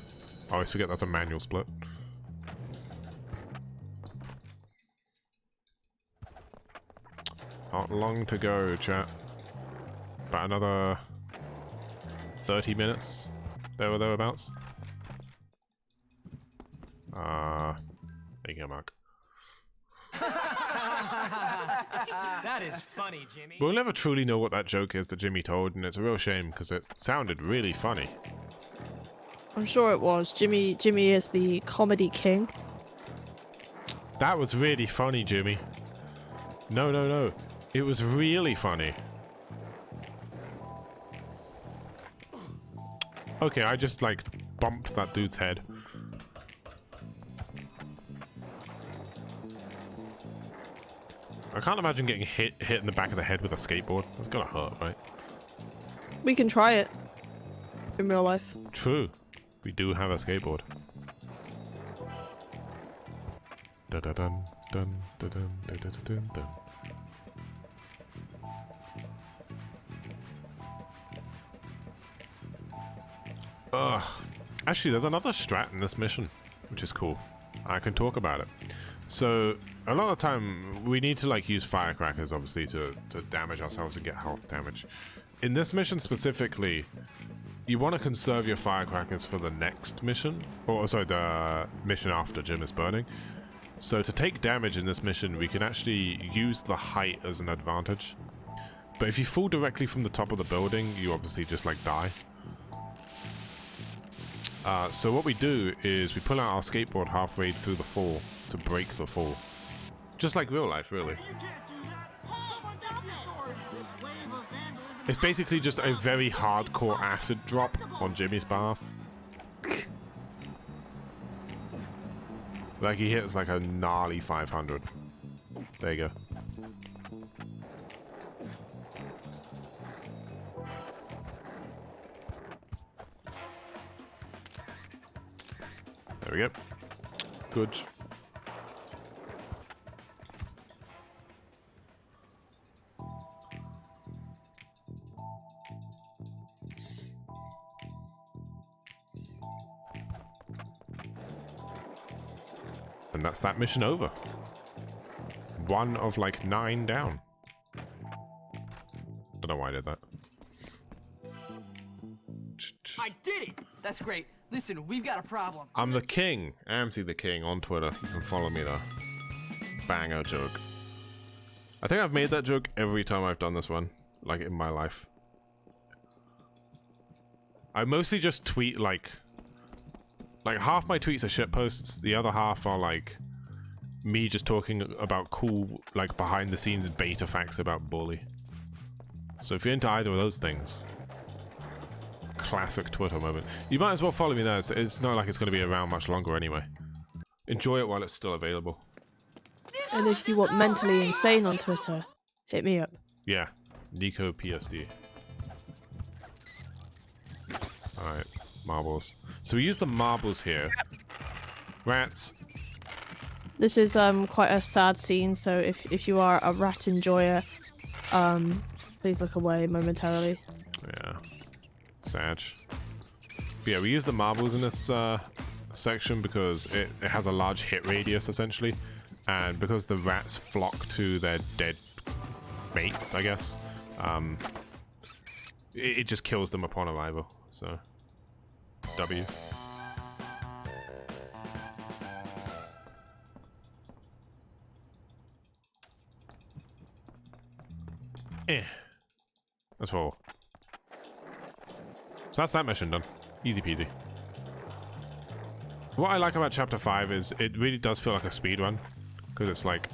I always forget that's a manual split. Not long to go, chat. About another 30 minutes. There or thereabouts. There you go, Mark. That is funny, Jimmy. We'll never truly know what that joke is that Jimmy told, and it's a real shame because it sounded really funny. I'm sure it was. Jimmy is the comedy king. That was really funny, Jimmy. No, no, no. It was really funny. Okay, I just, like, bumped that dude's head. I can't imagine getting hit in the back of the head with a skateboard. That's gonna hurt, right? We can try it in real life. True. We do have a skateboard. Dun dun dun dun dun dun dun dun dun. Ugh. Actually, there's another strat in this mission, which is cool. I can talk about it. So, a lot of the time, we need to like use firecrackers, obviously, to damage ourselves and get health damage. In this mission specifically, you want to conserve your firecrackers for the next mission, or sorry, the mission after Jim is burning. So to take damage in this mission, we can actually use the height as an advantage. But if you fall directly from the top of the building, you obviously just like die. So what we do is we pull out our skateboard halfway through the fall to break the fall. Just like real life, really. It's basically just a very hardcore acid drop on Jimmy's bath. Like he hits like a gnarly 500. There you go. There we go. Good. And that's that mission over. 1 of like 9 down. Don't know why I did that. I did it! That's great. Listen, we've got a problem. I'm the king. amzy the king on Twitter. You can follow me there. Banger joke. I think I've made that joke every time I've done this one, like in my life. I mostly just tweet like half my tweets are shit posts, the other half are like me just talking about cool, like behind the scenes beta facts about Bully. So if you're into either of those things, classic Twitter moment. You might as well follow me there. It's not like it's going to be around much longer anyway. Enjoy it while it's still available. And if you want mentally insane on Twitter, hit me up. Yeah, Nico PSD. Alright, marbles. So we use the marbles here. Rats. This is quite a sad scene, so if you are a rat enjoyer, please look away momentarily. Yeah. Sad. But yeah, we use the marbles in this section because it has a large hit radius essentially, and because the rats flock to their dead mates, I guess, it just kills them upon arrival. So W. That's all. So that's that mission done. Easy peasy. What I like about Chapter 5 is it really does feel like a speedrun. Because it's like,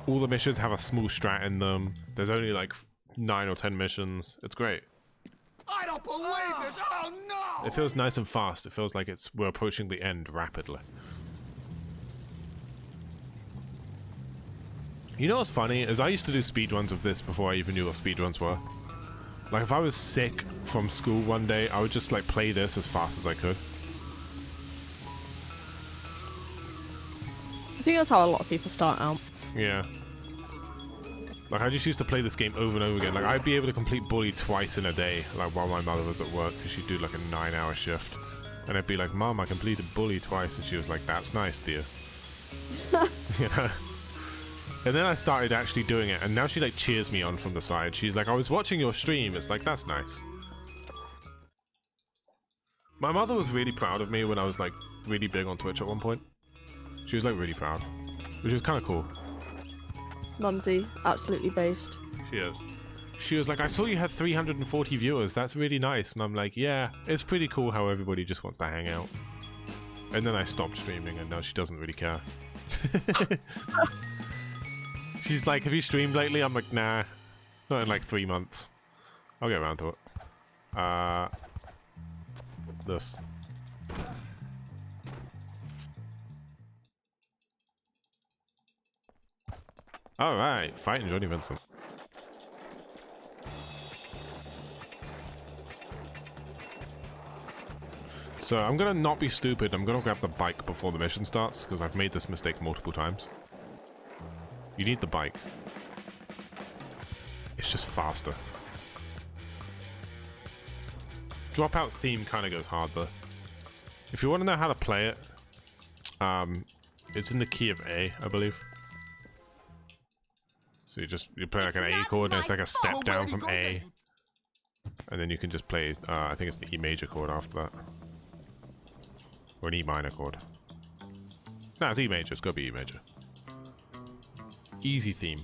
all the missions have a small strat in them. There's only like 9 or 10 missions. It's great. I don't believe this! Oh no! It feels nice and fast. It feels like we're approaching the end rapidly. You know what's funny? Is I used to do speedruns of this before I even knew what speedruns were. Like if I was sick from school one day, I would just like play this as fast as I could. I think that's how a lot of people start out. Yeah. Like I just used to play this game over and over again. Like I'd be able to complete Bully twice in a day, like while my mother was at work, because she'd do like a 9-hour shift. And I'd be like, Mom, I completed Bully twice, and she was like, that's nice, dear. You know? And then I started actually doing it, and now she like cheers me on from the side. She's like, I was watching your stream. It's like, that's nice. My mother was really proud of me when I was like really big on Twitch at one point. She was like really proud, which was kind of cool. Mumsy, absolutely based. She is. She was like, I saw you had 340 viewers. That's really nice. And I'm like, yeah, it's pretty cool how everybody just wants to hang out. And then I stopped streaming, and now she doesn't really care. She's like, have you streamed lately? I'm like, nah. Not in like 3 months. I'll get around to it. This. Alright, fighting Johnny Vincent. So I'm gonna not be stupid. I'm gonna grab the bike before the mission starts, because I've made this mistake multiple times. You need the bike. It's just faster. Dropout's theme kind of goes hard though. If you want to know how to play it, it's in the key of A, I believe. So you play like an A chord, and it's like a step down from A, and then you can just play. I think it's the E major chord after that, or an E minor chord. No, it's E major. It's gotta be E major. Easy theme.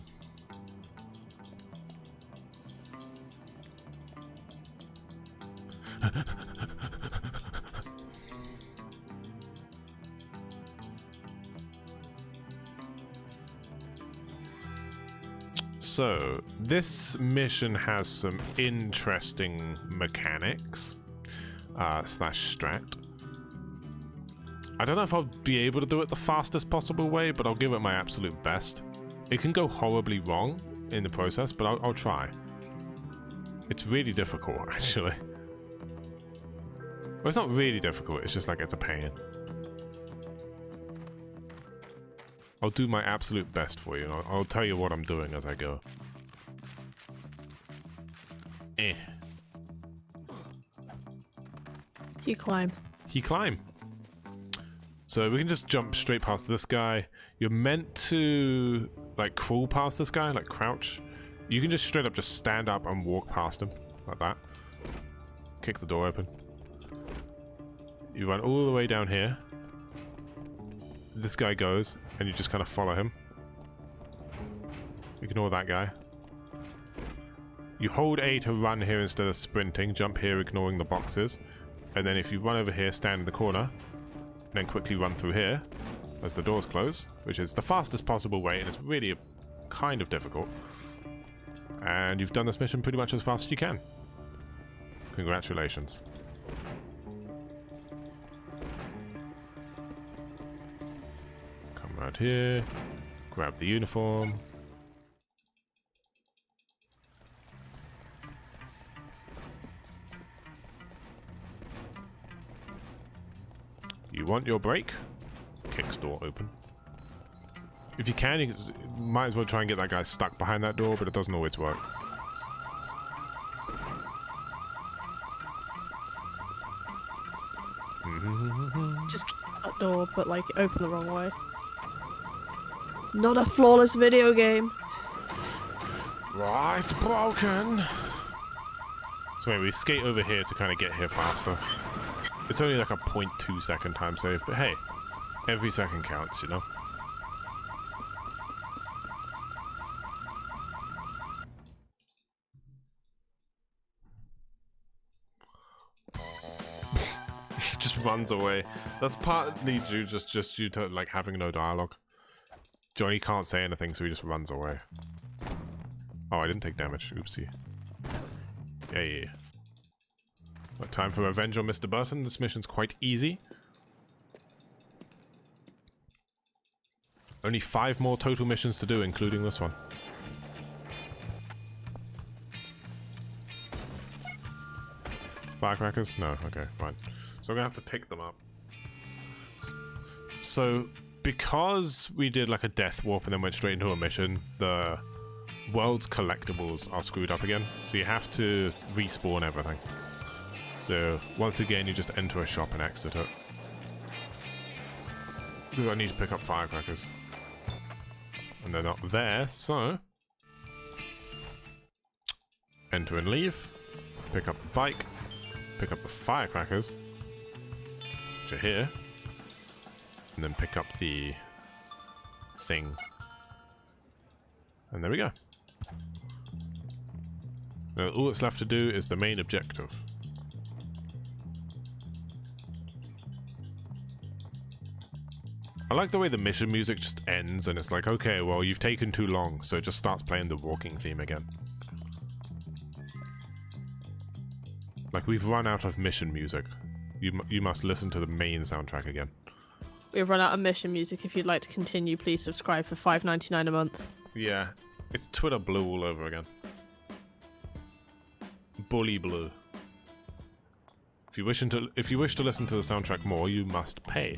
So, this mission has some interesting mechanics, slash strat. I don't know if I'll be able to do it the fastest possible way, but I'll give it my absolute best. It can go horribly wrong in the process, but I'll try. It's really difficult, actually. Well, it's not really difficult, it's just like it's a pain. I'll do my absolute best for you. I'll tell you what I'm doing as I go. You climb. He climb. So we can just jump straight past this guy. You're meant to like crawl past this guy, like crouch. You can just straight up just stand up and walk past him like that. Kick the door open. You run all the way down here. This guy goes, and you just kind of follow him. Ignore that guy. You hold A to run here instead of sprinting. Jump here, ignoring the boxes. And then if you run over here, stand in the corner. Then quickly run through here as the doors close, which is the fastest possible way, and it's really kind of difficult. And you've done this mission pretty much as fast as you can. Congratulations. Come right here. Grab the uniform. You want your break? Kicks door open. If you can, you might as well try and get that guy stuck behind that door, but it doesn't always work. Just kick that door, but like open the wrong way. Not a flawless video game. Right, it's broken. So anyway, we skate over here to kind of get here faster. It's only like a 0.2 second time save, but hey, every second counts, you know? He just runs away. That's partly just due to like having no dialogue. Johnny can't say anything, so he just runs away. Oh, I didn't take damage. Oopsie. Yeah. Right, time for revenge on Mr. Burton. This mission's quite easy. Only 5 more total missions to do, including this one. Firecrackers? No, okay, fine. So I'm gonna have to pick them up. So, because we did like a death warp and then went straight into a mission, the world's collectibles are screwed up again. So you have to respawn everything. So, once again, you just enter a shop and exit it. Because I need to pick up firecrackers. And they're not there, so... enter and leave. Pick up the bike. Pick up the firecrackers. Which are here. And then pick up the... thing. And there we go. Now, all that's left to do is the main objective. I like the way the mission music just ends and it's like, okay, well, you've taken too long, so it just starts playing the walking theme again. Like, we've run out of mission music. You must listen to the main soundtrack again. We've run out of mission music. If you'd like to continue, please subscribe for $5.99 a month. Yeah, it's Twitter Blue all over again. Bully Blue. If you wish to listen to the soundtrack more, you must pay.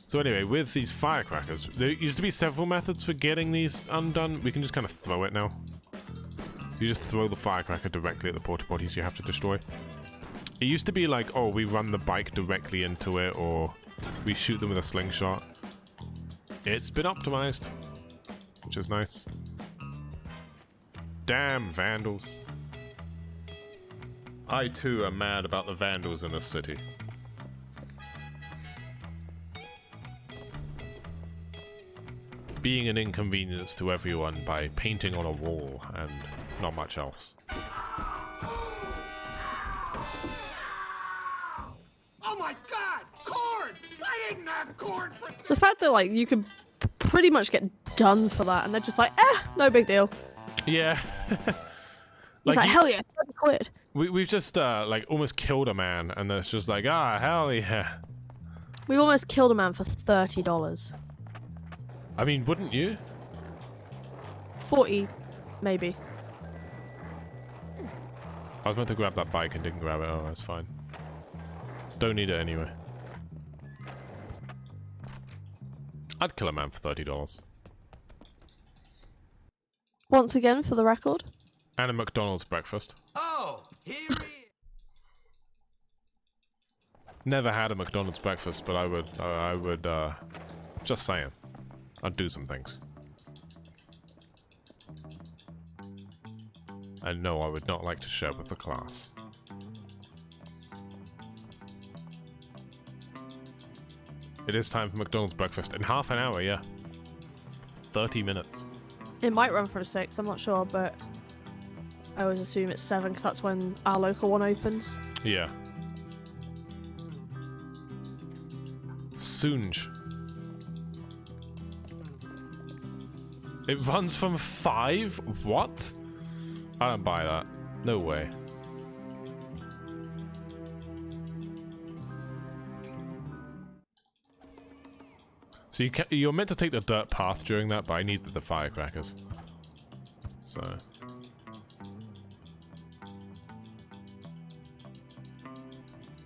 So anyway, with these firecrackers, there used to be several methods for getting these undone. We can just kind of throw it now. You just throw the firecracker directly at the porta potties you have to destroy. It used to be like, oh, we run the bike directly into it, or we shoot them with a slingshot. It's been optimized, which is nice. Damn vandals. I too am mad about the vandals in this city. Being an inconvenience to everyone by painting on a wall and not much else. Oh my god! Corn! I didn't have corn for... The fact that like you can pretty much get done for that and they're just like, no big deal. Yeah. It's like, hell yeah, 30 quid. We've just like almost killed a man and it's just like, hell yeah. We almost killed a man for $30. I mean, wouldn't you? 40, maybe. I was meant to grab that bike and didn't grab it. Oh, that's fine. Don't need it anyway. I'd kill a man for $30. Once again, for the record. And a McDonald's breakfast. Oh, here he is. Never had a McDonald's breakfast, but I would, just saying. I'd do some things. And no, I would not like to share with the class. It is time for McDonald's breakfast in half an hour, yeah. 30 minutes. It might run from 6, I'm not sure, but I always assume it's 7 because that's when our local one opens. Yeah. Soonj. It runs from 5? What? I don't buy that. No way. So you're meant to take the dirt path during that, but I need the firecrackers. So...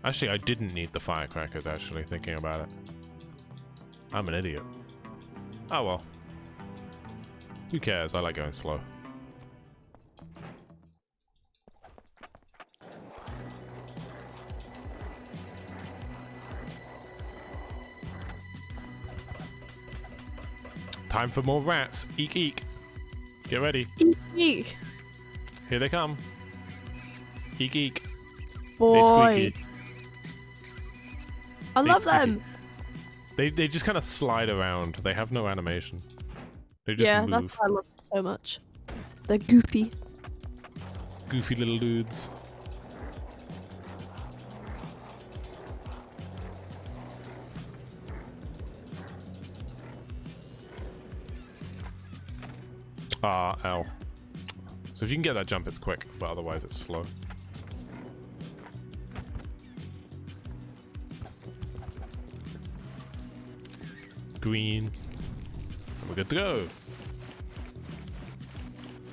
Actually, I didn't need the firecrackers, actually, thinking about it. I'm an idiot. Oh well. Who cares? I like going slow. Time for more rats. Eek eek. Get ready. Eek eek. Here they come. Eek eek. Boy. They squeaky. I love them. They just kind of slide around. They have no animation. They just move. That's why I love them so much. They're goofy. Goofy little dudes. Ah, ow. So if you can get that jump, it's quick, but otherwise it's slow. Green. We're good to go.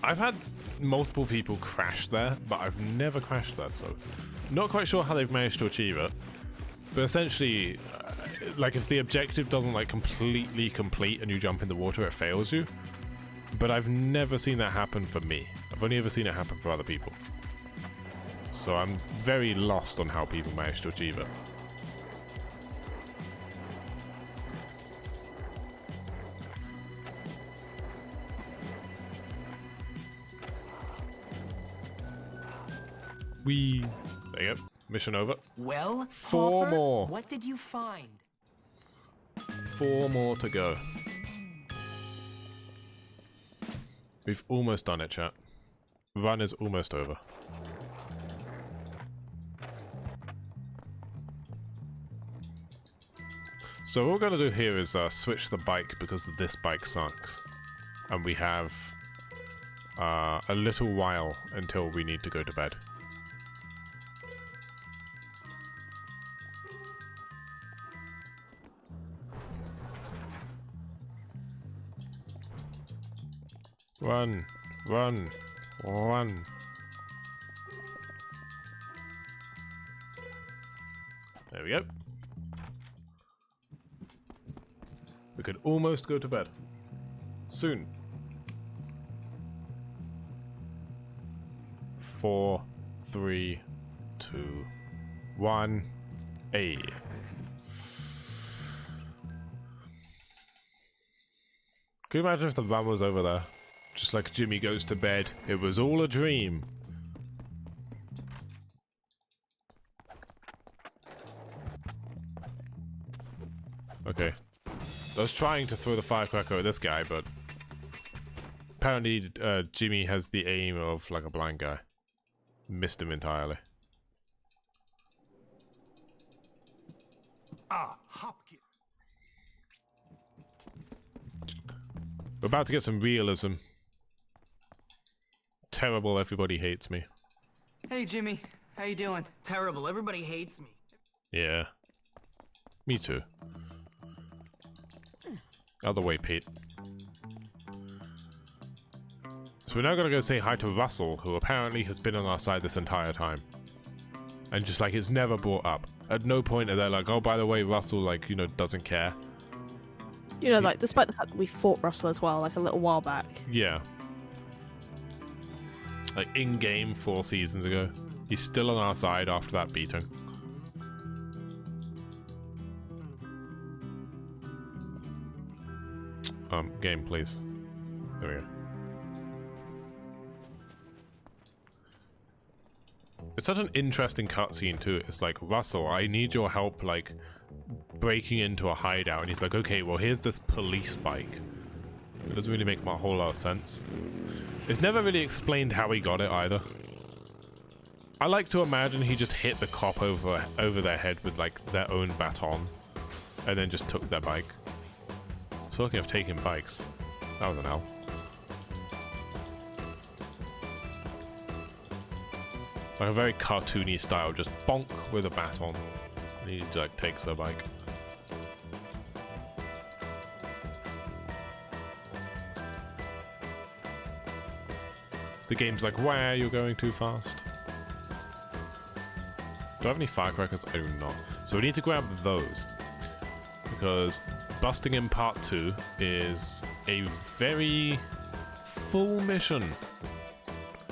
I've had multiple people crash there, but I've never crashed there, so not quite sure how they've managed to achieve it. But essentially, like if the objective doesn't like completely complete and you jump in the water, it fails you. But I've never seen that happen for me. I've only ever seen it happen for other people. So I'm very lost on how people manage to achieve it. There you go. Mission over. Well, 4 Hopper, more. what did you find? 4 more to go. We've almost done it, chat. Run is almost over. So what we're going to do here is switch the bike because this bike sucks. And we have a little while until we need to go to bed. Run, run, run. There we go. We could almost go to bed. Soon. 4, 3, 2, 1. Hey. Can you imagine if the van was over there? Just like Jimmy goes to bed. It was all a dream. Okay. I was trying to throw the firecracker at this guy, but apparently Jimmy has the aim of like a blind guy. Missed him entirely. Ah, Hopkins. We're about to get some realism. Terrible, everybody hates me. Hey, Jimmy. How you doing? Terrible. Everybody hates me. Yeah. Me too. Other way, Pete. So we're now gonna go say hi to Russell, who apparently has been on our side this entire time. And just like, it's never brought up. At no point are they like, oh, by the way, Russell, like, you know, doesn't care. You know, like, despite the fact that we fought Russell as well, like, a little while back. Yeah. Like, in-game 4 seasons ago. He's still on our side after that beating. Game, please. There we go. It's such an interesting cutscene, too. It's like, Russell, I need your help, like, breaking into a hideout, and he's like, okay, well, here's this police bike. It doesn't really make a whole lot of sense. It's never really explained how he got it either. I like to imagine he just hit the cop over their head with like their own baton, and then just took their bike. Talking of taking bikes, that was an L. Like a very cartoony style, just bonk with a baton. And he like takes their bike. The game's like, wow, you're going too fast. Do I have any firecrackers? I do not. So we need to grab those. Because busting in part 2 is a very full mission.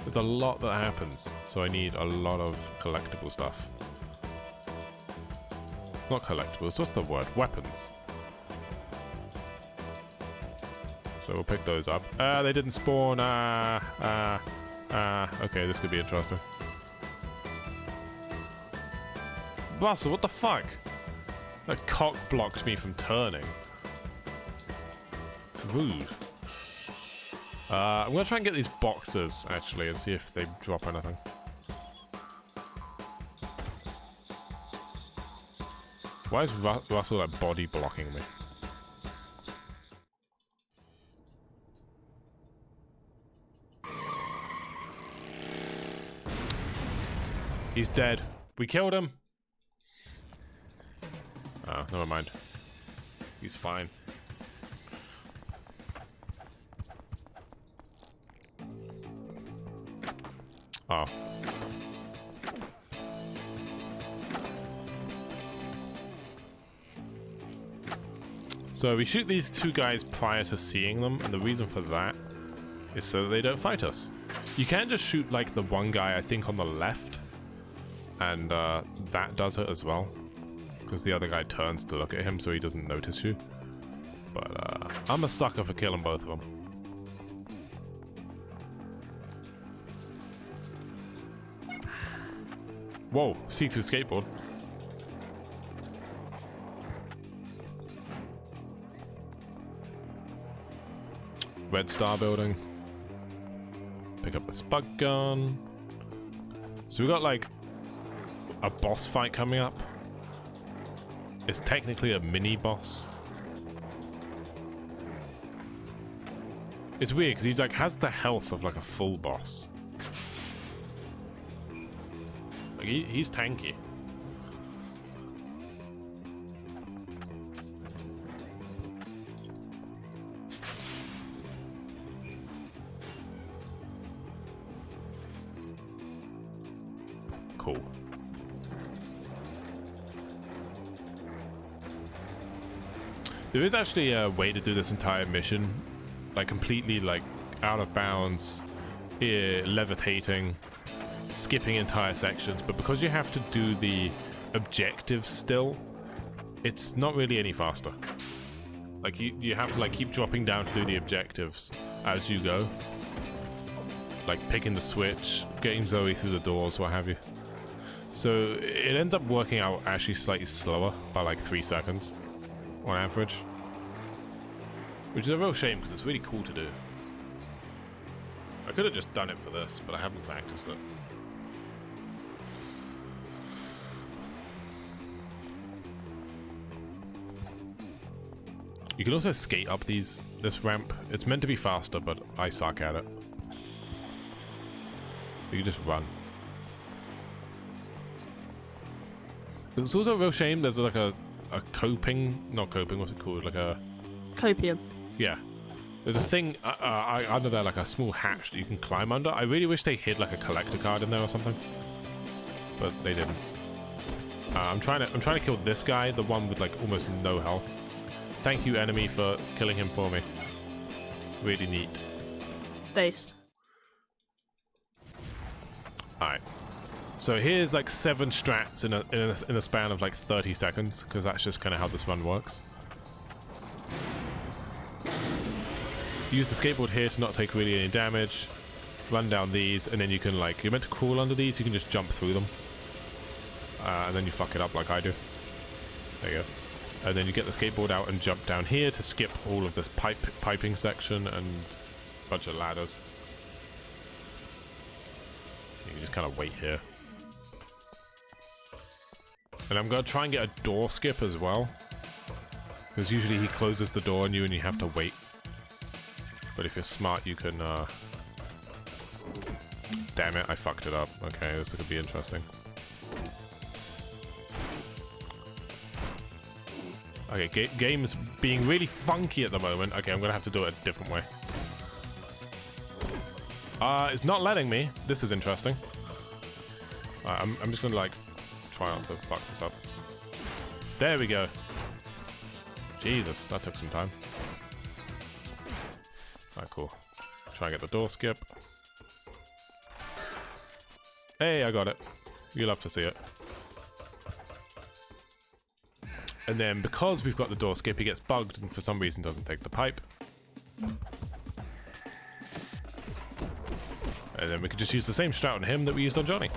There's a lot that happens, so I need a lot of collectible stuff. Not collectibles, what's the word? Weapons. So we'll pick those up. They didn't spawn. Okay, this could be interesting. Russell, what the fuck? That cock blocked me from turning. Rude. I'm gonna try and get these boxes, actually, and see if they drop anything. Why is Russell like body blocking me? He's dead. We killed him. Oh, never mind. He's fine. Oh. So we shoot these two guys prior to seeing them, and the reason for that is so that they don't fight us. You can just shoot like the one guy, I think, on the left, and that does it as well, because the other guy turns to look at him so he doesn't notice you. But I'm a sucker for killing both of them. Whoa, see-through skateboard. Red Star building. Pick up the spud gun. So we got like a boss fight coming up. It's technically a mini boss. It's weird because he like has the health of like a full boss. Like he's tanky. Cool. There is actually a way to do this entire mission, like completely like out of bounds, levitating, skipping entire sections, but because you have to do the objectives still, it's not really any faster. Like you have to like keep dropping down to do the objectives as you go, like picking the switch, getting Zoe through the doors, what have you. So it ends up working out actually slightly slower by like 3 seconds on average, which is a real shame because it's really cool to do. I could have just done it for this, but I haven't practiced it. You can also skate up this ramp. It's meant to be faster, but I suck at it. You can just run. It's also a real shame there's like a not coping, what's it called? Like a... Copium. Yeah. There's a thing under there, like a small hatch that you can climb under. I really wish they hid like a collector card in there or something. But they didn't. I'm trying to kill this guy, the one with like almost no health. Thank you, enemy, for killing him for me. Really neat. Based. Alright. So here's like 7 strats in a span of like 30 seconds, because that's just kind of how this run works. Use the skateboard here to not take really any damage. Run down these, and then you can like, you're meant to crawl under these, you can just jump through them. And then you fuck it up like I do. There you go. And then you get the skateboard out and jump down here to skip all of this piping section and a bunch of ladders. You can just kind of wait here. And I'm going to try and get a door skip as well. Because usually he closes the door on you and you have to wait. But if you're smart, you can... Damn it, I fucked it up. Okay, this could be interesting. Okay, game's being really funky at the moment. Okay, I'm gonna have to do it a different way. It's not letting me. This is interesting. I'm just gonna, like, try not to fuck this up. There we go. Jesus, that took some time. Alright, cool. Try and get the door skip. Hey, I got it. You'll have to see it. And then, because we've got the door skip, he gets bugged and for some reason doesn't take the pipe. And then we can just use the same strat on him that we used on Johnny.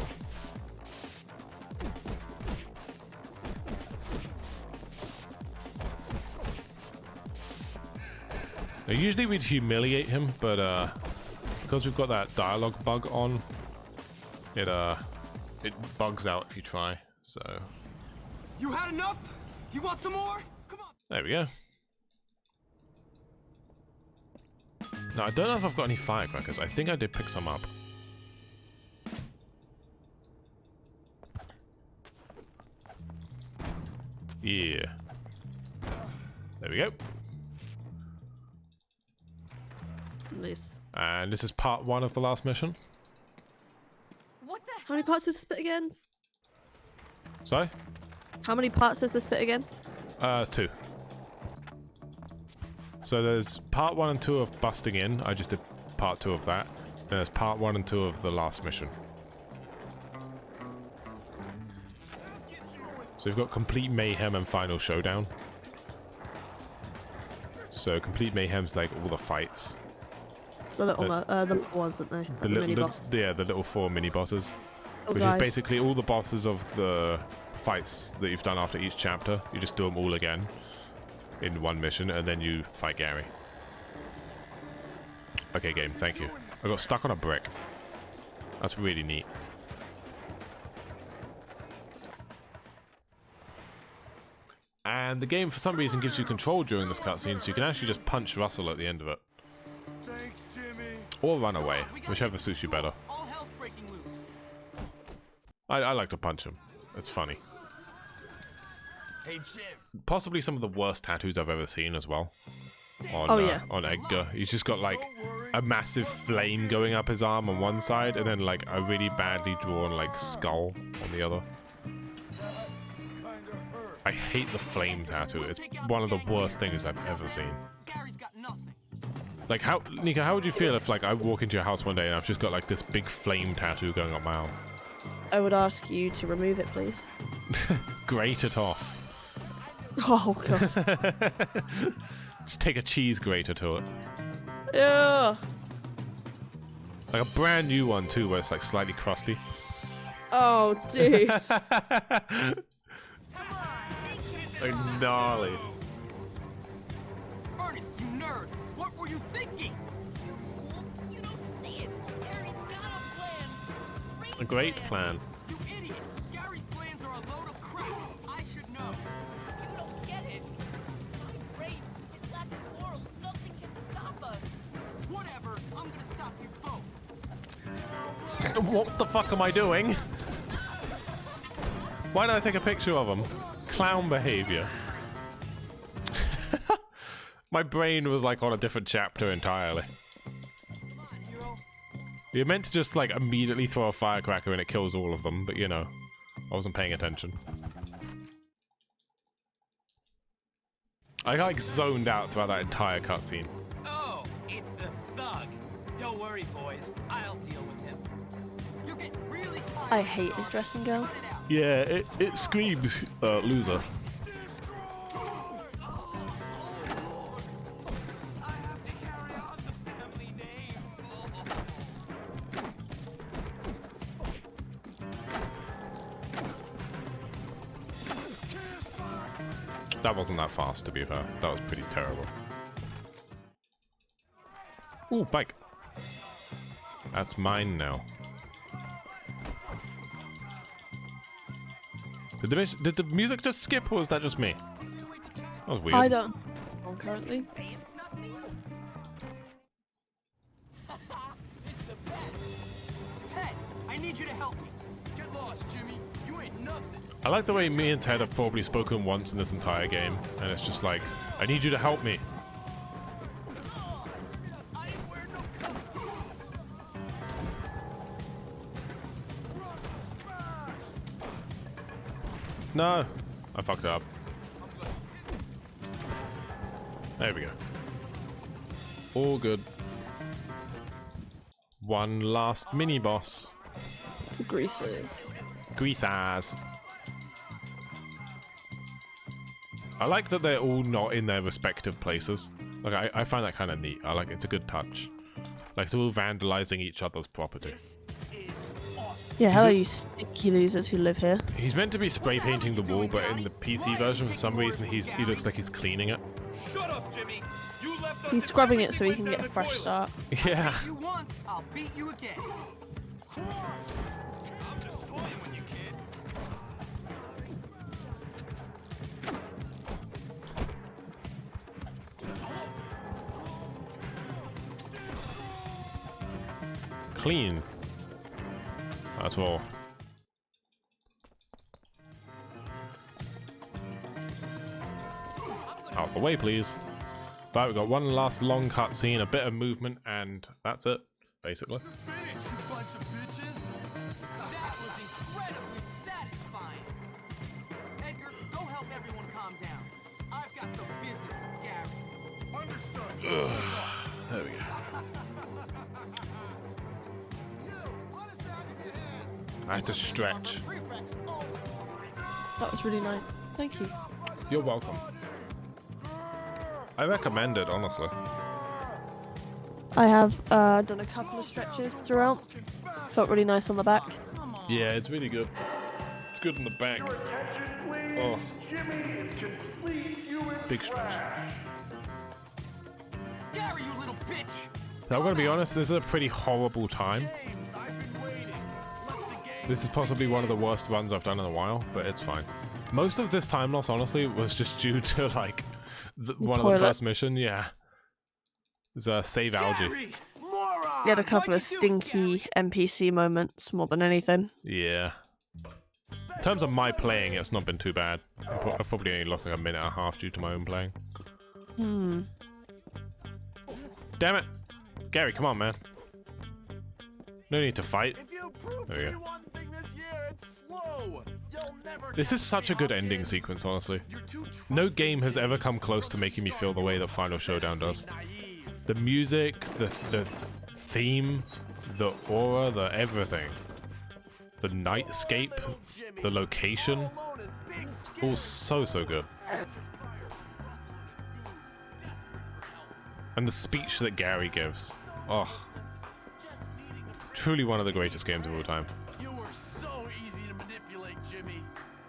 Now, usually we'd humiliate him, but because we've got that dialogue bug on, it bugs out if you try, so... You had enough? You want some more? Come on. There we go. Now, I don't know if I've got any firecrackers. I think I did pick some up. Yeah. There we go. Nice. And this is part 1 of the last mission. What the How many parts is this bit again? Sorry? How many parts is this bit again? 2. So there's part 1 and 2 of busting in. I just did part 2 of that. And there's part 1 and 2 of the last mission. So we've got complete mayhem and final showdown. So complete mayhem's like all the fights. The little ones, aren't they? The mini boss. Yeah, the little 4 mini bosses. Oh, which guys. is basically all the bosses of the fights that you've done after each chapter. You just do them all again in one mission, and then you fight Gary. Okay, game, thank you. I got stuck on a brick. That's really neat. And the game, for some reason, gives you control during this cutscene, so you can actually just punch Russell at the end of it. Thanks, Jimmy. Or run away, whichever suits you better. All hell's breaking loose. I like to punch him. It's funny. Hey, Jim. Possibly some of the worst tattoos I've ever seen as well. On, Oh, yeah. On Edgar. He's just got like a massive flame going up his arm on one side and then like a really badly drawn like skull on the other. I hate the flame tattoo. It's one of the worst things I've ever seen. Gary's got nothing. Like how, Nika, how would you feel if like I walk into your house one day and I've just got like this big flame tattoo going up my arm? I would ask you to remove it, please. Grate it off. Oh, God. Just take a cheese grater to it. Yeah. Like a brand new one too, where it's like slightly crusty. Oh, dude. Like gnarly. Ernest, you nerd. What were you thinking? You don't see it. Gary's got a plan. A great plan. You idiot. Gary's plans are a load of crap. I should know. You don't get it. Great. His lack of morals. Nothing can stop us. Whatever. I'm gonna stop you both. What the fuck am I doing? Why did I take a picture of him? Clown behavior. My brain was like on a different chapter entirely. Come on, hero. You're meant to just like immediately throw a firecracker and it kills all of them, but you know, I wasn't paying attention. I like zoned out throughout that entire cutscene. Oh, it's the thug. Don't worry, boys. I'll deal with him. You're getting really tired. I hate his dressing gown. Cut it out. Yeah, it screams loser. I have to carry on the family name. That wasn't that fast, to be fair. That was pretty terrible. Ooh, bike. That's mine now. Did the music just skip, or was that just me? That was weird. I don't. Currently. Ted, I need you to help me. Get lost, Jimmy. You ain't nothing. I like the way me and Ted have probably spoken once in this entire game, and it's just like, I need you to help me. I ain't wearing no coat. No, I fucked up. There we go. All good. One last mini boss. The greasers. Greasers. I like that they're all not in their respective places. Like I find that kind of neat. I like it's a good touch. Like they're all vandalizing each other's property. Yeah, hello you stinky losers who live here. He's meant to be spray painting the wall, but in the PC version, for some reason, he looks like he's cleaning it. Shut up, Jimmy. You left us He's scrubbing it so he can get a fresh start. Yeah. You once, I'll beat you again. I'm just toying with you, kid. Clean. That's all. Out the way, please. But we've got one last long cutscene, a bit of movement, and that's it, basically. Finish, you bunch of bitches. That was incredibly satisfying. Edgar, go help everyone calm down. I've got some business with Gary. Understood. There we go. I had to stretch. That was really nice. Thank you. You're welcome. I recommend it, honestly. I have done a couple of stretches throughout. Felt really nice on the back. Yeah, it's really good. It's good in the back. Oh. Big stretch. Gary, you little bitch. Now, I'm gonna be honest, this is a pretty horrible time. James, I've been waiting. Let the game This is possibly one of the worst runs I've done in a while, but it's fine. Most of this time loss, honestly, was just due to, like, one of the first mission, yeah. It's save algae. Gary, moron! You had a couple Why'd of you do it, stinky NPC moments more than anything. Yeah. In terms of my playing, it's not been too bad. I've probably only lost like a minute and a half due to my own playing. Hmm. Damn it! Gary, come on, man. No need to fight. If you prove There to we me go. one thing this year, it's slow. You'll never This guess is such a me good how it ending is. sequence, honestly. You're too No trusting, game has ever Jimmy. come close to From making me the feel the start, way you that were Final Showdown does. naive. The music, the theme, the aura, the everything. The nightscape, the location. It's all so good. And the speech that Gary gives. Oh. Truly one of the greatest games of all time. You were so easy to manipulate, Jimmy.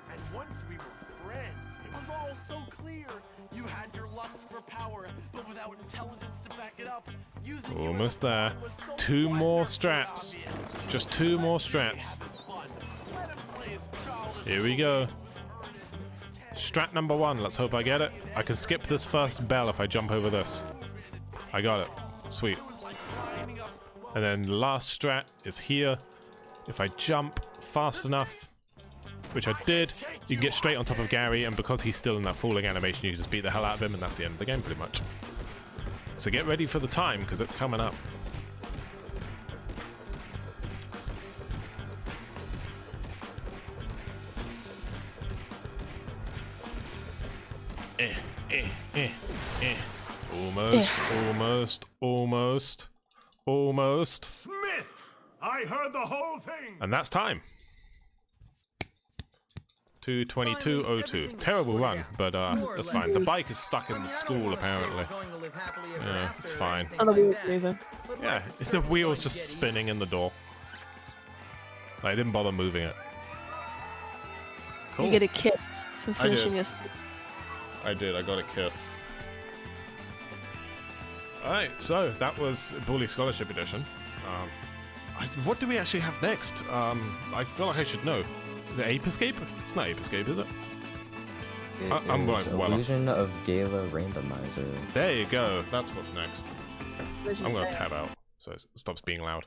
And once we were friends, it was all so clear. You had your lust for power, but without intelligence to back it up. Using you Almost as a there. pawn was so 2 more wonderfully strats. obvious. Just 2 more strats. Have his fun. Let him play his childish Here we go. Strat number 1. Let's hope I get it. I can skip this first bell if I jump over this. I got it. Sweet. And then the last strat is here. If I jump fast enough, which I did, you can get straight on top of Gary, and because he's still in that falling animation, you can just beat the hell out of him, and that's the end of the game, pretty much. So get ready for the time, because it's coming up. Almost. Smith! I heard the whole thing! And that's time. 2:22:02. Terrible run, but that's fine. The bike is stuck in the school, apparently. Yeah, it's fine. And the wheel's moving. Yeah, the wheel's just spinning in the door. I didn't bother moving it. Cool. You get a kiss for I did. finishing a I did. I got a kiss. Alright, so that was Bully Scholarship Edition. What do we actually have next? I feel like I should know. Is it Ape Escape? It's not Ape Escape, is it? I'm It is well up. Illusion of Gala Randomizer. There you go. That's what's next. Illusion I'm of gonna Gala. tab out so it stops being loud.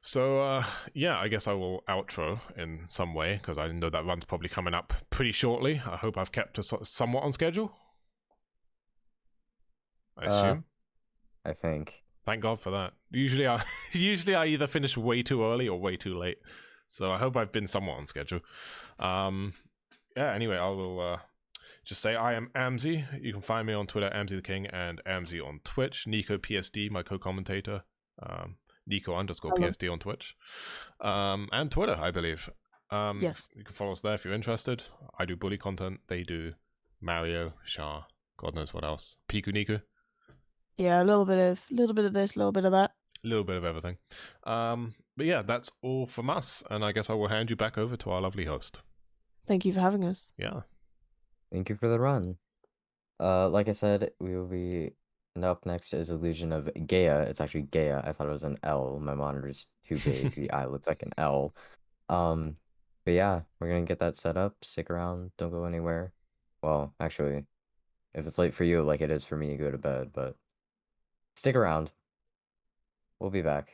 So yeah, I guess I will outro in some way because I know that run's probably coming up pretty shortly. I hope I've kept us somewhat on schedule. I assume. I think. Thank God for that. Usually I either finish way too early or way too late. So I hope I've been somewhat on schedule. Yeah, anyway, I will just say I am amzy. You can find me on Twitter, amzy the King, and amzy on Twitch. Nico PSD, my co-commentator. Nico_PSD on Twitch. And Twitter, I believe. Yes. You can follow us there if you're interested. I do bully content. They do Mario, Shah, God knows what else. Piku Niku. Yeah, a little bit of this, a little bit of that. A little bit of everything. But yeah, that's all from us. And I guess I will hand you back over to our lovely host. Thank you for having us. Yeah. Thank you for the run. Like I said, we will be. And up next is Illusion of Gaia. It's actually Gaia. I thought it was an L. My monitor's too big. The I looks like an L. But yeah, we're gonna get that set up. Stick around. Don't go anywhere. Well, actually, if it's late for you, like it is for me, go to bed. But stick around. We'll be back.